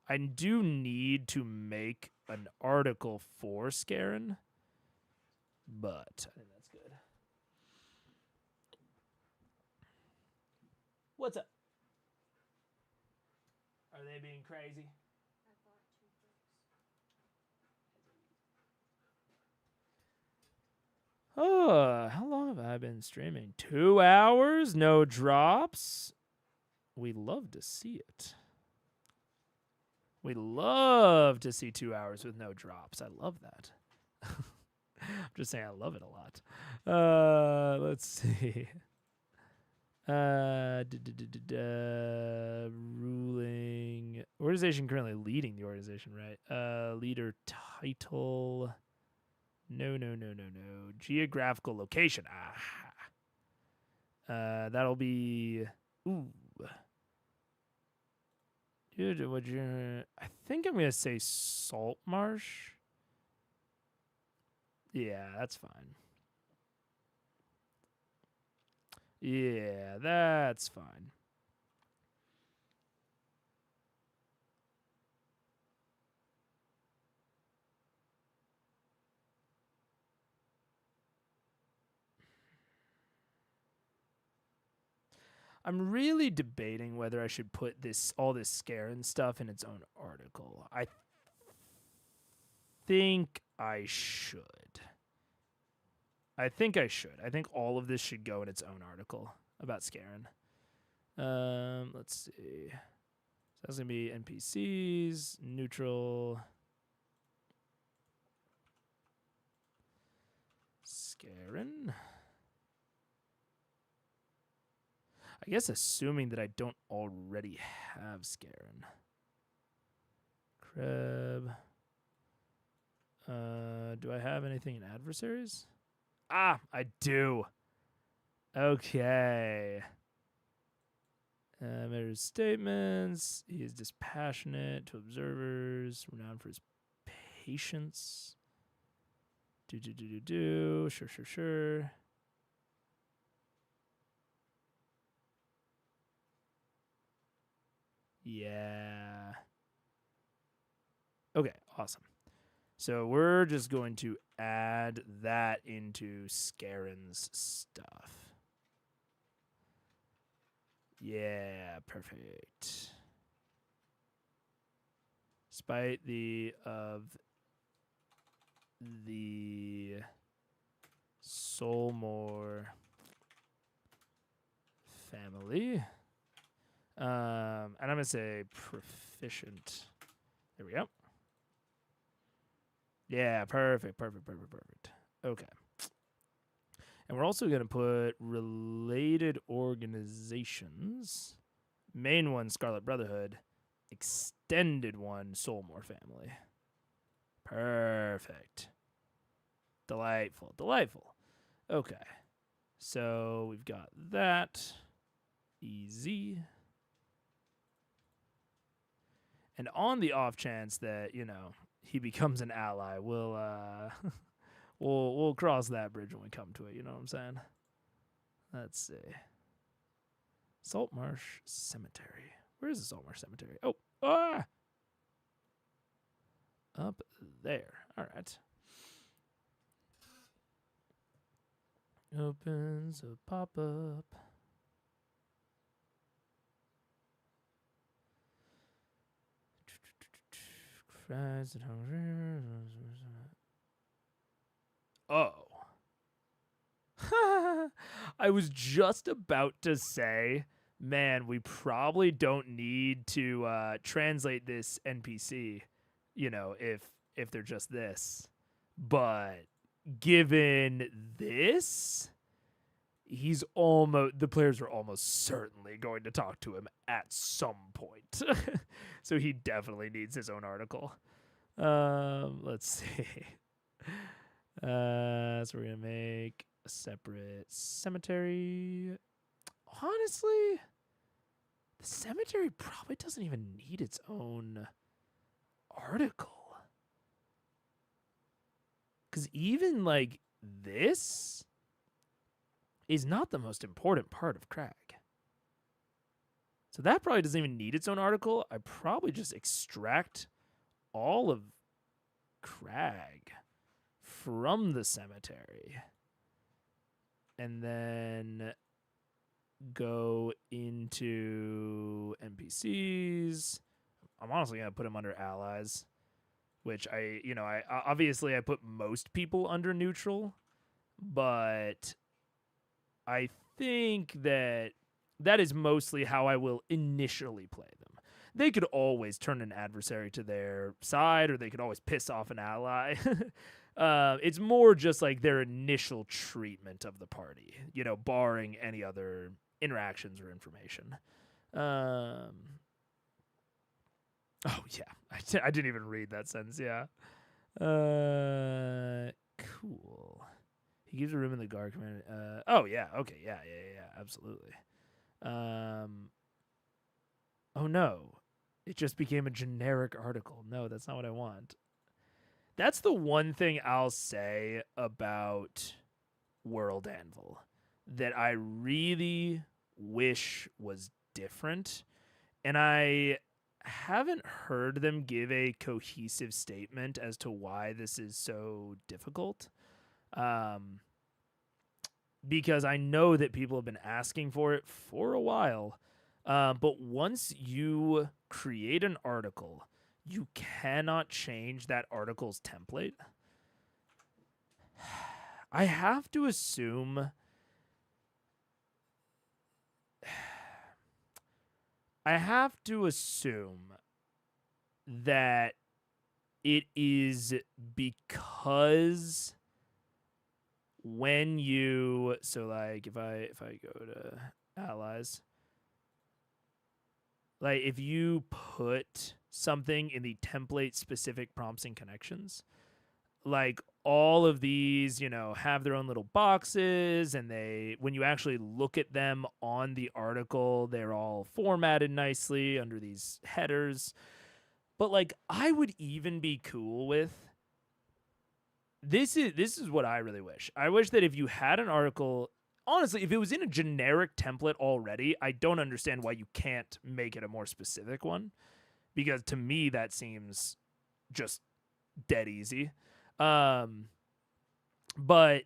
Speaker 1: I do need to make an article for Cairn, but I think that's good. What's up? Are they being crazy? Oh, how long have I been streaming? 2 hours? No drops? We love to see it. We love to see 2 hours with no drops. I love that. I'm just saying I love it a lot. Let's see. Ruling. Organization currently leading the organization, right? Leader title. No. Geographical location. That'll be. Ooh. I think I'm gonna say Saltmarsh. Yeah, that's fine. Yeah, that's fine. I'm really debating whether I should put all this Cairn stuff in its own article. I think I should. I think all of this should go in its own article about Cairn. Let's see. So that's gonna be NPCs, neutral, Cairn. I guess assuming that I don't already have Cairn. Crab. Do I have anything in adversaries? Ah, I do. Okay. Matters statements. He is dispassionate to observers, renowned for his patience. Sure. Yeah. Okay, awesome. So we're just going to add that into Cairn's stuff. Yeah, perfect. Despite the Solmore family. And I'm going to say proficient. There we go. Yeah, perfect. Okay. And we're also going to put related organizations. Main one, Scarlet Brotherhood. Extended one, Solmore family. Perfect. Delightful. Okay. So we've got that. Easy. And on the off chance that, he becomes an ally, we'll cross that bridge when we come to it, you know what I'm saying? Let's see. Saltmarsh Cemetery. Where is the Saltmarsh Cemetery? Oh, up there. All right. Opens a pop-up. Oh. I was just about to say, man, we probably don't need to translate this NPC, if they're just this. But given this, the players are almost certainly going to talk to him at some point. So he definitely needs his own article. Let's see. So we're going to make a separate cemetery. Honestly, the cemetery probably doesn't even need its own article. Because even like this is not the most important part of Crag. So that probably doesn't even need its own article. I probably just extract all of Crag from the cemetery and then go into NPCs. I'm honestly going to put them under allies, which I obviously I put most people under neutral, but I think that is mostly how I will initially play them. They could always turn an adversary to their side, or they could always piss off an ally. It's more just like their initial treatment of the party, barring any other interactions or information. Oh, yeah. I didn't even read that sentence, yeah. Cool. He gives a room in the guard command. Oh, yeah. Okay, yeah, absolutely. Oh, no. It just became a generic article. No, that's not what I want. That's the one thing I'll say about World Anvil that I really wish was different. And I haven't heard them give a cohesive statement as to why this is so difficult. Because I know that people have been asking for it for a while. But once you create an article, you cannot change that article's template. I have to assume that it is because when you, so like if I go to allies, like if you put something in the template specific prompts and connections, like all of these, have their own little boxes, and when you actually look at them on the article, they're all formatted nicely under these headers. But like I would even be cool with this is what I really wish. I wish that if you had an article, honestly, if it was in a generic template already, I don't understand why you can't make it a more specific one, because to me that seems just dead easy. But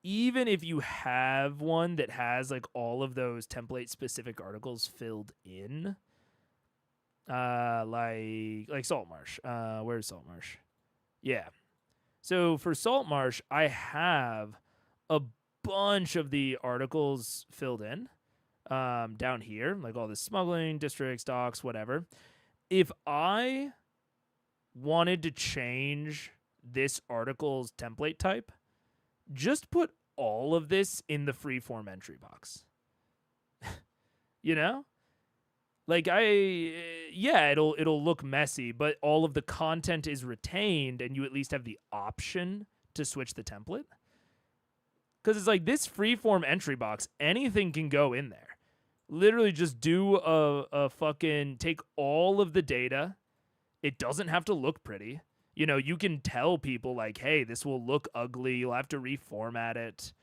Speaker 1: even if you have one that has like all of those template specific articles filled in, like Saltmarsh. Where's Saltmarsh? Yeah. So for Saltmarsh, I have a bunch of the articles filled in down here, like all the smuggling, districts, docks, whatever. If I wanted to change this article's template type, just put all of this in the freeform entry box. Like it'll look messy, but all of the content is retained and you at least have the option to switch the template. Because it's like this freeform entry box, anything can go in there. Literally just do a fucking, take all of the data. It doesn't have to look pretty. You can tell people like, hey, this will look ugly. You'll have to reformat it.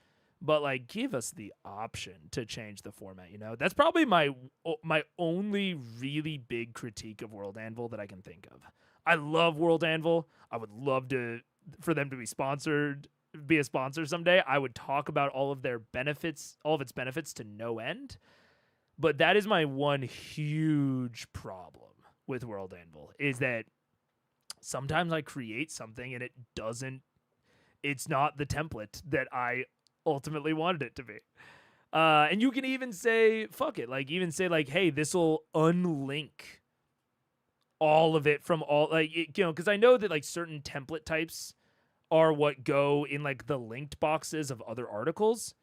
Speaker 1: But like, give us the option to change the format. That's probably my only really big critique of World Anvil that I can think of. I love World Anvil. I would love for them to be a sponsor someday. I would talk about all of its benefits to no end. But that is my one huge problem with World Anvil, is that sometimes I create something and it's not the template that I ultimately wanted it to be. And you can even say, fuck it. Like, even say like, hey, this will unlink all of it from all, like, because I know that like certain template types are what go in like the linked boxes of other articles.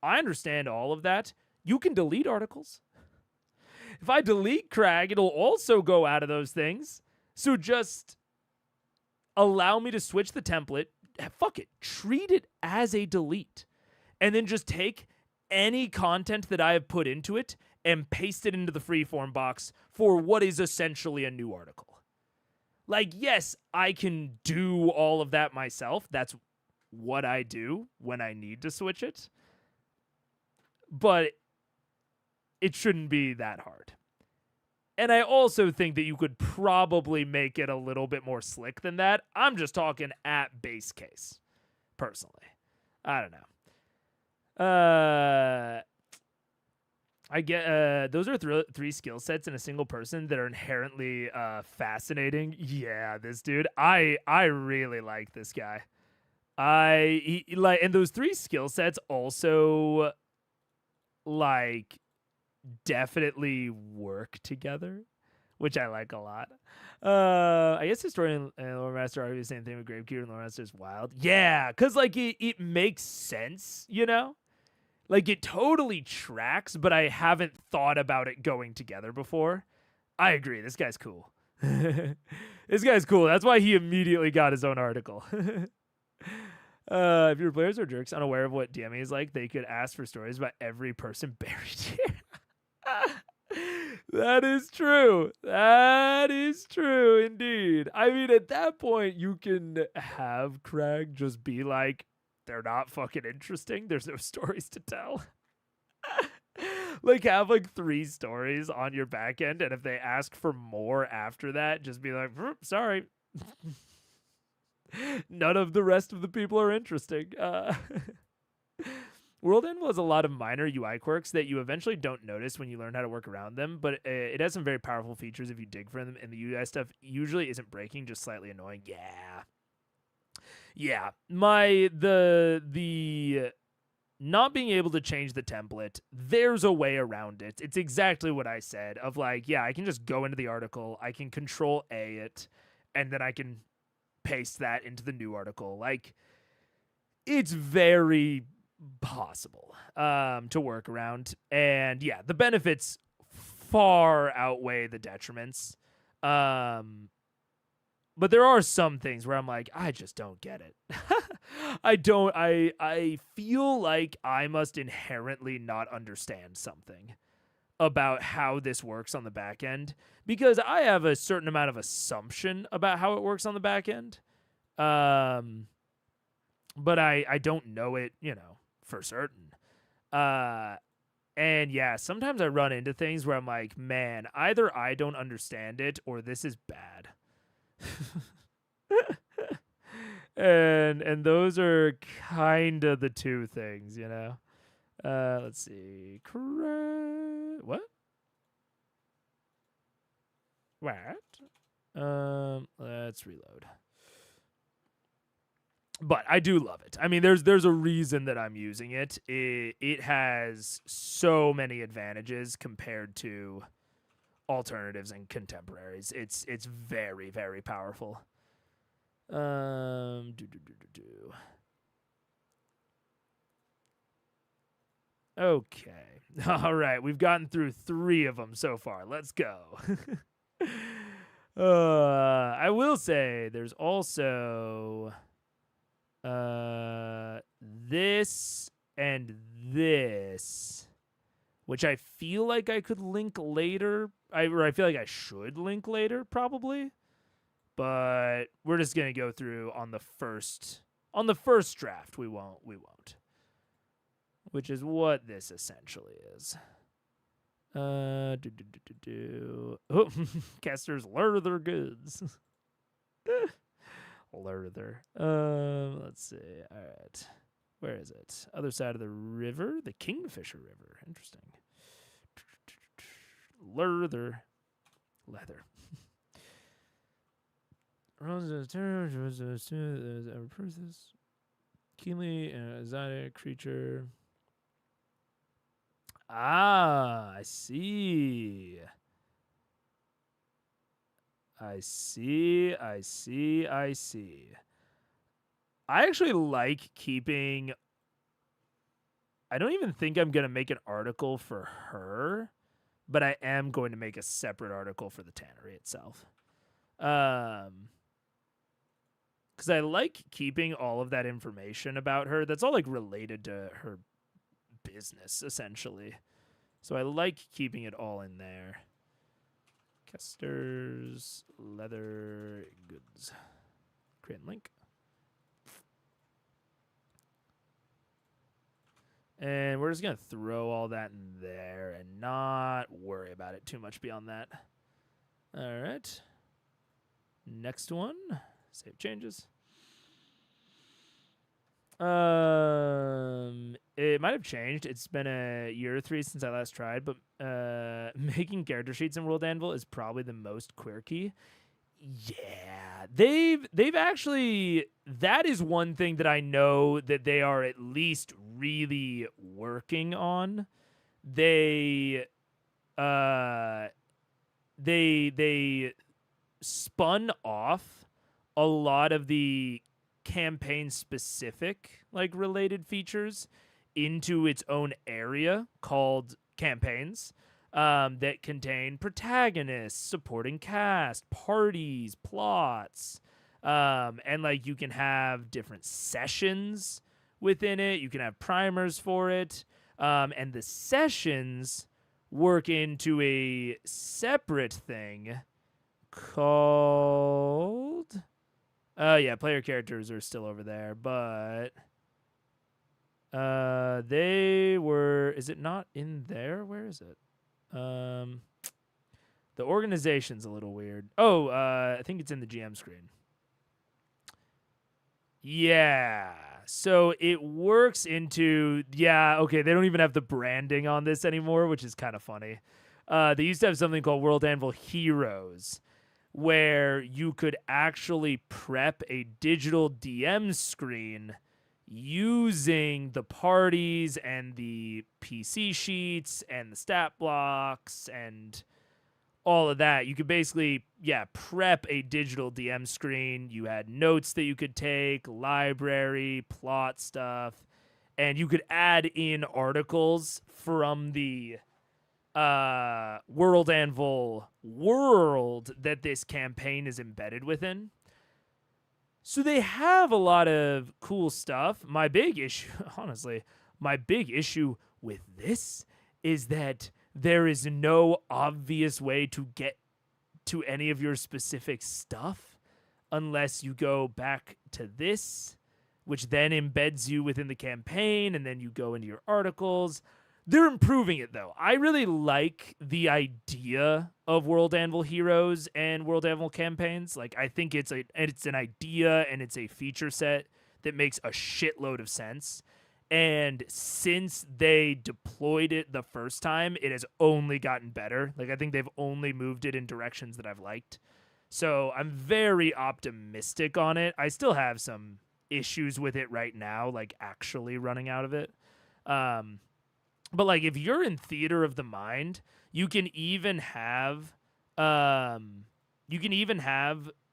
Speaker 1: I understand all of that. You can delete articles. If I delete Crag, it'll also go out of those things. So just allow me to switch the template. Fuck it. Treat it as a delete. And then just take any content that I have put into it and paste it into the freeform box for what is essentially a new article. Like, yes, I can do all of that myself. That's what I do when I need to switch it. But it shouldn't be that hard. And I also think that you could probably make it a little bit more slick than that. I'm just talking at base case, personally. I don't know. I get those are three skill sets in a single person that are inherently fascinating. Yeah, this dude, I really like this guy. And those three skill sets also like definitely work together, which I like a lot. I guess historian and lore master argue the same thing with Gravekeeper and lore master is wild. Yeah, because like it makes sense, you know. Like, it totally tracks, but I haven't thought about it going together before. I agree. This guy's cool. This guy's cool. That's why he immediately got his own article. If your players are jerks unaware of what DMing is like, they could ask for stories about every person buried here. That is true. That is true, indeed. I mean, at that point, you can have Craig just be like, they're not fucking interesting. There's no stories to tell. Like, have like 3 stories on your back end, and if they ask for more after that, just be like, sorry. None of the rest of the people are interesting. World End has a lot of minor UI quirks that you eventually don't notice when you learn how to work around them, but it has some very powerful features if you dig for them, and the UI stuff usually isn't breaking, just slightly annoying. Yeah, the not being able to change the template, there's a way around it. It's exactly what I said of like, yeah, I can just go into the article, I can control A it, and then I can paste that into the new article. Like, it's very possible to work around. And yeah, the benefits far outweigh the detriments. But there are some things where I'm like, I just don't get it. I feel like I must inherently not understand something about how this works on the back end, because I have a certain amount of assumption about how it works on the back end. But I don't know it, you know, for certain. And yeah, sometimes I run into things where I'm like, man, either I don't understand it or this is bad. and those are kind of the two things, you know. Let's see. What? Let's reload. But I do love it. I mean, there's a reason that I'm using it. It has so many advantages compared to alternatives and contemporaries. It's very, very powerful. Okay. All right. We've gotten through 3 of them so far. Let's go. I will say there's also this and this, which I feel like I could link later. I feel like I should link later, probably. But we're just gonna go through on the first draft. We won't. Which is what this essentially is. Oh, Kester's Lurther goods. Lurther. Let's see. All right. Where is it? Other side of the river? The Kingfisher River. Interesting. Leather. Keenly exotic creature. I see. I actually like keeping. I don't even think I'm going to make an article for her, but I am going to make a separate article for the tannery itself. Because I like keeping all of that information about her. That's all like related to her business, essentially. So I like keeping it all in there. Kester's leather goods. Create link. And we're just going to throw all that in there and not worry about it too much beyond that. All right. Next one. Save changes. It might have changed. It's been a year or 3 since I last tried, but making character sheets in World Anvil is probably the most quirky. Yeah, they've actually, that is one thing that I know that they are at least really working on. They spun off a lot of the campaign specific like related features into its own area called campaigns. That contain protagonists, supporting cast, parties, plots, and like you can have different sessions within it. You can have primers for it, and the sessions work into a separate thing called. Yeah, player characters are still over there, but they were. Is it not in there? Where is it? The organization's a little weird. Oh, I think it's in the GM screen. Yeah. So it works into, yeah, okay, they don't even have the branding on this anymore, which is kind of funny. They used to have something called World Anvil Heroes, where you could actually prep a digital DM screen using the parties and the PC sheets and the stat blocks and all of that. You could basically, prep a digital DM screen. You had notes that you could take, library, plot stuff, and you could add in articles from the World Anvil world that this campaign is embedded within. So they have a lot of cool stuff. My big issue, honestly, with this is that there is no obvious way to get to any of your specific stuff unless you go back to this, which then embeds you within the campaign, and then you go into your articles. They're improving it, though. I really like the idea of World Anvil Heroes and World Anvil campaigns. Like, I think it's an idea and it's a feature set that makes a shitload of sense. And since they deployed it the first time, it has only gotten better. Like, I think they've only moved it in directions that I've liked. So I'm very optimistic on it. I still have some issues with it right now, like actually running out of it. But like if you're in theater of the mind, you can even have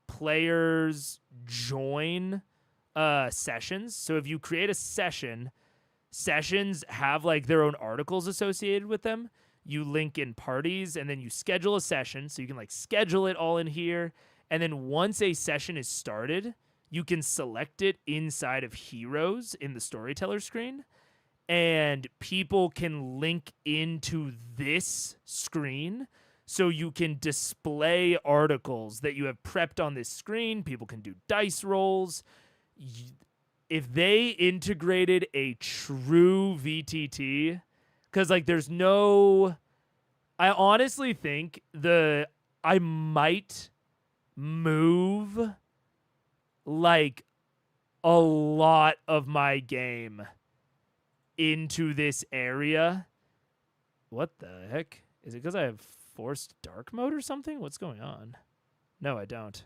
Speaker 1: players join sessions. So if you create a session, sessions have like their own articles associated with them. You link in parties and then you schedule a session. So you can like schedule it all in here. And then once a session is started, you can select it inside of Heroes in the storyteller screen. And people can link into this screen so you can display articles that you have prepped on this screen. People can do dice rolls. If they integrated a true VTT, because like there's no, I honestly think I might move like a lot of my game into this area. What the heck? Is it because I have forced dark mode or something? What's going on? No, I don't.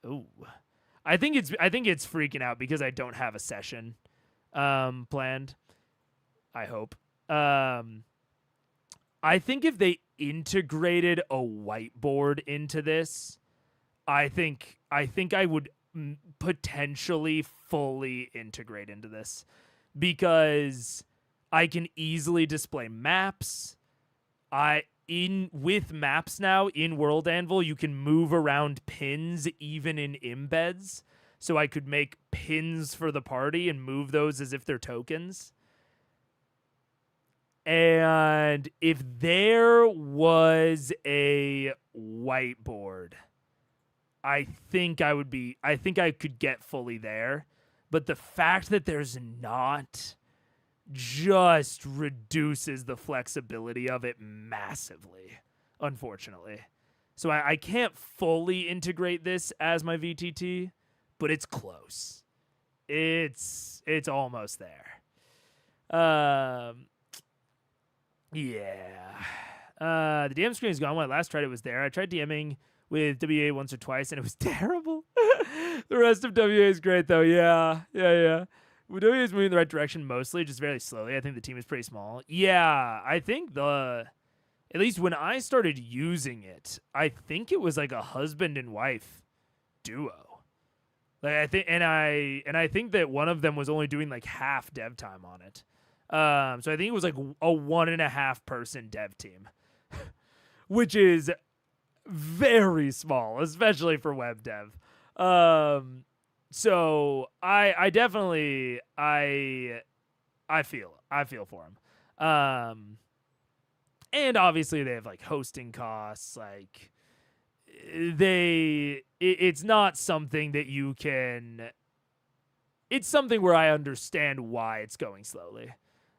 Speaker 1: Ooh. I think it's freaking out because I don't have a session planned. I hope. I think if they integrated a whiteboard into this, I think I would potentially fully integrate into this. Because I can easily display maps. With maps now in World Anvil, you can move around pins even in embeds. So I could make pins for the party and move those as if they're tokens. And if there was a whiteboard, I think I could get fully there. But the fact that there's not just reduces the flexibility of it massively, unfortunately. So I can't fully integrate this as my VTT, but it's close. It's almost there. Yeah. The DM screen is gone. When I last tried it was there. I tried DMing with WA once or twice, and it was terrible. The rest of WA is great, though. Yeah. WA is moving in the right direction mostly, just very slowly. I think the team is pretty small. Yeah, I think at least when I started using it, I think it was like a husband and wife duo. Like I think that one of them was only doing like half dev time on it. So I think it was like a 1.5 person dev team, which is very small, especially for web dev. So I definitely I feel for him. And obviously they have like hosting costs, like it's not something that you can. It's something where I understand why it's going slowly.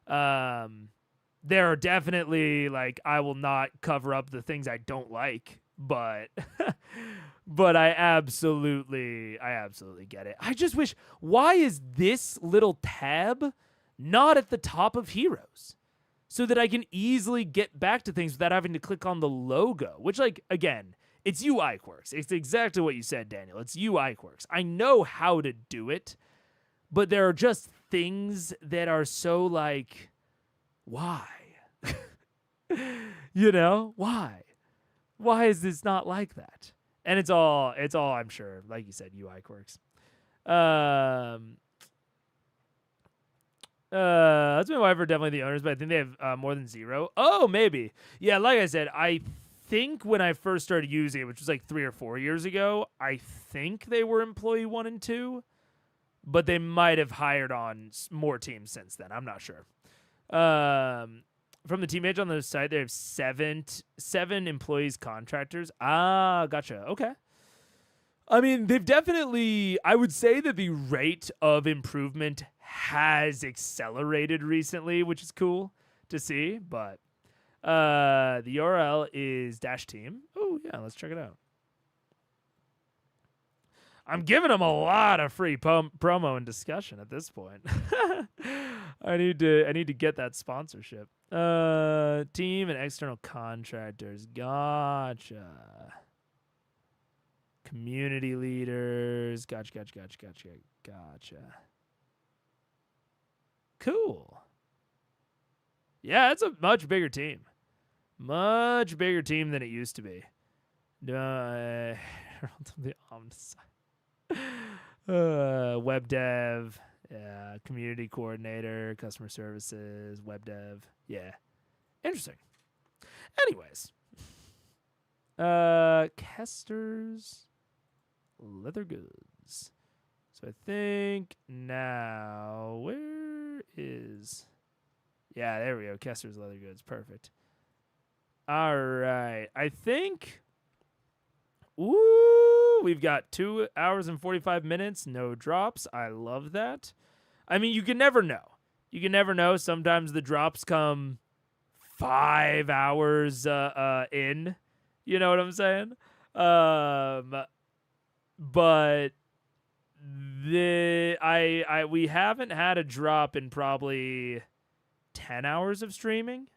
Speaker 1: There are definitely like I will not cover up the things I don't like, but but I absolutely get it. I just wish, why is this little tab not at the top of heroes? So that I can easily get back to things without having to click on the logo, which, like, again, it's UI quirks. It's exactly what you said, Daniel. It's UI quirks. I know how to do it, but there are just things that are so like, why? You know, why? Why is this not like that? And it's all I'm sure, like you said, UI quirks. That's my wife are definitely the owners, but I think they have more than 0. Oh, maybe. Yeah, like I said, I think when I first started using it, which was like 3 or 4 years ago, I think they were employee 1 and 2, but they might have hired on more teams since then. I'm not sure. From the teammate on the site, they have seven employees, contractors. Ah, gotcha. Okay. I mean, they've definitely, I would say that the rate of improvement has accelerated recently, which is cool to see, but the URL is -team. Oh, yeah, let's check it out. I'm giving them a lot of free promo and discussion at this point. I need to get that sponsorship. Team and external contractors. Gotcha. Community leaders. Gotcha. Cool. Yeah, it's a much bigger team. Much bigger team than it used to be. Web dev, yeah, community coordinator, customer services, web dev. Yeah. Interesting. Anyways. Kester's leather goods. So I think now, where is... Yeah, there we go. Kester's leather goods. Perfect. All right. I think... Ooh, we've got 2 hours and 45 minutes. No drops. I love that. I mean, you can never know. You can never know. Sometimes the drops come 5 hours in. You know what I'm saying? But we haven't had a drop in probably 10 hours of streaming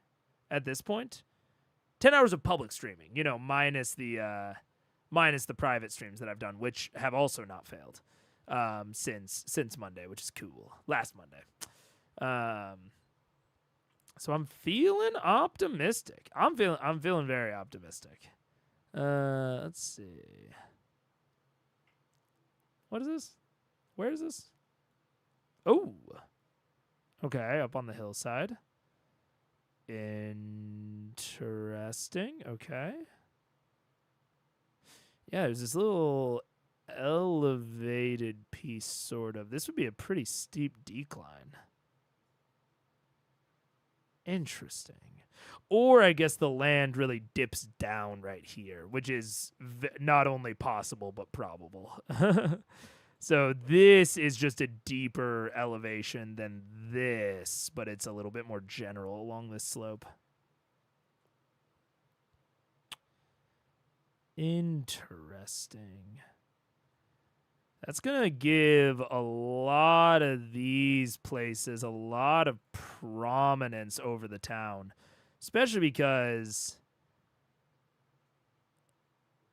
Speaker 1: at this point. 10 hours of public streaming, you know, minus the private streams that I've done, which have also not failed since Monday, which is cool. Last Monday. So I'm feeling optimistic. I'm feeling very optimistic. Let's see. What is this? Where is this? Oh. Okay, up on the hillside. Interesting. Okay. Yeah, there's this little elevated piece, sort of. This would be a pretty steep decline. Interesting. Or I guess the land really dips down right here, which is not only possible, but probable. So this is just a deeper elevation than this, but it's a little bit more general along this slope. Interesting. That's going to give a lot of these places a lot of prominence over the town, especially because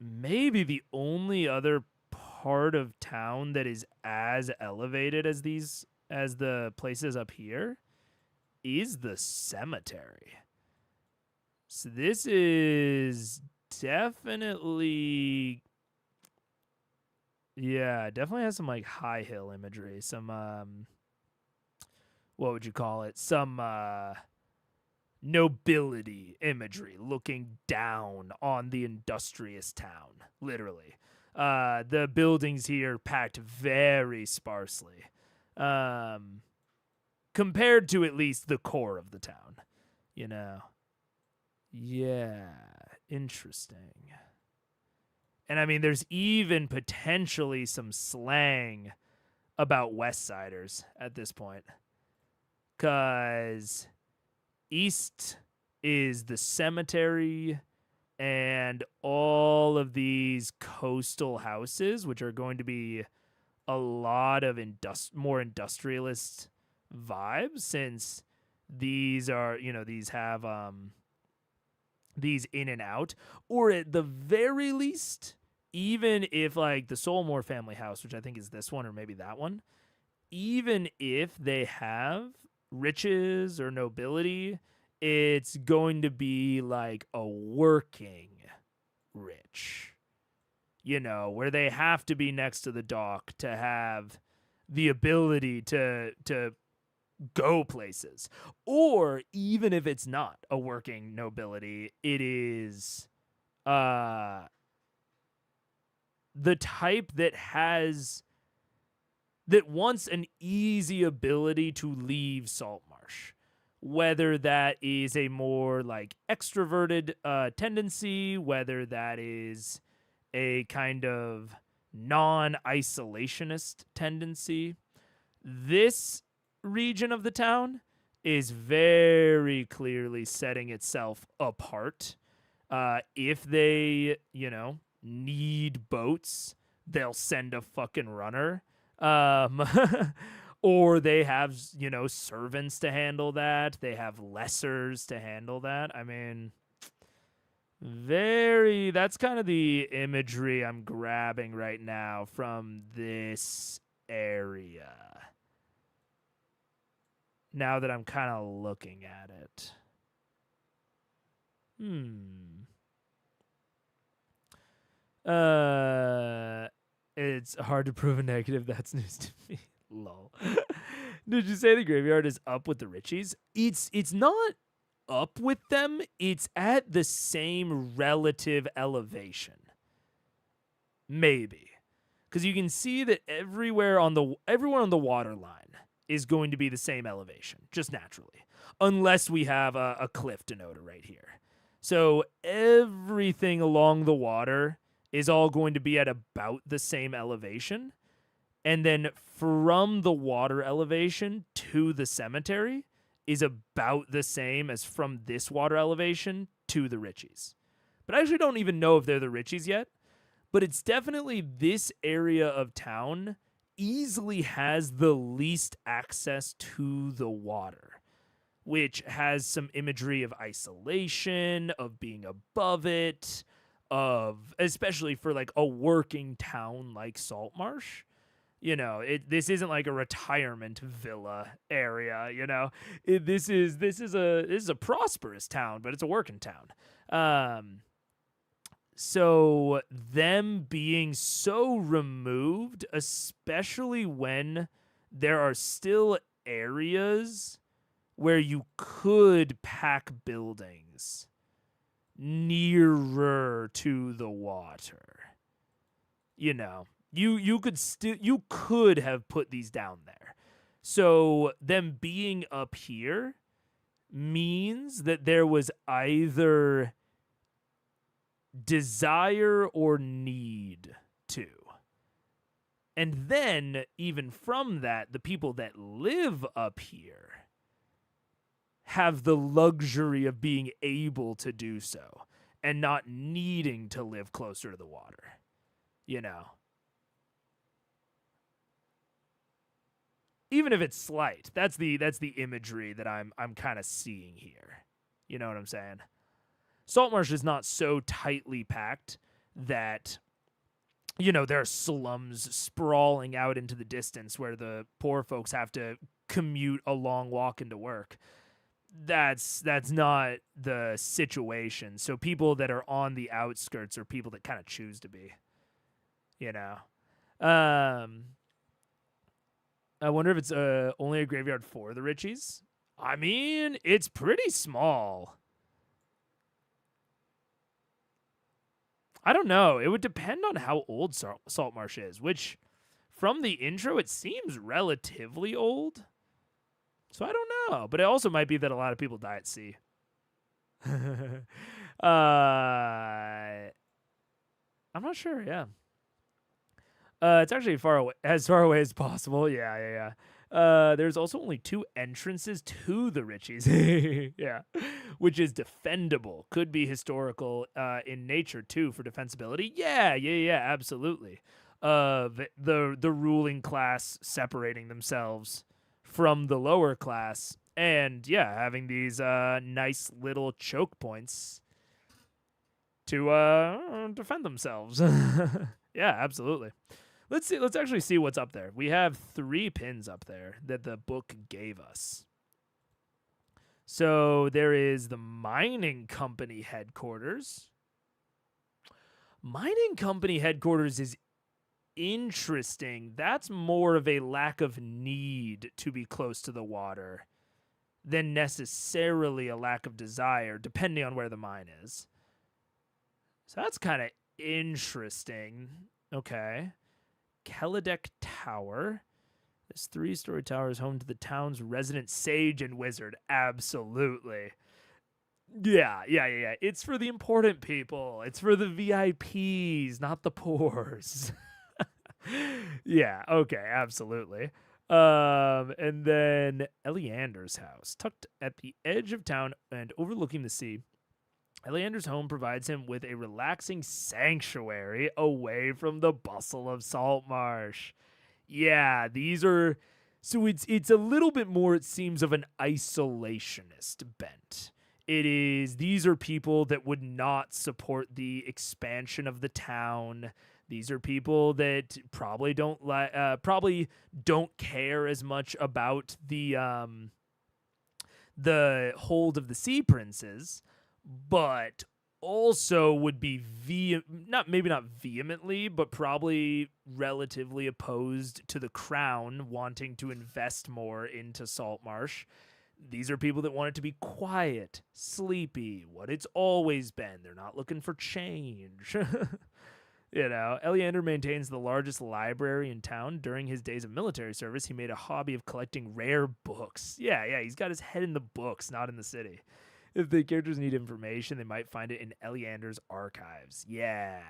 Speaker 1: maybe the only other part of town that is as elevated as the places up here is the cemetery. So this is definitely, yeah, definitely has some like high hill imagery, some what would you call it? Some nobility imagery, looking down on the industrious town, literally. The buildings here packed very sparsely, compared to at least the core of the town, you know. Yeah, interesting. And I mean, there's even potentially some slang about West Siders at this point, because east is the cemetery and all of these coastal houses, which are going to be a lot of more industrialist vibes, since these are, these have these in and out, or at the very least, even if like the Solmore family house, which I think is this one or maybe that one, even if they have riches or nobility, it's going to be like a working rich, where they have to be next to the dock to have the ability to go places. Or even if it's not a working nobility, it is the type that wants an easy ability to leave Saltmarsh, whether that is a more like extroverted tendency, whether that is a kind of non-isolationist tendency. This region of the town is very clearly setting itself apart. If they, need boats, they'll send a fucking runner. Or they have, servants to handle that. They have lessers to handle that. I mean, that's kind of the imagery I'm grabbing right now from this area, now that I'm kind of looking at it. It's hard to prove a negative. That's news to me. Lol. Did you say the graveyard is up with the Richies? It's not up with them. It's at the same relative elevation. Maybe. Because you can see that everywhere on the water line is going to be the same elevation, just naturally. Unless we have a cliff denoter right here. So everything along the water is all going to be at about the same elevation. And then from the water elevation to the cemetery is about the same as from this water elevation to the Richies. But I actually don't even know if they're the Richies yet. But it's definitely this area of town easily has the least access to the water, which has some imagery of isolation, of being above it, of especially for like a working town like Saltmarsh. This isn't like a retirement villa area. This is a prosperous town, but it's a working town. So them being so removed, especially when there are still areas where you could pack buildings nearer to the water. You could have put these down there. So them being up here, means that there was either desire or need to. And then, even from that, the people that live up here have the luxury of being able to do so and not needing to live closer to the water, you know? Even if it's slight, that's the imagery that I'm kind of seeing here. You know what I'm saying? Saltmarsh is not so tightly packed that, you know, there are slums sprawling out into the distance where the poor folks have to commute a long walk into work. That's not the situation. So people that are on the outskirts are people that kind of choose to be, you know. I wonder if it's only a graveyard for the Richies. I mean, it's pretty small. I don't know. It would depend on how old Saltmarsh is, which from the intro, it seems relatively old. So I don't know. But it also might be that a lot of people die at sea. I'm not sure, yeah. It's actually as far away as possible. Yeah. There's also only 2 entrances to the Richies. Yeah. Which is defendable. Could be historical in nature, too, for defensibility. Yeah, absolutely. The ruling class separating themselves from the lower class. And, yeah, having these nice little choke points to defend themselves. Yeah, absolutely. Let's see. Let's actually see what's up there. We have 3 pins up there that the book gave us. So there is the mining company headquarters. Mining company headquarters is interesting. That's more of a lack of need to be close to the water than necessarily a lack of desire, depending on where the mine is. So that's kind of interesting. Okay. Kelidec Tower. This 3-story tower is home to the town's resident sage and wizard. Absolutely. Yeah. It's for the important people. It's for the VIPs, not the poors. Yeah, okay, absolutely. And then Eleander's house, tucked at the edge of town and overlooking the sea. Eleander's home provides him with a relaxing sanctuary away from the bustle of Saltmarsh. Yeah, these are... So it's a little bit more, it seems, of an isolationist bent. These are people that would not support the expansion of the town. These are people that probably don't care as much about the hold of the Sea Princes, but also would be not vehemently, but probably relatively opposed to the crown wanting to invest more into Saltmarsh. These are people that want it to be quiet, sleepy, what it's always been. They're not looking for change. You know, Eleander maintains the largest library in town. During his days of military service, he made a hobby of collecting rare books. Yeah, he's got his head in the books, not in the city. If the characters need information, they might find it in Eleander's archives. Yeah.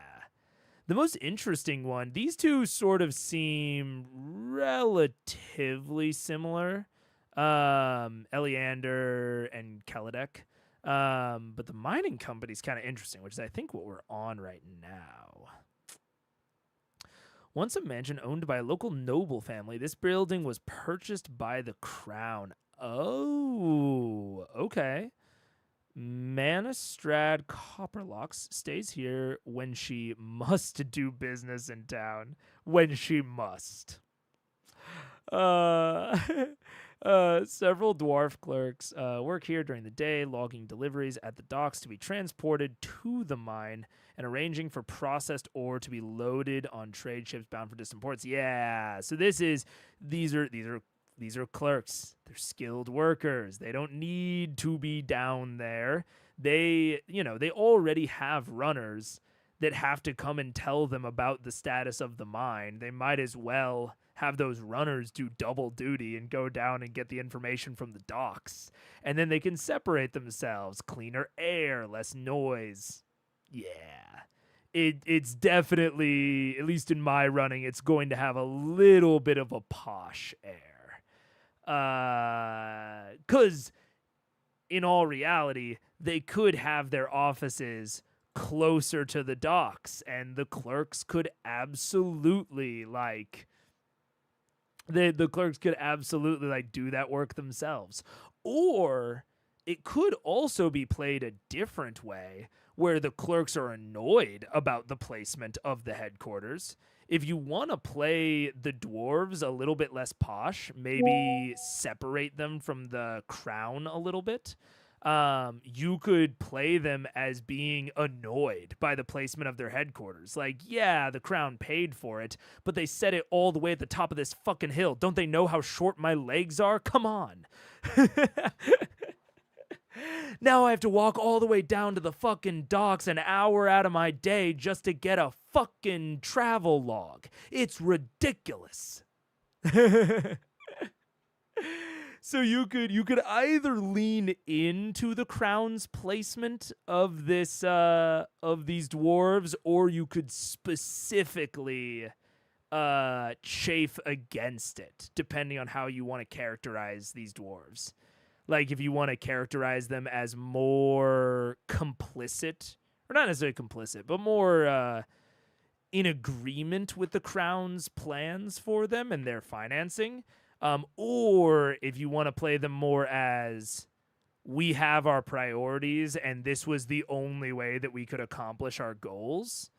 Speaker 1: The most interesting one, these two sort of seem relatively similar. Eleander and Kelidec. But the mining company's kind of interesting, which is, I think, what we're on right now. Once a mansion owned by a local noble family, this building was purchased by the crown. Oh, okay. Manistrad Copperlocks stays here when she must do business in town. When she must. Several dwarf clerks work here during the day, logging deliveries at the docks to be transported to the mine and arranging for processed ore to be loaded on trade ships bound for distant ports. Yeah, so these are clerks. They're skilled workers. They don't need to be down there. They already have runners that have to come and tell them about the status of the mine. They might as well have those runners do double duty and go down and get the information from the docks. And then they can separate themselves. Cleaner air, less noise. Yeah. It's definitely, at least in my running, it's going to have a little bit of a posh air. 'Cause in all reality, they could have their offices closer to the docks, and the clerks could absolutely the clerks could absolutely do that work themselves. Or it could also be played a different way, where the clerks are annoyed about the placement of the headquarters. If you want to play the dwarves a little bit less posh, maybe separate them from the crown a little bit. You could play them as being annoyed by the placement of their headquarters. Yeah, the crown paid for it, but they set it all the way at the top of this fucking hill. Don't they know how short my legs are? Come on. Now I have to walk all the way down to the fucking docks an hour out of my day just to get a fucking travel log. It's ridiculous. So you could either lean into the crown's placement of these dwarves, or you could specifically chafe against it, depending on how you want to characterize these dwarves. If you want to characterize them as more complicit, or not necessarily complicit, but more in agreement with the crown's plans for them and their financing. Or if you want to play them more as, we have our priorities and this was the only way that we could accomplish our goals.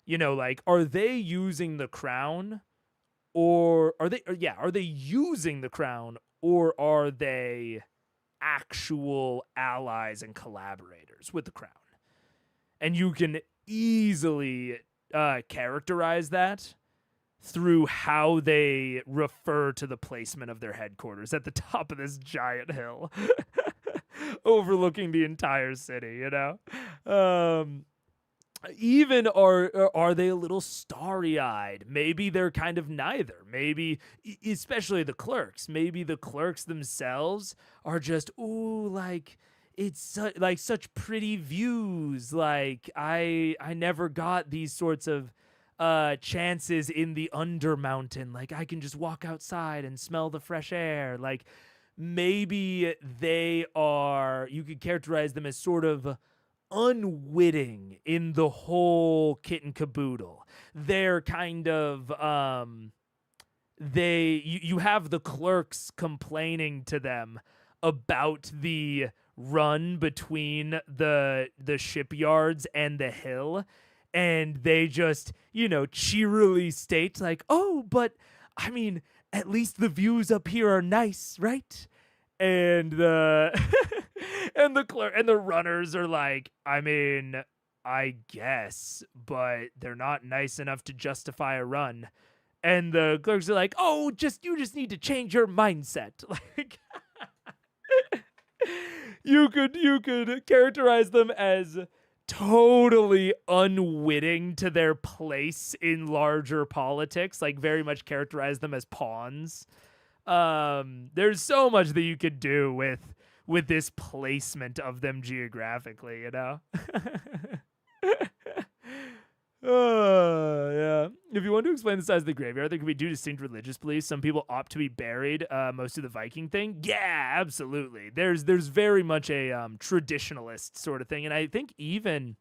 Speaker 1: Are they using the crown, or are they using the crown, or are they actual allies and collaborators with the crown? And you can easily characterize that through how they refer to the placement of their headquarters at the top of this giant hill overlooking the entire city, Even are they a little starry-eyed? Maybe they're kind of neither. Maybe, especially the clerks, maybe the clerks themselves are just, it's such pretty views. I never got these sorts of chances in the Undermountain. I can just walk outside and smell the fresh air. Maybe you could characterize them as sort of unwitting in the whole kit and caboodle. They're kind of you have the clerks complaining to them about the run between the shipyards and the hill, and they just cheerily state oh, but I mean, at least the views up here are nice, right? And the and the runners are I mean, I guess, but they're not nice enough to justify a run. And the clerks are oh, you just need to change your mindset. You could characterize them as totally unwitting to their place in larger politics, very much characterize them as pawns. There's so much that you could do with this placement of them geographically, Yeah. If you want to explain the size of the graveyard, there could be two distinct religious beliefs. Some people opt to be buried most of the Viking thing. Yeah, absolutely. There's very much a traditionalist sort of thing, and I think even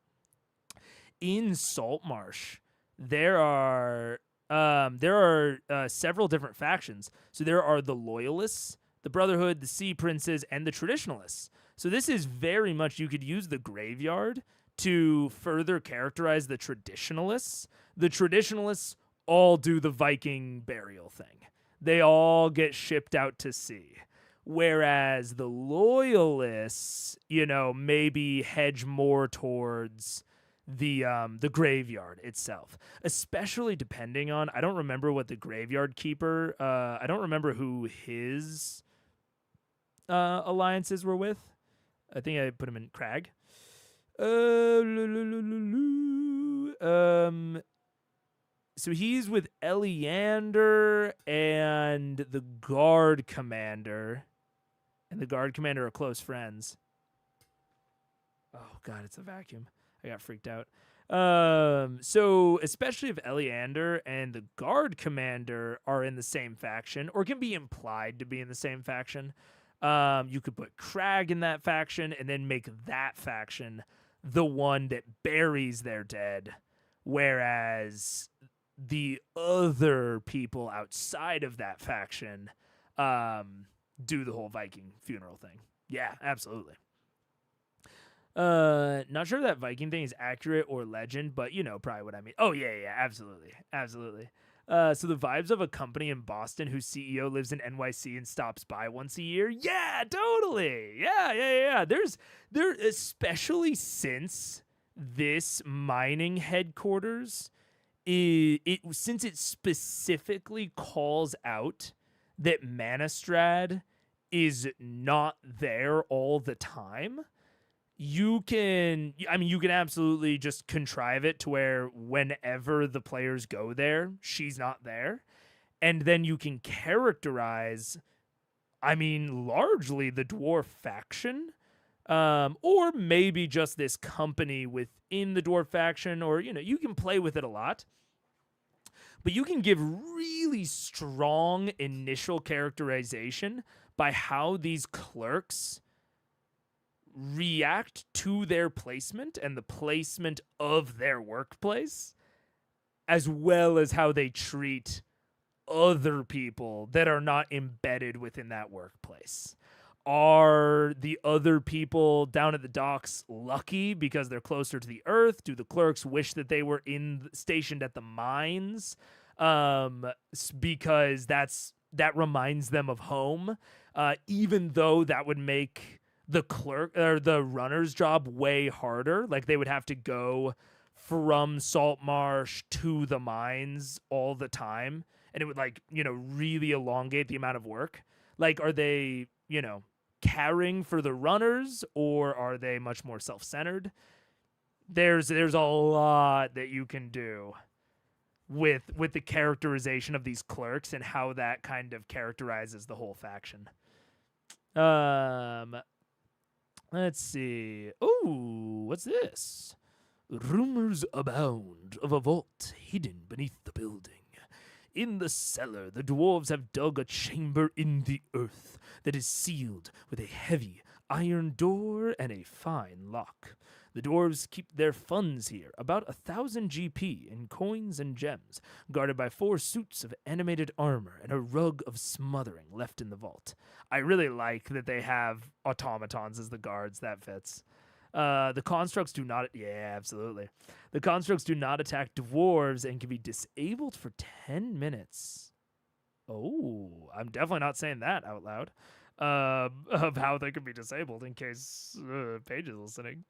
Speaker 1: in Saltmarsh there are several different factions. So there are the Loyalists, the Brotherhood, the Sea Princes, and the Traditionalists. So this is very much, you could use the graveyard to further characterize the Traditionalists. The Traditionalists all do the Viking burial thing. They all get shipped out to sea. Whereas the Loyalists, maybe hedge more towards the graveyard itself, especially depending on, I don't remember what the graveyard keeper, I don't remember who his alliances were with. I think I put him in Crag. So he's with Eleander and the guard commander. And the guard commander are close friends. Oh, God, it's a vacuum. I got freaked out. So especially if Eleander and the guard commander are in the same faction, or can be implied to be in the same faction, you could put Crag in that faction and then make that faction the one that buries their dead, whereas the other people outside of that faction do the whole Viking funeral thing. Yeah, absolutely. Not sure if that Viking thing is accurate or legend, but you know probably what I mean. Oh yeah, absolutely. So the vibes of a company in Boston whose CEO lives in NYC and stops by once a year. Yeah, totally. Yeah. There, especially since this mining headquarters since it specifically calls out that Manistrad is not there all the time. You can absolutely just contrive it to where whenever the players go there, she's not there. And then you can characterize, largely the dwarf faction, or maybe just this company within the dwarf faction, or, you can play with it a lot. But you can give really strong initial characterization by how these clerks react to their placement and the placement of their workplace, as well as how they treat other people that are not embedded within that workplace. Are the other people down at the docks lucky because they're closer to the earth? Do the clerks wish that they were stationed at the mines because that reminds them of home, even though that would make the clerk or the runner's job way harder? Like they would have to go from Saltmarsh to the mines all the time, and it would really elongate the amount of work. Like, are they caring for the runners, or are they much more self-centered? There's a lot that you can do with the characterization of these clerks and how that kind of characterizes the whole faction. Let's see. Oh, what's this? Rumors abound of a vault hidden beneath the building. In the cellar, the dwarves have dug a chamber in the earth that is sealed with a heavy iron door and a fine lock. The dwarves keep their funds here, about 1,000 GP in coins and gems, guarded by 4 suits of animated armor and a rug of smothering left in the vault. I really like that they have automatons as the guards. That fits. The constructs do not... Yeah, absolutely. The constructs do not attack dwarves and can be disabled for 10 minutes. Oh, I'm definitely not saying that out loud. Of how they could be disabled in case Paige is listening.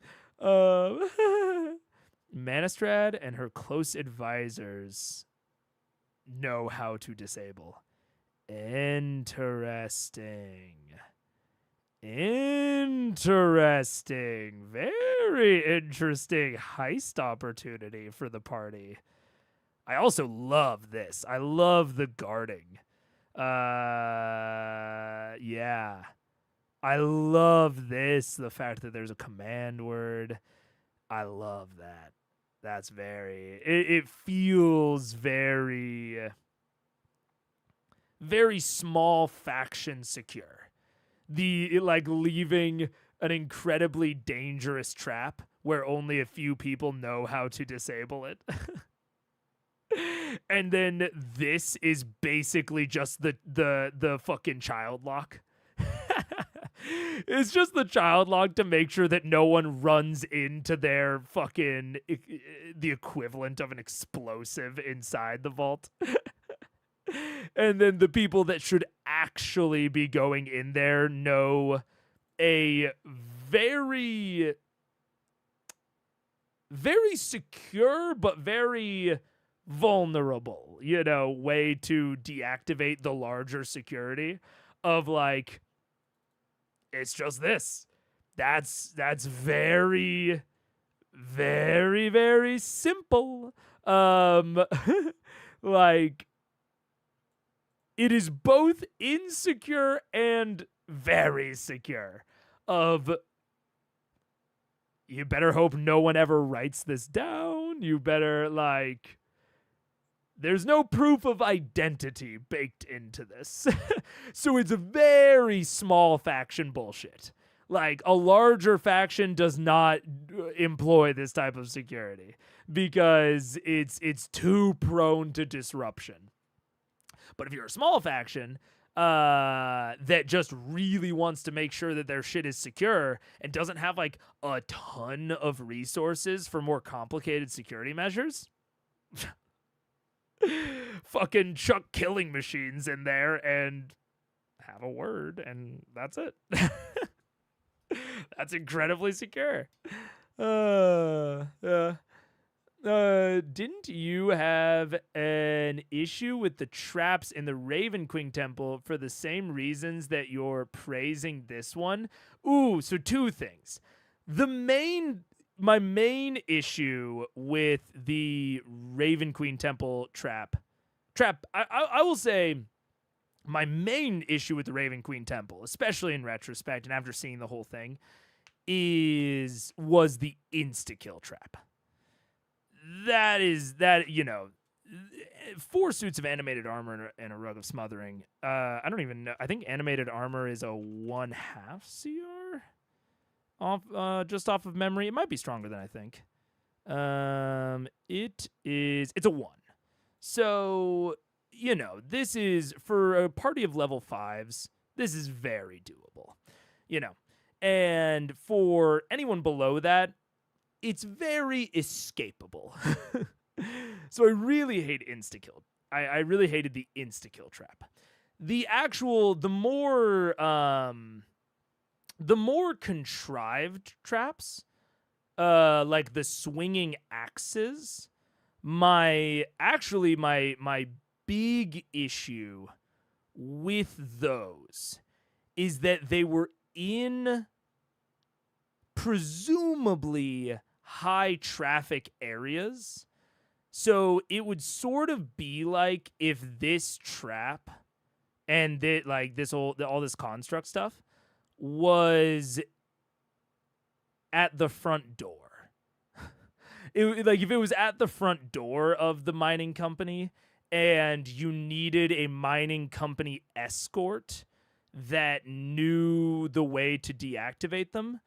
Speaker 1: Manistrad and her close advisors know how to disable. Interesting. Very interesting heist opportunity for the party. I also love this. I love the guarding. Yeah. I love this. The fact that there's a command word. I love that. That's it feels very small faction secure. Leaving an incredibly dangerous trap where only a few people know how to disable it. And then this is basically just the fucking child lock. It's just the child lock to make sure that no one runs into their fucking the equivalent of an explosive inside the vault. And then the people that should actually be going in there know a very, very secure but very vulnerable, way to deactivate the larger security of it's just this. That's very, very, very simple. Like, it is both insecure and very secure. You better hope no one ever writes this down. You better, like, there's no proof of identity baked into this. So it's a very small faction bullshit. Like, a larger faction does not employ this type of security because it's too prone to disruption. But if you're a small faction that just really wants to make sure that their shit is secure and doesn't have like a ton of resources for more complicated security measures, fucking chuck killing machines in there and have a word, and that's it. That's incredibly secure. Didn't you have an issue with the traps in the Raven Queen Temple for the same reasons that you're praising this one? Ooh, so two things. My main issue with the Raven Queen Temple trap, I will say my main issue with the Raven Queen Temple, especially in retrospect and after seeing the whole thing, was the insta-kill trap. That, 4 suits of animated armor and a rug of smothering. I don't even know. I think animated armor is a 1/2 CR just off of memory. It might be stronger than I think. It's a 1. So, this is, for a party of level 5s, this is very doable. And for anyone below that, it's very escapable. So I really hate insta-kill. I really hated the insta-kill trap. The more contrived traps, like the swinging axes, my big issue with those is that they were in presumably high traffic areas. So it would sort of be like if this trap and all this construct stuff was at the front door. If it was at the front door of the mining company and you needed a mining company escort that knew the way to deactivate them,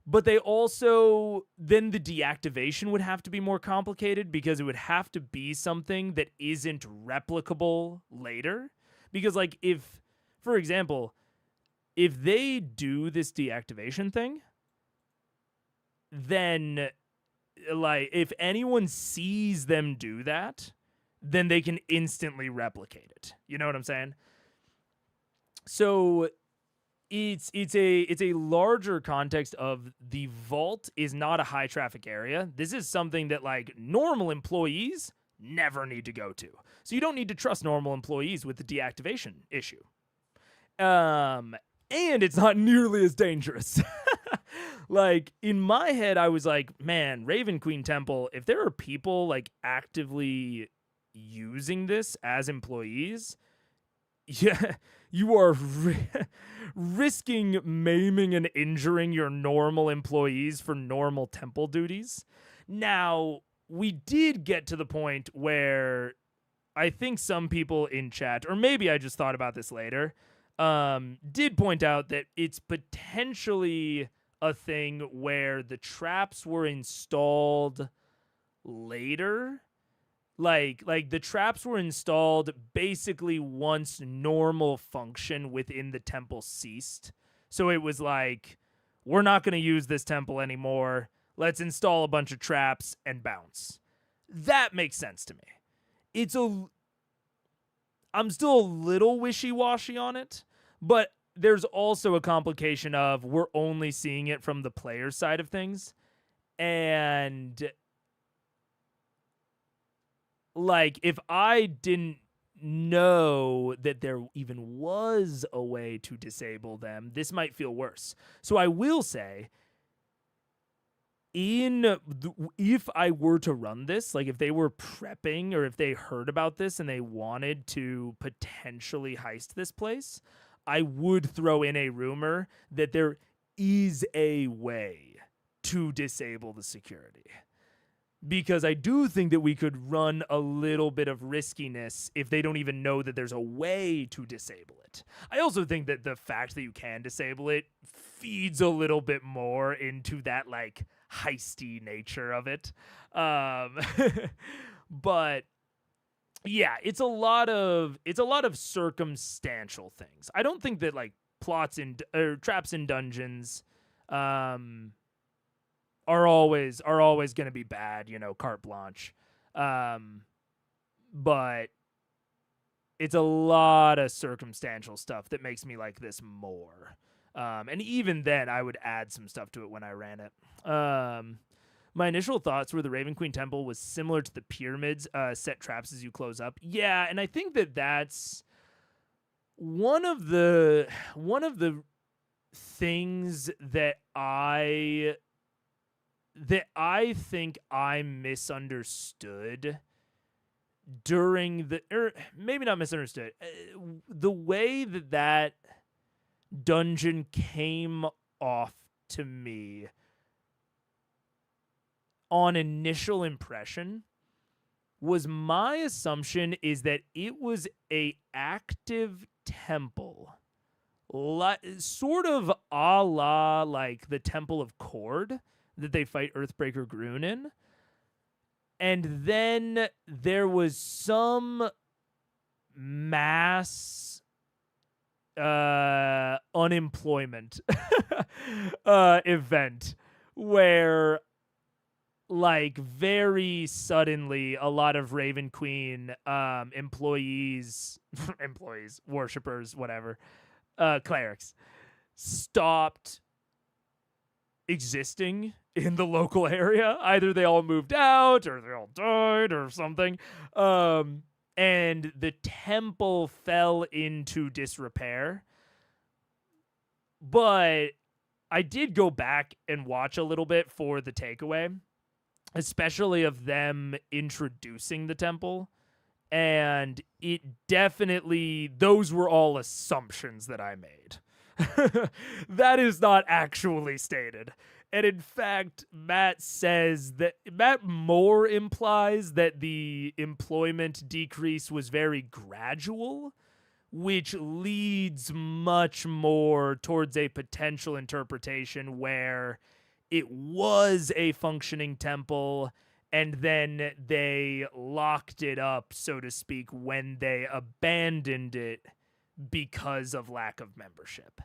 Speaker 1: but they also, then the deactivation would have to be more complicated because it would have to be something that isn't replicable later. Because, like, for example, if they do this deactivation thing, then, like, if anyone sees them do that, then they can instantly replicate it. You know what I'm saying? So it's a larger context of the vault is not a high traffic area. This is something that, like, normal employees never need to go to. So you don't need to trust normal employees with the deactivation issue. And it's not nearly as dangerous. Like, in my head, I was like, man, Raven Queen Temple, if there are people, like, actively using this as employees, yeah, you are risking maiming and injuring your normal employees for normal temple duties. Now, we did get to the point where I think some people in chat, or maybe I just thought about this later, did point out that it's potentially a thing where the traps were installed later. Like the traps were installed basically once normal function within the temple ceased. So it was like, we're not going to use this temple anymore. Let's install a bunch of traps and bounce. That makes sense to me. I'm still a little wishy-washy on it, but there's also a complication of we're only seeing it from the player side of things. And, like, if I didn't know that there even was a way to disable them, this might feel worse. So I will say, if I were to run this, like if they were prepping or if they heard about this and they wanted to potentially heist this place, I would throw in a rumor that there is a way to disable the security. Because I do think that we could run a little bit of riskiness if they don't even know that there's a way to disable it. I also think that the fact that you can disable it feeds a little bit more into that like heisty nature of it. But yeah, it's a lot of circumstantial things. I don't think that like plots in or traps in dungeons are always going to be bad, carte blanche. But it's a lot of circumstantial stuff that makes me like this more. And even then, I would add some stuff to it when I ran it. My initial thoughts were the Raven Queen Temple was similar to the pyramids, set traps as you close up. Yeah, and I think that that's one of the things that I think I misunderstood during maybe not misunderstood, the way that dungeon came off to me on initial impression was my assumption is that it was a active temple, sort of a la like the Temple of Cord that they fight Earthbreaker Groon in. And then there was some mass unemployment event where like very suddenly a lot of Raven Queen employees, worshippers, whatever, clerics stopped existing in the local area. Either they all moved out or they all died or something. And the temple fell into disrepair. But I did go back and watch a little bit for the takeaway, especially of them introducing the temple. And it definitely, those were all assumptions that I made. That is not actually stated. And in fact, Matt more implies that the employment decrease was very gradual, which leads much more towards a potential interpretation where it was a functioning temple and then they locked it up, so to speak, when they abandoned it because of lack of membership.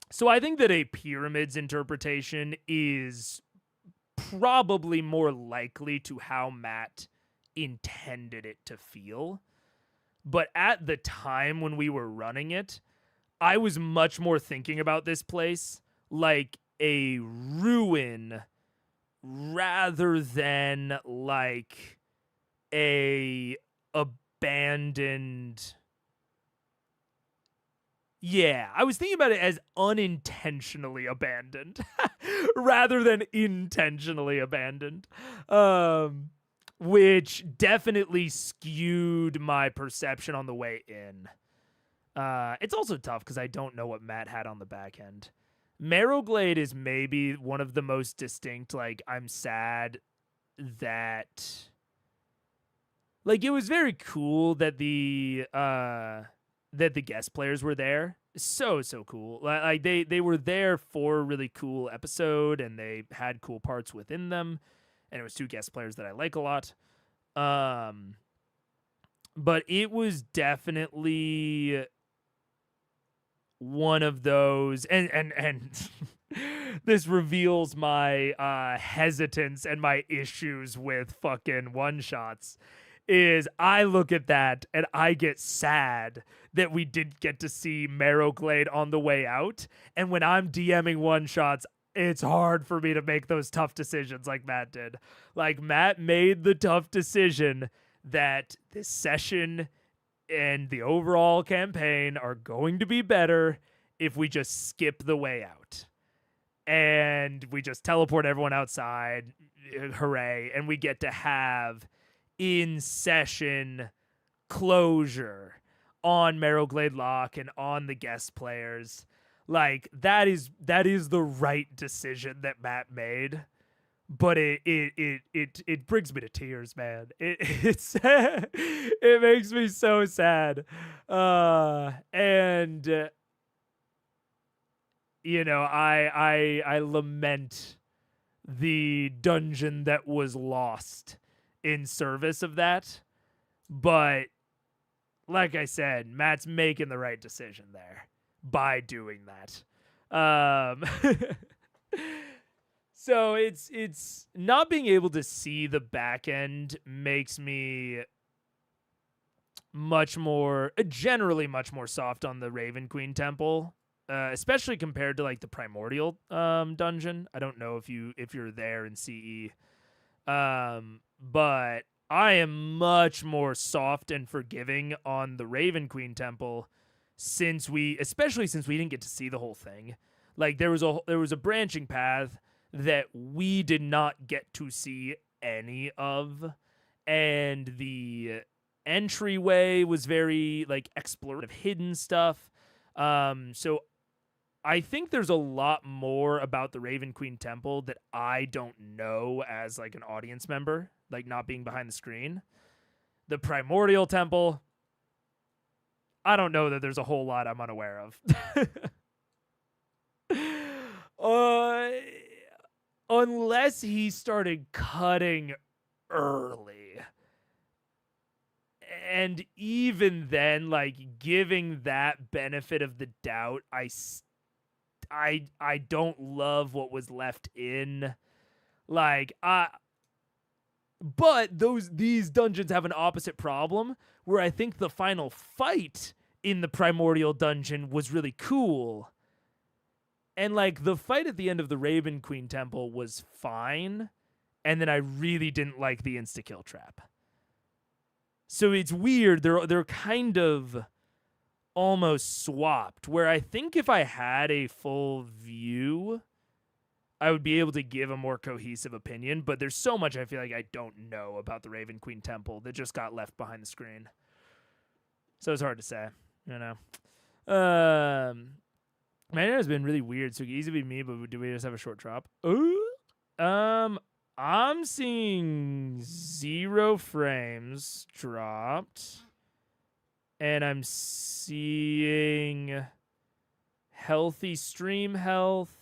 Speaker 1: So I think that a pyramids interpretation is probably more likely to how Matt intended it to feel. But at the time when we were running it, I was much more thinking about this place like a ruin rather than like a abandoned... Yeah, I was thinking about it as unintentionally abandoned rather than intentionally abandoned, which definitely skewed my perception on the way in. It's also tough because I don't know what Matt had on the back end. Marrowglade is maybe one of the most distinct, like, I'm sad that... Like, it was very cool that the guest players were there. So cool. Like they were there for a really cool episode and they had cool parts within them. And it was two guest players that I like a lot. But it was definitely one of those, and this reveals my hesitance and my issues with fucking one-shots, is I look at that and I get sad that we didn't get to see Marrowglade on the way out. And when I'm DMing one-shots, it's hard for me to make those tough decisions like Matt did. Like, Matt made the tough decision that this session and the overall campaign are going to be better if we just skip the way out. and we just teleport everyone outside. Hooray. And we get to have in-session closure on Marrowglade Lock and on the guest players. Like, that is the right decision that Matt made. But it brings me to tears, man. It's it makes me so sad. And you know, I lament the dungeon that was lost in service of that. But like I said, Matt's making the right decision there by doing that. So it's not being able to see the back end makes me generally much more soft on the Raven Queen Temple. Especially compared to like the Primordial dungeon. I don't know if you're there in CE, but I am much more soft and forgiving on the Raven Queen Temple especially since we didn't get to see the whole thing. Like there was a branching path that we did not get to see any of, and the entryway was very like explorative, hidden stuff. So I think there's a lot more about the Raven Queen Temple that I don't know as like an audience member, like not being behind the screen. The Primordial Temple, I don't know that there's a whole lot I'm unaware of. Unless he started cutting early. And even then, like, giving that benefit of the doubt, I don't love what was left in. Like, but these dungeons have an opposite problem where I think the final fight in the Primordial Dungeon was really cool. And like the fight at the end of the Raven Queen Temple was fine, and then I really didn't like the insta-kill trap. So it's weird. They're kind of almost swapped, where I think if I had a full view, I would be able to give a more cohesive opinion, but there's so much I feel like I don't know about the Raven Queen Temple that just got left behind the screen. So it's hard to say, you know. Man, it has been really weird, so it could easily be me, but do we just have a short drop? I'm seeing 0 frames dropped, and I'm seeing healthy stream health,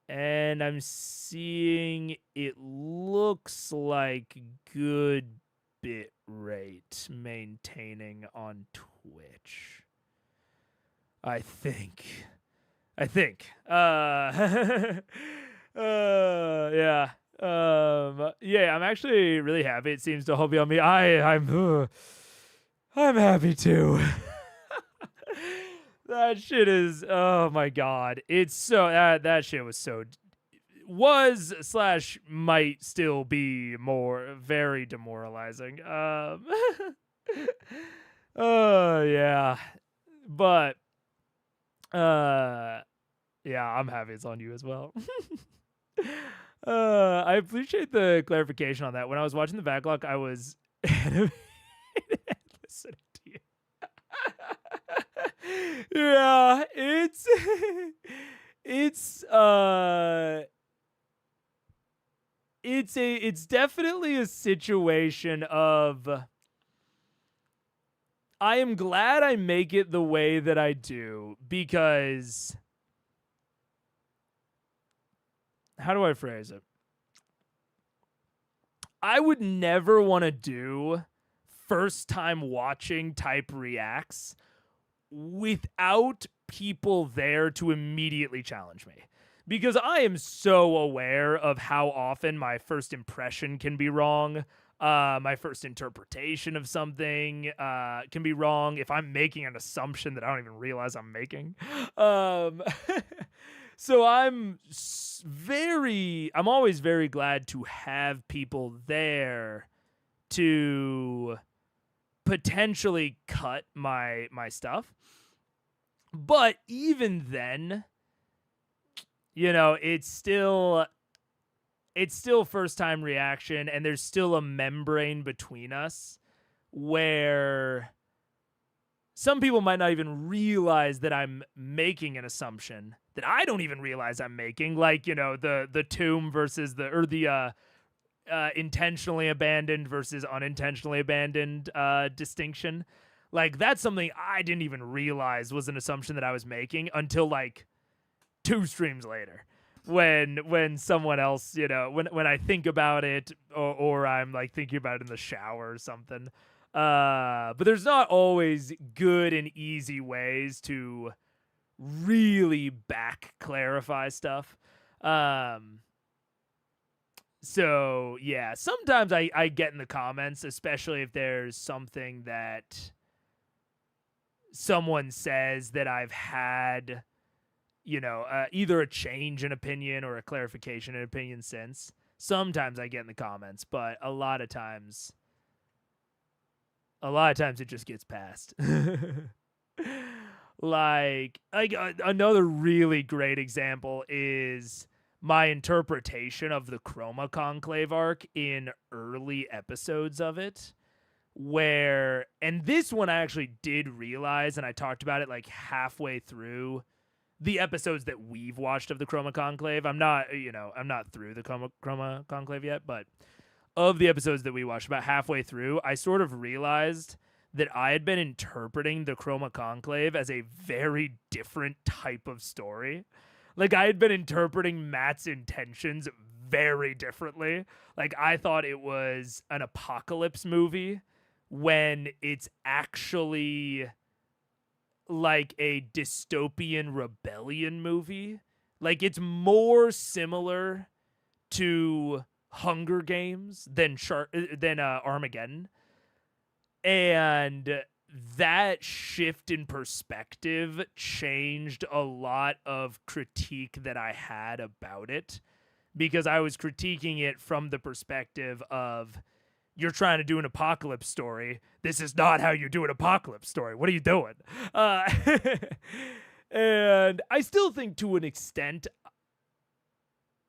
Speaker 1: and I'm seeing it looks like good bit rate maintaining on Twitch. I think. Yeah. Yeah, I'm actually really happy. It seems to all be on me. I'm happy too. That shit is, oh my god. It's so, that shit / might still be very demoralizing. Yeah. But, yeah, I'm happy it's on you as well. I appreciate the clarification on that. When I was watching the backlog, I was animated listening to you. Yeah, it's definitely a situation of I am glad I make it the way that I do, because how do I phrase it? I would never want to do first time watching type reacts without people there to immediately challenge me. Because I am so aware of how often my first impression can be wrong. My first interpretation of something can be wrong if I'm making an assumption that I don't even realize I'm making. So I'm always very glad to have people there to potentially cut my stuff. But even then, it's still first time reaction, and there's still a membrane between us where some people might not even realize that I'm making an assumption that I don't even realize I'm making, like, the tomb versus the intentionally abandoned versus unintentionally abandoned distinction. Like, that's something I didn't even realize was an assumption that I was making until like 2 streams later, when someone else, when I think about it, or I'm like thinking about it in the shower or something. But there's not always good and easy ways to really back clarify stuff. So yeah, sometimes I get in the comments, especially if there's something that someone says that I've had, either a change in opinion or a clarification in opinion since. Sometimes I get in the comments, but a lot of times it just gets past. like another really great example is my interpretation of the Chroma Conclave arc in early episodes of it, and this one I actually did realize, and I talked about it like halfway through the episodes that we've watched of the Chroma Conclave. I'm not through the Chroma Conclave yet, but of the episodes that we watched, about halfway through, I sort of realized that I had been interpreting the Chroma Conclave as a very different type of story. Like, I had been interpreting Matt's intentions very differently. Like, I thought it was an apocalypse movie when it's actually like a dystopian rebellion movie. Like, it's more similar to Hunger Games than Armageddon. And that shift in perspective changed a lot of critique that I had about it, because I was critiquing it from the perspective of, you're trying to do an apocalypse story. This is not how you do an apocalypse story. What are you doing? And I still think, to an extent,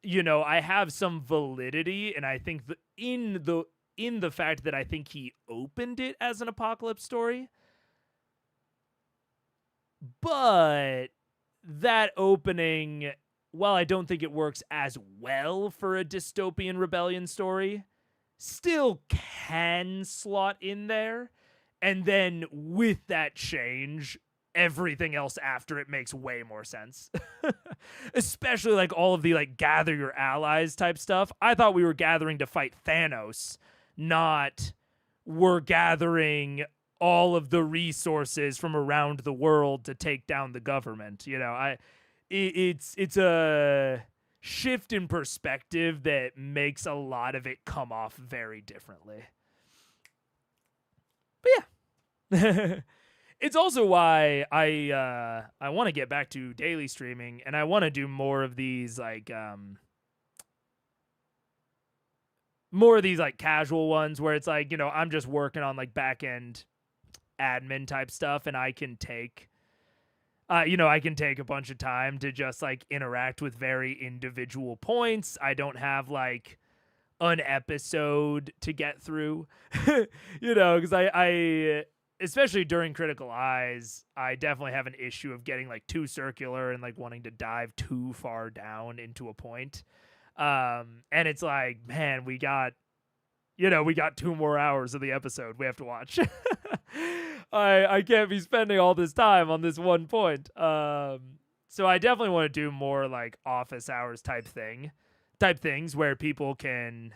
Speaker 1: I have some validity, and I think in the fact that I think he opened it as an apocalypse story. But that opening, while I don't think it works as well for a dystopian rebellion story, still can slot in there. And then with that change, everything else after it makes way more sense. Especially like all of the like gather your allies type stuff. I thought we were gathering to fight Thanos, not we're gathering all of the resources from around the world to take down the government. It's a shift in perspective that makes a lot of it come off very differently. But yeah. It's also why I want to get back to daily streaming, and I want to do more of these like casual ones where it's like, I'm just working on like back end admin type stuff, and I can take a bunch of time to just like interact with very individual points. I don't have like an episode to get through, because I especially during Critical Eyes, I definitely have an issue of getting like too circular and like wanting to dive too far down into a point. And it's like, man, we got 2 more hours of the episode we have to watch. I can't be spending all this time on this one point. So I definitely want to do more like office hours type things where people can,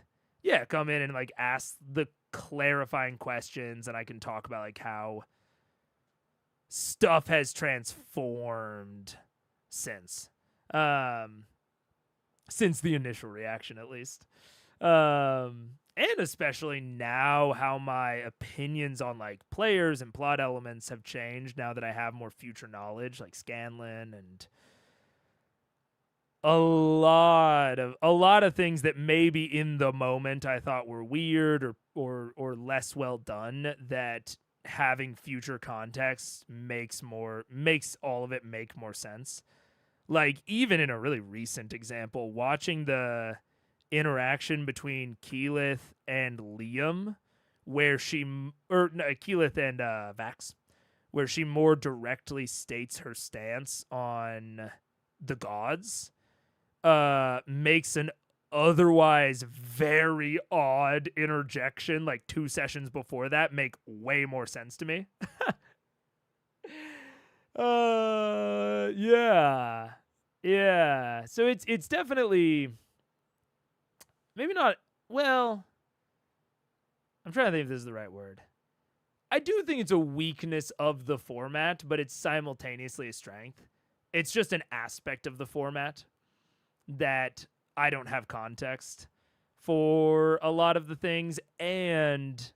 Speaker 1: come in and like ask the clarifying questions, and I can talk about like how stuff has transformed since the initial reaction, at least. And especially now, how my opinions on like players and plot elements have changed now that I have more future knowledge, like Scanlan, and a lot of things that maybe in the moment I thought were weird or less well done, that having future context makes all of it make more sense. Like, even in a really recent example, watching the interaction between Keyleth and Liam, where Keyleth and Vax, where she more directly states her stance on the gods, makes an otherwise very odd interjection like 2 sessions before that make way more sense to me. Yeah. So it's definitely maybe not, well, I'm trying to think if this is the right word. I do think it's a weakness of the format, but it's simultaneously a strength. It's just an aspect of the format that I don't have context for a lot of the things, and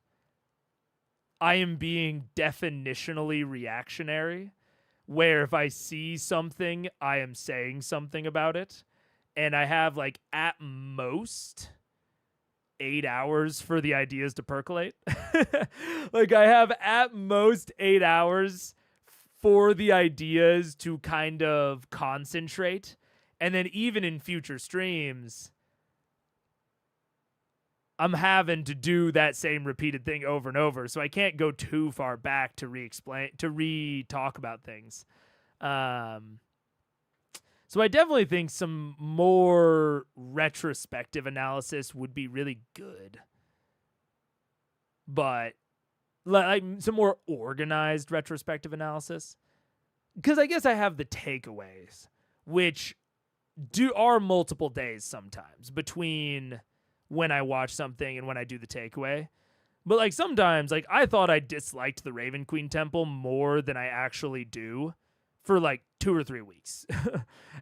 Speaker 1: I am being definitionally reactionary, where if I see something, I am saying something about it, and I have like at most 8 hours for the ideas to percolate. Like, I have at most 8 hours for the ideas to kind of concentrate. And then even in future streams, I'm having to do that same repeated thing over and over. So I can't go too far back to re-talk about things. So I definitely think some more retrospective analysis would be really good. But like some more organized retrospective analysis. Because I guess I have the takeaways, which are multiple days sometimes between when I watch something and when I do the takeaway. But like sometimes, like I thought I disliked the Raven Queen Temple more than I actually do for like 2 or 3 weeks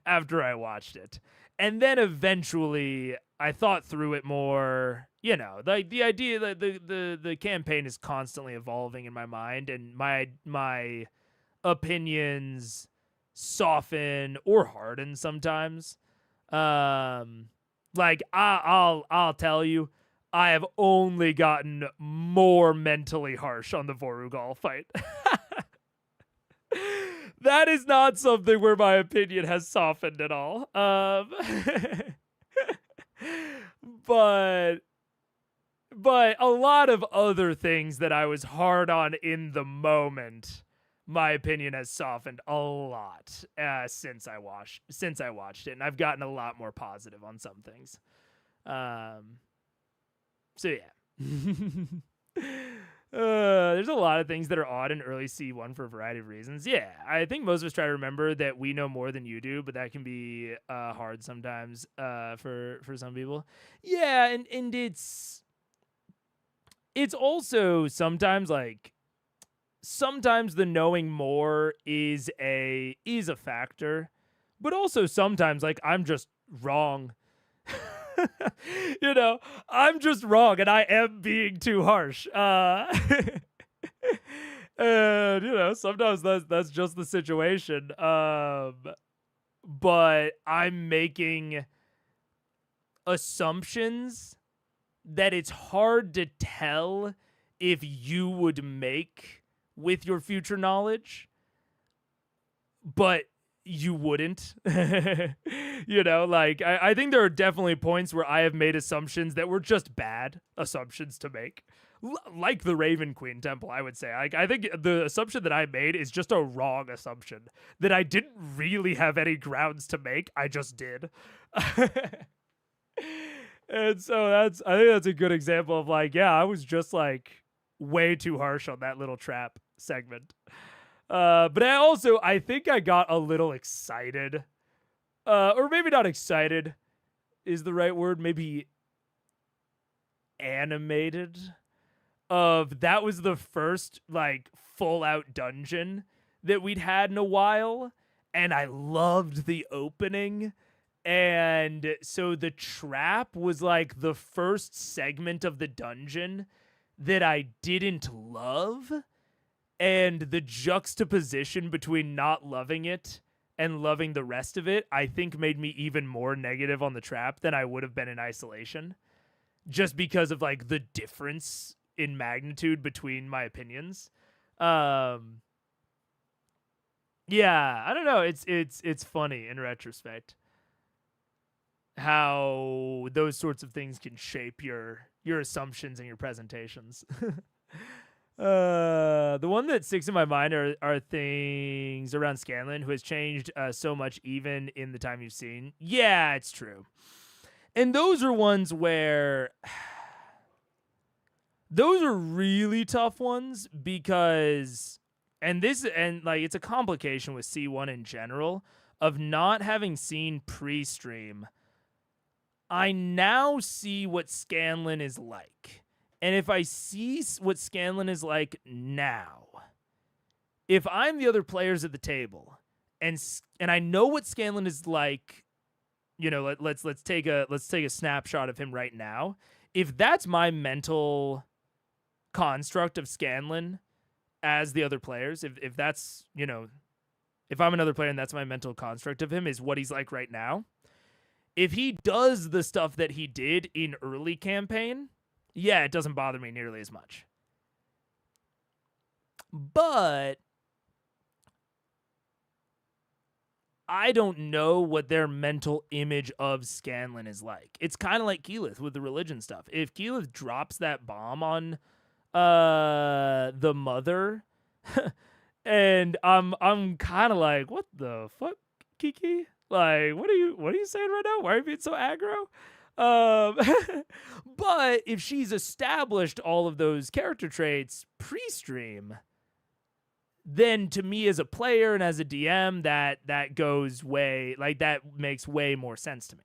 Speaker 1: after I watched it. And then eventually I thought through it more, you know, like the idea that the campaign is constantly evolving in my mind, and my opinions soften or harden sometimes. Like I'll tell you, I have only gotten more mentally harsh on the Vorugal fight. That is not something where my opinion has softened at all. But a lot of other things that I was hard on in the moment, my opinion has softened a lot since I watched it, and I've gotten a lot more positive on some things. So yeah. There's a lot of things that are odd in early C1 for a variety of reasons. Yeah, I think most of us try to remember that we know more than you do, but that can be hard sometimes for some people. Yeah, and it's also sometimes like the knowing more is a factor, but also sometimes like I'm just wrong. You know, I'm just wrong and I am being too harsh. And you know, sometimes that's just the situation. But I'm making assumptions that it's hard to tell if you would make with your future knowledge, but you wouldn't. You know, like I think there are definitely points where I have made assumptions that were just bad assumptions to make, like the Raven Queen Temple. I would say I think the assumption that I made is just a wrong assumption that I didn't really have any grounds to make. I just did. And so I think that's a good example of like, yeah, I was just like way too harsh on that little trap segment. But I think I got a little excited. Or maybe not excited is the right word. Maybe animated. That was the first like full out dungeon that we'd had in a while. And I loved the opening. And so the trap was like the first segment of the dungeon that I didn't love. And the juxtaposition between not loving it and loving the rest of it, I think made me even more negative on the trap than I would have been in isolation. Just because of like the difference in magnitude between my opinions. Yeah, I don't know. It's funny in retrospect how those sorts of things can shape your assumptions and your presentations. The one that sticks in my mind are things around Scanlan, who has changed so much even in the time you've seen. Yeah, it's true. And those are ones where those are really tough ones because and like it's a complication with C1 in general of not having seen pre-stream. I now see what Scanlan is like. And if I see what Scanlan is like now, if I'm the other players at the table and I know what Scanlan is like, you know, let's take a snapshot of him right now. If that's my mental construct of Scanlan as the other players, if that's, you know, if I'm another player and that's my mental construct of him is what he's like right now, if he does the stuff that he did in early campaign, yeah, it doesn't bother me nearly as much. But I don't know what their mental image of Scanlan is like. It's kind of like Keyleth with the religion stuff. If Keyleth drops that bomb on the mother and I'm kind of like, what the fuck, Kiki? Like, what are you saying right now? Why are you being so aggro? But if she's established all of those character traits pre-stream, then to me as a player and as a DM, that goes way, like, that makes way more sense to me.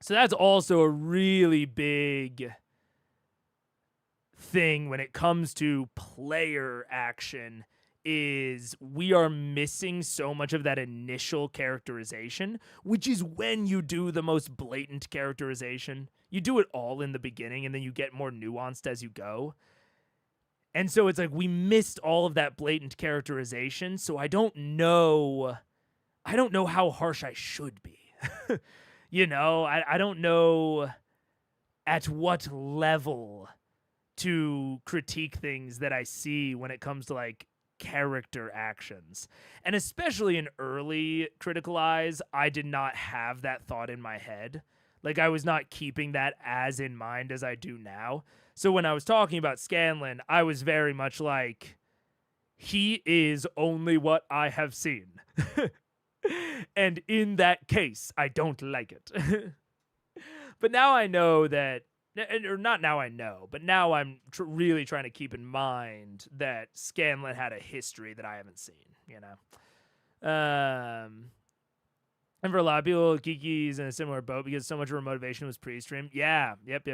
Speaker 1: So that's also a really big thing when it comes to player action, is we are missing so much of that initial characterization, which is when you do the most blatant characterization. You do it all in the beginning and then you get more nuanced as you go. And so it's like we missed all of that blatant characterization, so I don't know how harsh I should be. You know, I don't know at what level to critique things that I see when it comes to like character actions. And especially in early Critical Eyes, I did not have that thought in my head. Like, I was not keeping that as in mind as I do now. So when I was talking about Scanlan, I was very much like, he is only what I have seen. And in that case, I don't like it. But now I know that, or not now I know, but now I'm really trying to keep in mind that Scanlan had a history that I haven't seen, you know? And for a lot of people, Kiki's in a similar boat because so much of her motivation was pre-stream. Yeah, yep.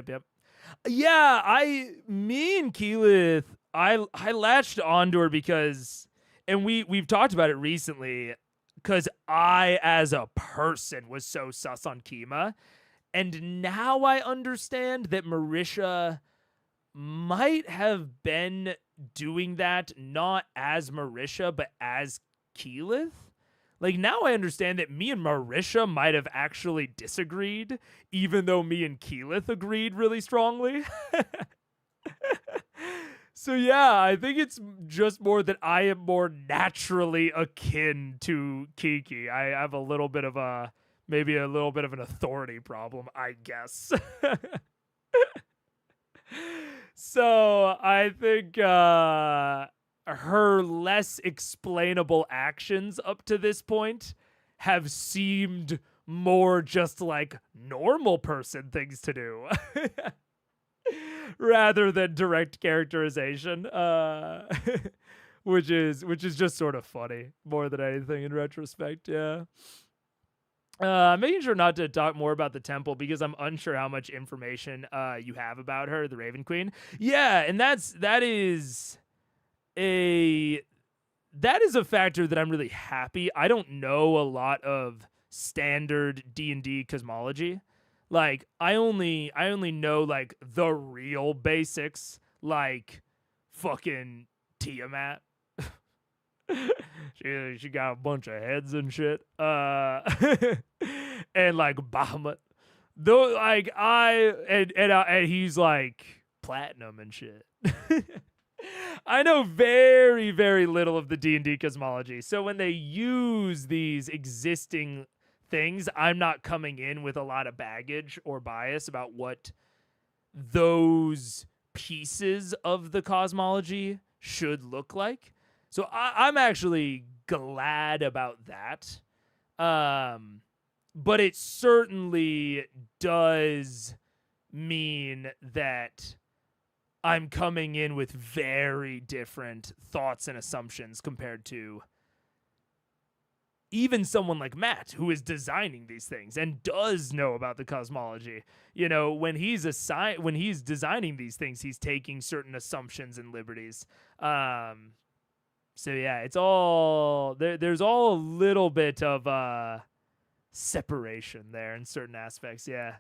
Speaker 1: Yeah, me and Keyleth, I latched onto her because, and we've talked about it recently, because I, as a person, was so sus on Kima. And now I understand that Marisha might have been doing that not as Marisha, but as Keyleth. Like, now I understand that me and Marisha might have actually disagreed, even though me and Keyleth agreed really strongly. So yeah, I think it's just more that I am more naturally akin to Kiki. I have a little bit of maybe a little bit of an authority problem, I guess. So I think her less explainable actions up to this point have seemed more just like normal person things to do. Rather than direct characterization, which is just sort of funny more than anything in retrospect. Yeah. Making sure not to talk more about the temple because I'm unsure how much information you have about her, the Raven Queen. Yeah, and that is a factor that I'm really happy. I don't know a lot of standard D&D cosmology. Like, I only know like the real basics, like fucking Tiamat. She got a bunch of heads and shit. And like Bahamut. Though, like, and he's like platinum and shit. I know very, very little of the D&D cosmology. So when they use these existing things, I'm not coming in with a lot of baggage or bias about what those pieces of the cosmology should look like. So I'm actually glad about that. But it certainly does mean that I'm coming in with very different thoughts and assumptions compared to even someone like Matt, who is designing these things and does know about the cosmology. You know, when he's designing these things, he's taking certain assumptions and liberties. So yeah, it's all there's all a little bit of separation there in certain aspects. Yeah.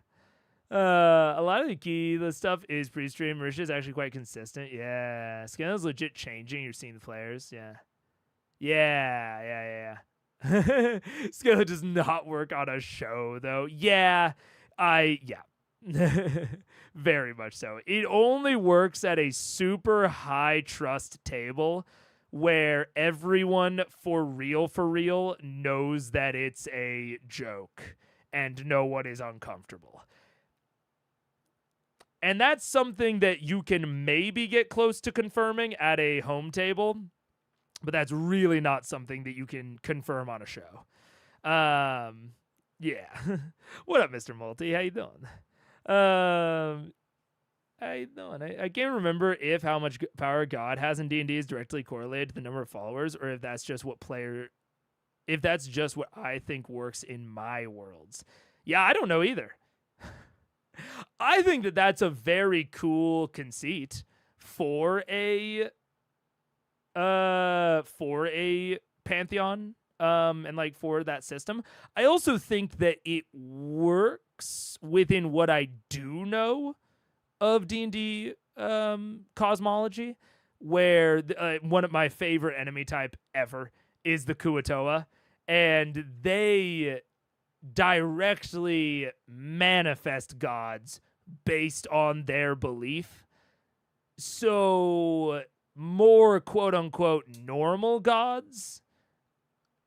Speaker 1: A lot of the stuff is pre-stream. Marisha is actually quite consistent. Yeah. Scandal's legit changing. You're seeing the players. Yeah. Yeah. Scandal does not work on a show though. Yeah. Very much so. It only works at a super high trust table where everyone for real knows that it's a joke and no one is uncomfortable. And that's something that you can maybe get close to confirming at a home table, but that's really not something that you can confirm on a show. Yeah. What up, Mr. Multi? How you doing? How you doing? I can't remember if how much power God has in D&D is directly correlated to the number of followers, or if that's just what I think works in my worlds. Yeah, I don't know either. I think that that's a very cool conceit for a pantheon, and like for that system. I also think that it works within what I do know of D&D cosmology, where one of my favorite enemy type ever is the Kua Toa, and they directly manifest gods based on their belief. So more quote unquote normal gods,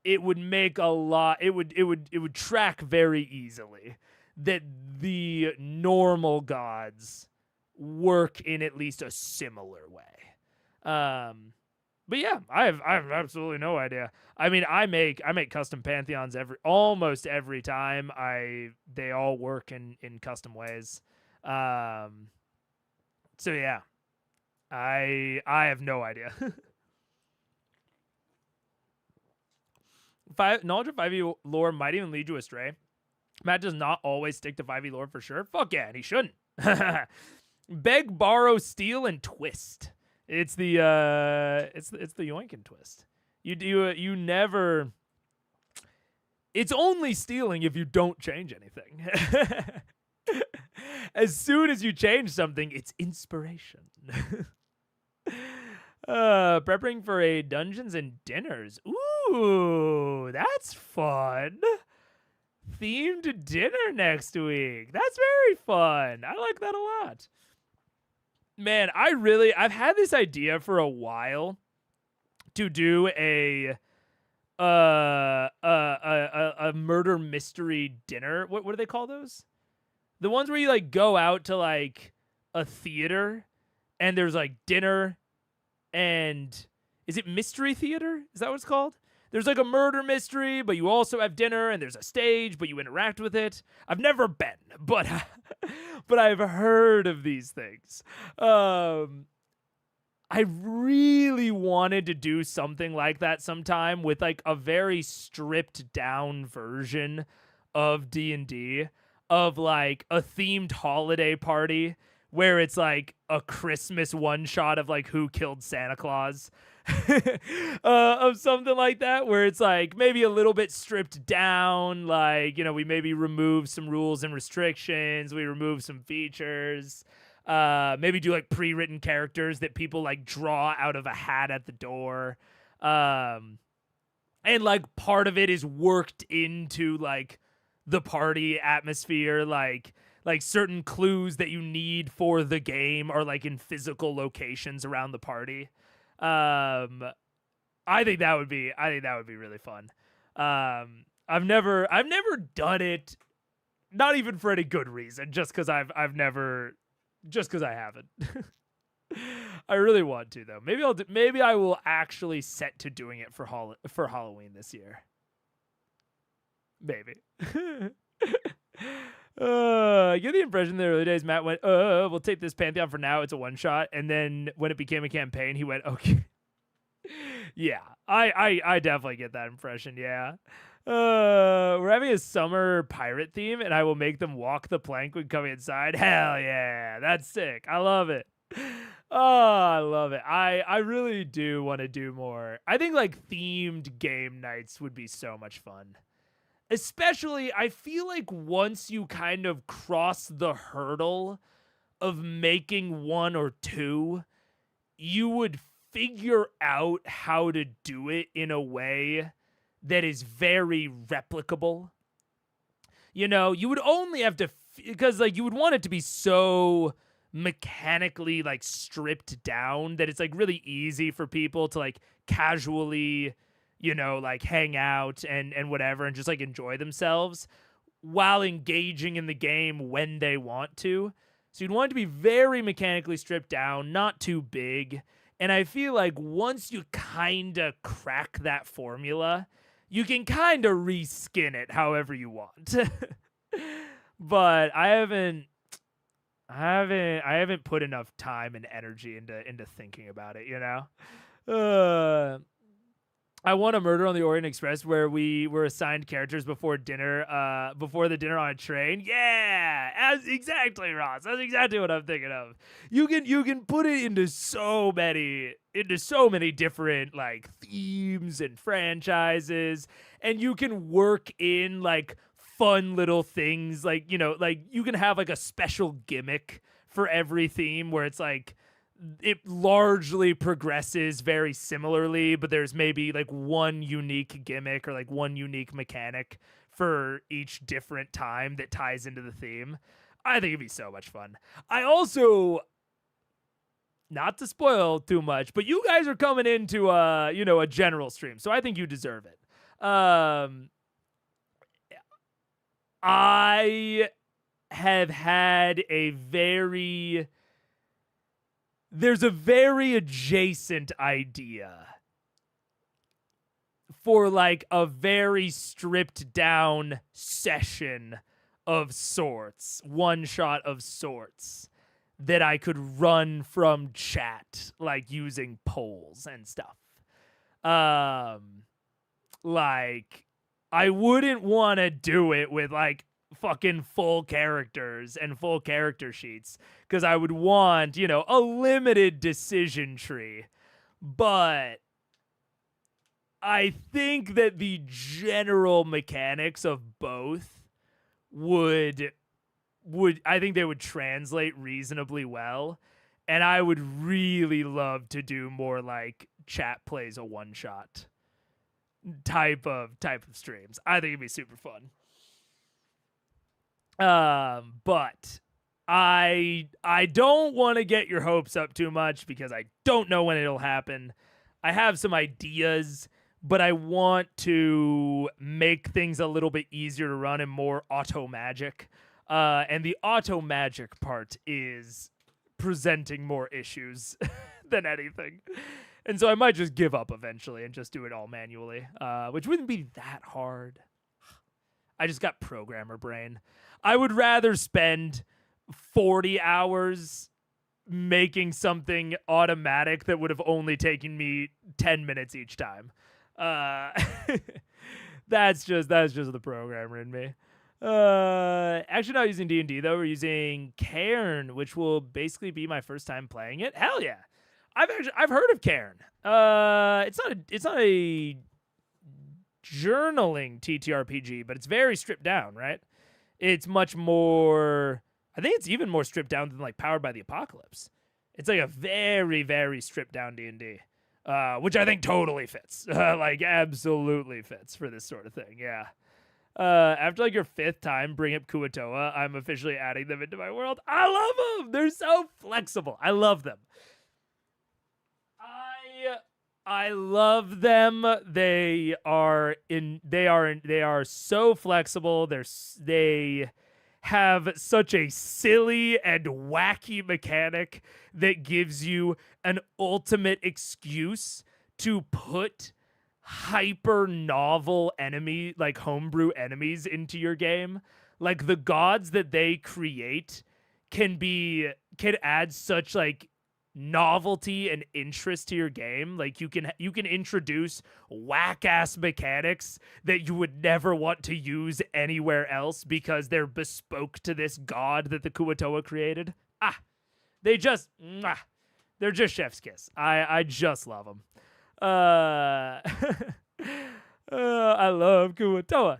Speaker 1: it would make a lot it would track very easily that the normal gods work in at least a similar way. But yeah, I have absolutely no idea. I mean, I make custom pantheons almost every time. They all work in custom ways. So yeah, I have no idea. Knowledge of 5e lore might even lead you astray. Matt does not always stick to 5e lore for sure. Fuck yeah, and he shouldn't. Beg, borrow, steal, and twist. It's the yoink and twist. You never. It's only stealing if you don't change anything. As soon as you change something, it's inspiration. Prepping for a Dungeons and Dinners. Ooh, that's fun. Themed dinner next week. That's very fun. I like that a lot. Man, I've had this idea for a while to do a murder mystery dinner. What do they call those? The ones where you like go out to like a theater and there's like dinner and is it mystery theater? Is that what it's called? There's like a murder mystery, but you also have dinner and there's a stage, but you interact with it. I've never been, but I've heard of these things. I really wanted to do something like that sometime with like a very stripped down version of D&D, of like a themed holiday party where it's like a Christmas one shot of like who killed Santa Claus. Of something like that, where it's like maybe a little bit stripped down, like, you know, we maybe remove some rules and restrictions, we remove some features, maybe do like pre-written characters that people like draw out of a hat at the door, and like part of it is worked into like the party atmosphere, like like certain clues that you need for the game are like in physical locations around the party. I think that would be really fun. I've never done it, not even for any good reason, just because I haven't. I really want to though. Maybe I will actually set to doing it for Halloween this year. Maybe. I get the impression the early days Matt went, we'll take this Pantheon for now. It's a one shot. And then when it became a campaign, he went, okay. Yeah, I definitely get that impression. Yeah. We're having a summer pirate theme, and I will make them walk the plank when coming inside. Hell yeah, that's sick. I love it. Oh, I love it. I really do want to do more. I think like themed game nights would be so much fun. Especially, I feel like once you kind of cross the hurdle of making one or two, you would figure out how to do it in a way that is very replicable. You know, you would only have to, because like you would want it to be so mechanically like stripped down that it's like really easy for people to like casually, you know, like hang out and whatever and just like enjoy themselves while engaging in the game when they want to. So you'd want it to be very mechanically stripped down, not too big. And I feel like once you kind of crack that formula, you can kind of reskin it however you want. But I haven't put enough time and energy into thinking about it, you know? I want a Murder on the Orient Express where we were assigned characters before the dinner on a train. Yeah, exactly, Ross. That's exactly what I'm thinking of. You can put it into so many different like themes and franchises, and you can work in like fun little things, like, you know, like you can have like a special gimmick for every theme where it's like it largely progresses very similarly, but there's maybe like one unique gimmick or like one unique mechanic for each different time that ties into the theme. I think it'd be so much fun. I also, not to spoil too much, but you guys are coming into a general stream, so I think you deserve it. I have had there's a very adjacent idea for like a very stripped down session of sorts, one shot of sorts that I could run from chat, like using polls and stuff. Like I wouldn't want to do it with like fucking full characters and full character sheets, because I would want, you know, a limited decision tree. But I think that the general mechanics of both would I think they would translate reasonably well, and I would really love to do more like chat plays a one shot type of streams. I think it'd be super fun. But I don't want to get your hopes up too much because I don't know when it'll happen. I have some ideas, but I want to make things a little bit easier to run and more auto magic. And the auto magic part is presenting more issues than anything. And so I might just give up eventually and just do it all manually, which wouldn't be that hard. I just got programmer brain. I would rather spend 40 hours making something automatic that would have only taken me 10 minutes each time. That's just the programmer in me. Actually not using D&D though. We're using Cairn, which will basically be my first time playing it. Hell yeah. I've heard of Cairn. It's not a journaling TTRPG, but it's very stripped down, right? It's much more, I think it's even more stripped down than like Powered by the Apocalypse. It's like a very, very stripped down D&D, which I think totally fits. Like absolutely fits for this sort of thing. Yeah. After like your 5th time, bring up Kua Toa, I'm officially adding them into my world. I love them. They're so flexible. I love them. I love them. They are so flexible. They have such a silly and wacky mechanic that gives you an ultimate excuse to put hyper novel enemy, like homebrew enemies, into your game. Like the gods that they create can add such like novelty and interest to your game. Like you can introduce whack ass mechanics that you would never want to use anywhere else because they're bespoke to this god that the Kua Toa created. They're just chef's kiss. I just love them. I love Kua Toa.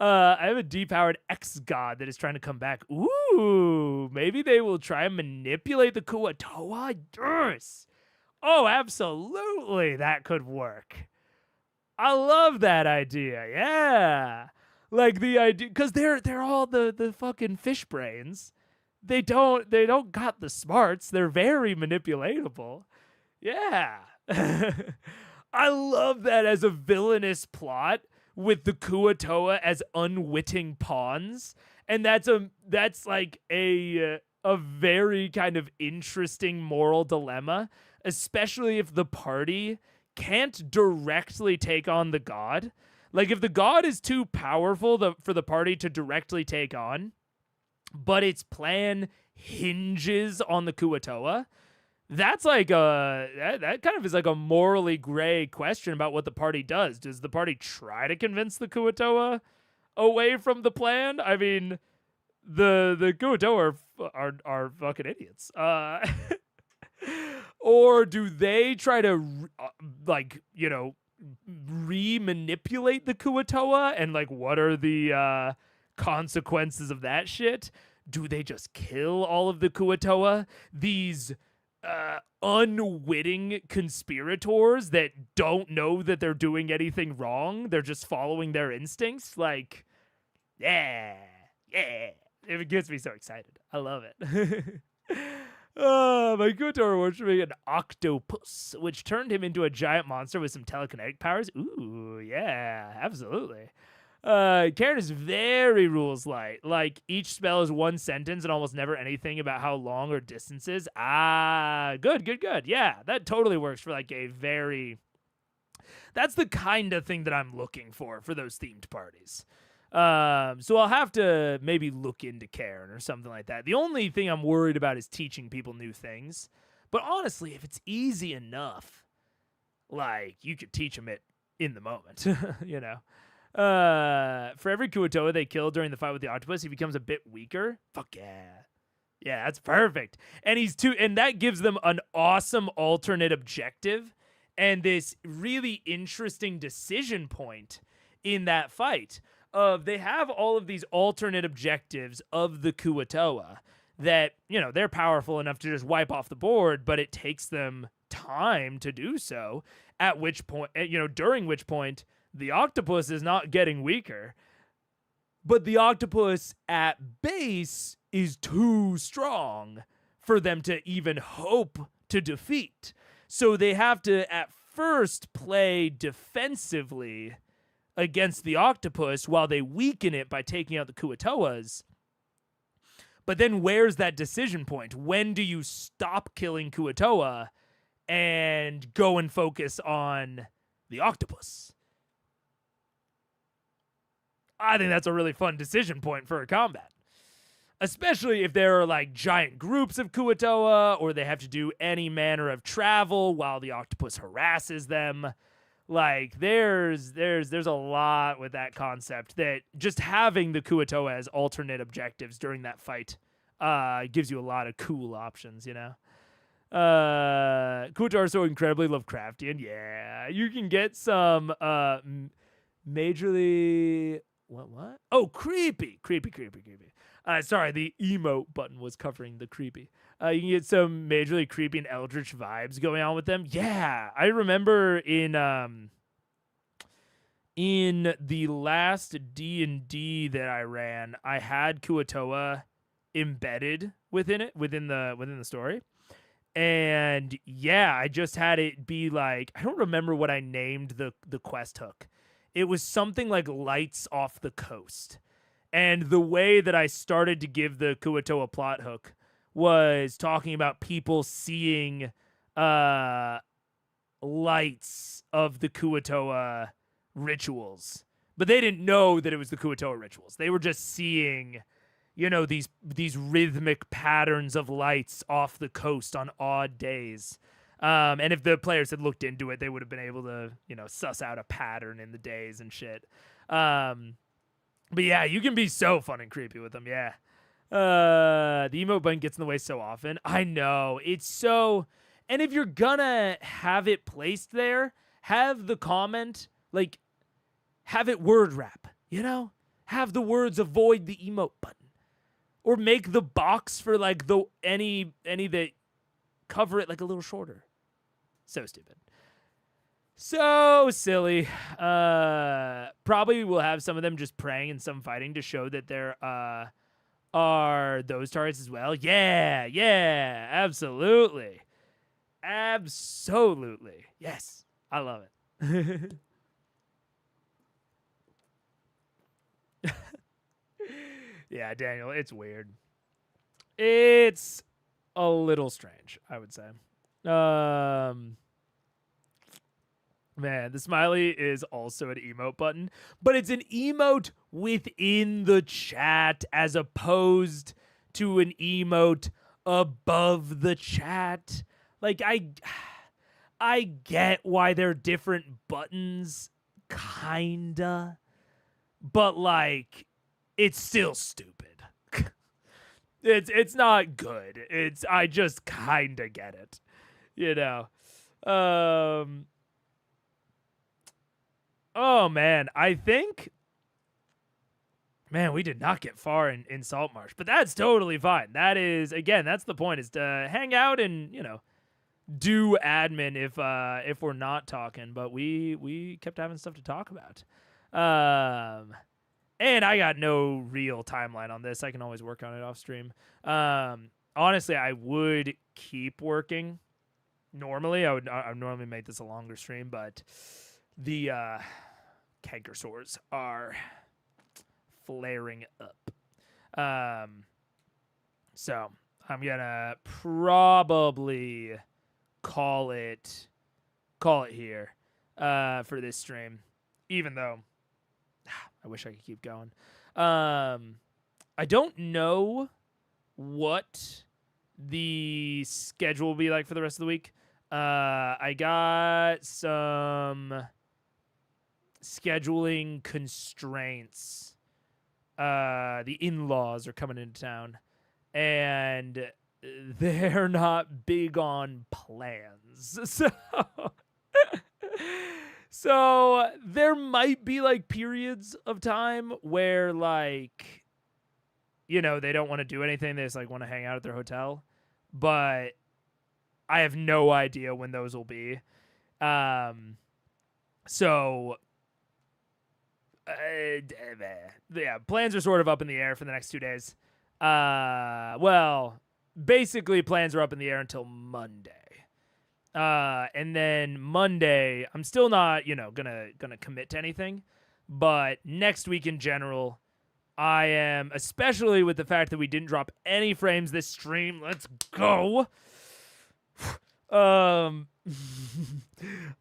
Speaker 1: I have a depowered X god that is trying to come back. Ooh, maybe they will try and manipulate the Kua Toa. Yes. Oh, absolutely, that could work. I love that idea. Yeah, like the idea, because they're all the fucking fish brains. They don't got the smarts. They're very manipulatable. Yeah. I love that as a villainous plot, with the Kua Toa as unwitting pawns, and that's like a very kind of interesting moral dilemma, especially if the party can't directly take on the god. Like if the god is too powerful for the party to directly take on, but its plan hinges on the Kua Toa, that's like that kind of is like a morally gray question about what the party does. Does the party try to convince the Kua Toa away from the plan? I mean, the Kua Toa are fucking idiots. Or do they try to re-manipulate the Kua Toa, and like what are the consequences of that shit? Do they just kill all of the Kua Toa? These unwitting conspirators that don't know that they're doing anything wrong. They're just following their instincts. Like, yeah. It gets me so excited. I love it. My Kua Toa worshiping an octopus, which turned him into a giant monster with some telekinetic powers. Ooh, yeah, absolutely. Cairn is very rules light. Like each spell is one sentence and almost never anything about how long or distances. Good. Yeah, that totally works for like a very. That's the kind of thing that I'm looking for those themed parties. So I'll have to maybe look into Cairn or something like that. The only thing I'm worried about is teaching people new things. But honestly, if it's easy enough, like you could teach them it in the moment, you know. For every Kua Toa they kill during the fight with the octopus, he becomes a bit weaker. Fuck yeah. Yeah, that's perfect. And and that gives them an awesome alternate objective and this really interesting decision point in that fight. They have all of these alternate objectives of the Kua Toa that, they're powerful enough to just wipe off the board, but it takes them time to do so, at which point, during which point the octopus is not getting weaker, but the octopus at base is too strong for them to even hope to defeat. So they have to at first play defensively against the octopus while they weaken it by taking out the Kua Toas. But then where's that decision point? When do you stop killing Kua Toa and go and focus on the octopus? I think that's a really fun decision point for a combat. Especially if there are like giant groups of Kua Toa, or they have to do any manner of travel while the octopus harasses them. Like there's a lot with that concept that just having the Kua Toa as alternate objectives during that fight gives you a lot of cool options, Kua Toa are so incredibly Lovecraftian. Yeah, you can get some majorly what? Oh, creepy. Sorry, the emote button was covering the creepy. You can get some majorly creepy and eldritch vibes going on with them. Yeah, I remember in in the last D&D that I ran, I had Kua Toa embedded within the story. And yeah, I just had it be like, I don't remember what I named the quest hook. It was something like lights off the coast. And the way that I started to give the Kua Toa plot hook was talking about people seeing lights of the Kua Toa rituals. But they didn't know that it was the Kua Toa rituals. They were just seeing, these rhythmic patterns of lights off the coast on odd days. And if the players had looked into it, they would have been able to, suss out a pattern in the days and shit. But yeah, you can be so fun and creepy with them. Yeah. The emote button gets in the way so often. I know. It's so... And if you're gonna have it placed there, have the comment, have it word wrap, Have the words avoid the emote button. Or make the box for, any that cover it, a little shorter. So stupid. So silly. Probably we'll have some of them just praying and some fighting to show that there are those targets as well. Yeah, absolutely. Absolutely. Yes. I love it. Yeah, Daniel, it's weird. It's a little strange, I would say. Man, the smiley is also an emote button, but it's an emote within the chat as opposed to an emote above the chat. I get why they're different buttons, kinda, but it's still stupid. It's not good. I just kinda get it, Oh man, I think. Man, we did not get far in Saltmarsh, but that's totally fine. That is, again, that's the point, is to hang out and do admin if we're not talking. But we kept having stuff to talk about. And I got no real timeline on this. I can always work on it off stream. Honestly, I would keep working. Normally, I would normally make this a longer stream, but the canker sores are flaring up. So I'm gonna probably call it here for this stream, even though I wish I could keep going. I don't know what the schedule will be like for the rest of the week. I got some scheduling constraints. The in-laws are coming into town, and they're not big on plans. So there might be periods of time where they don't want to do anything. They just want to hang out at their hotel, but I have no idea when those will be. So yeah, plans are sort of up in the air for the next 2 days. Well, basically plans are up in the air until Monday. And then Monday, I'm still not, gonna commit to anything, but next week in general, I am, especially with the fact that we didn't drop any frames this stream. Let's go.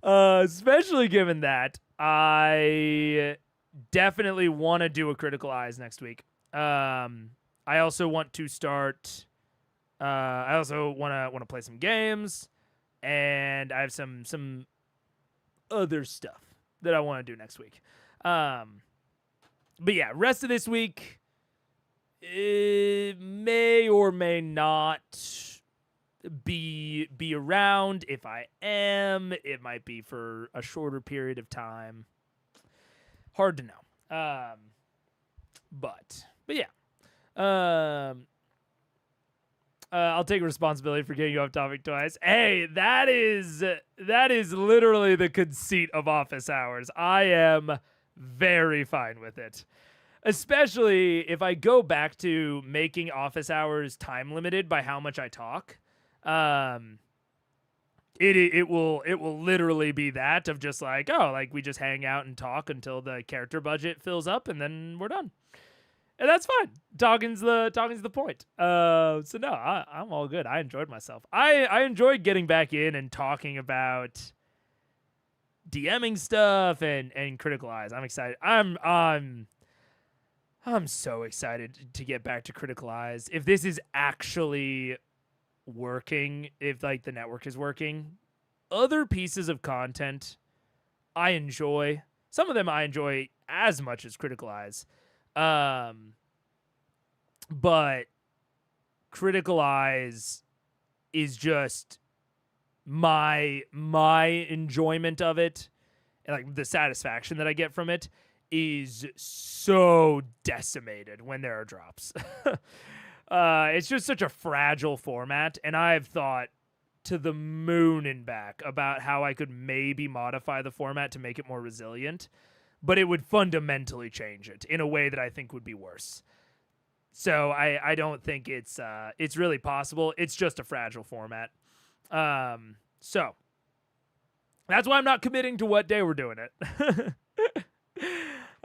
Speaker 1: Especially given that, I definitely want to do a Critical Eyes next week. I also want to start. I also want to play some games, and I have some other stuff that I want to do next week. But yeah, rest of this week, it may or may not be around. If I am, it might be for a shorter period of time. Hard to know. But yeah. I'll take responsibility for getting you off topic twice. Hey, that is literally the conceit of office hours. I am very fine with it. Especially if I go back to making office hours time limited by how much I talk. It will literally be that of just like, oh, like we just hang out and talk until the character budget fills up and then we're done. And that's fine. Talking's the point. So no, I'm all good. I enjoyed myself. I enjoyed getting back in and talking about DMing stuff and Critical Eyes. I'm excited. I'm so excited to get back to Critical Eyes. If this is actually working, if like the network is working, other pieces of content I enjoy. Some of them I enjoy as much as Critical Eyes. But Critical Eyes is just my enjoyment of it, and like the satisfaction that I get from it is so decimated when there are drops. It's just such a fragile format, and I've thought to the moon and back about how I could maybe modify the format to make it more resilient, but it would fundamentally change it in a way that I think would be worse. So I don't think it's really possible. It's just a fragile format. So that's why I'm not committing to what day we're doing it.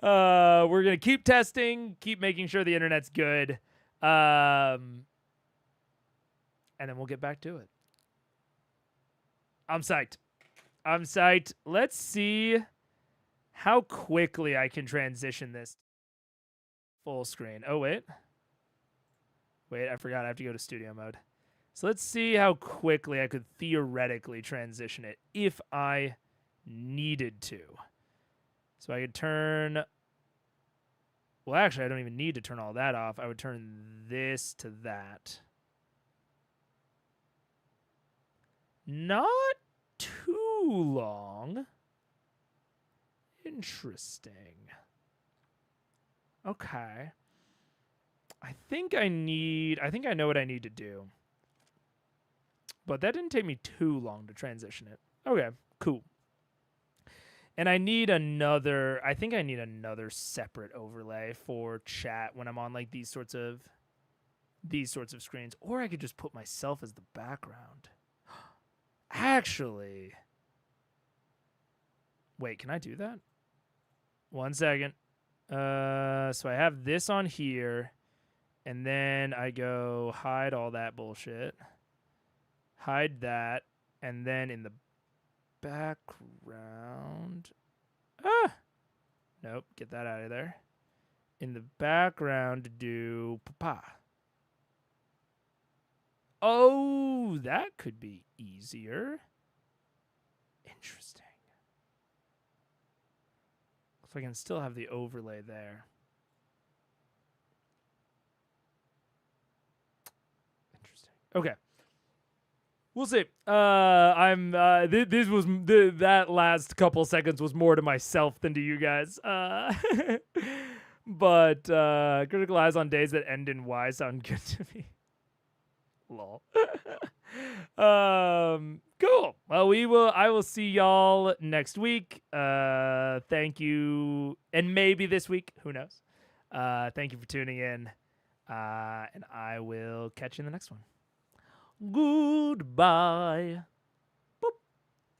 Speaker 1: We're going to keep testing, keep making sure the internet's good. And then we'll get back to it. I'm psyched. Let's see how quickly I can transition this full screen. Oh, wait, I forgot. I have to go to studio mode. So let's see how quickly I could theoretically transition it if I needed to. So I could turn... Well, actually, I don't even need to turn all that off. I would turn this to that. Not too long. Interesting. Okay. I think I know what I need to do. But that didn't take me too long to transition it. Okay, cool. And I think I need another separate overlay for chat when I'm on like these sorts of screens. Or I could just put myself as the background. Actually. Wait, can I do that? 1 second. So I have this on here. And then I go hide all that bullshit. Hide that. And then in the background. Nope, get that out of there. In the background, do papa. Oh, that could be easier. Interesting. Looks like I can still have the overlay there. Interesting. Okay. We'll see. This was that last couple seconds was more to myself than to you guys. But Critical Eyes on days that end in Y sound good to me. Lol. Cool. Well, I will see y'all next week. Thank you, and maybe this week. Who knows? Thank you for tuning in, and I will catch you in the next one. Goodbye.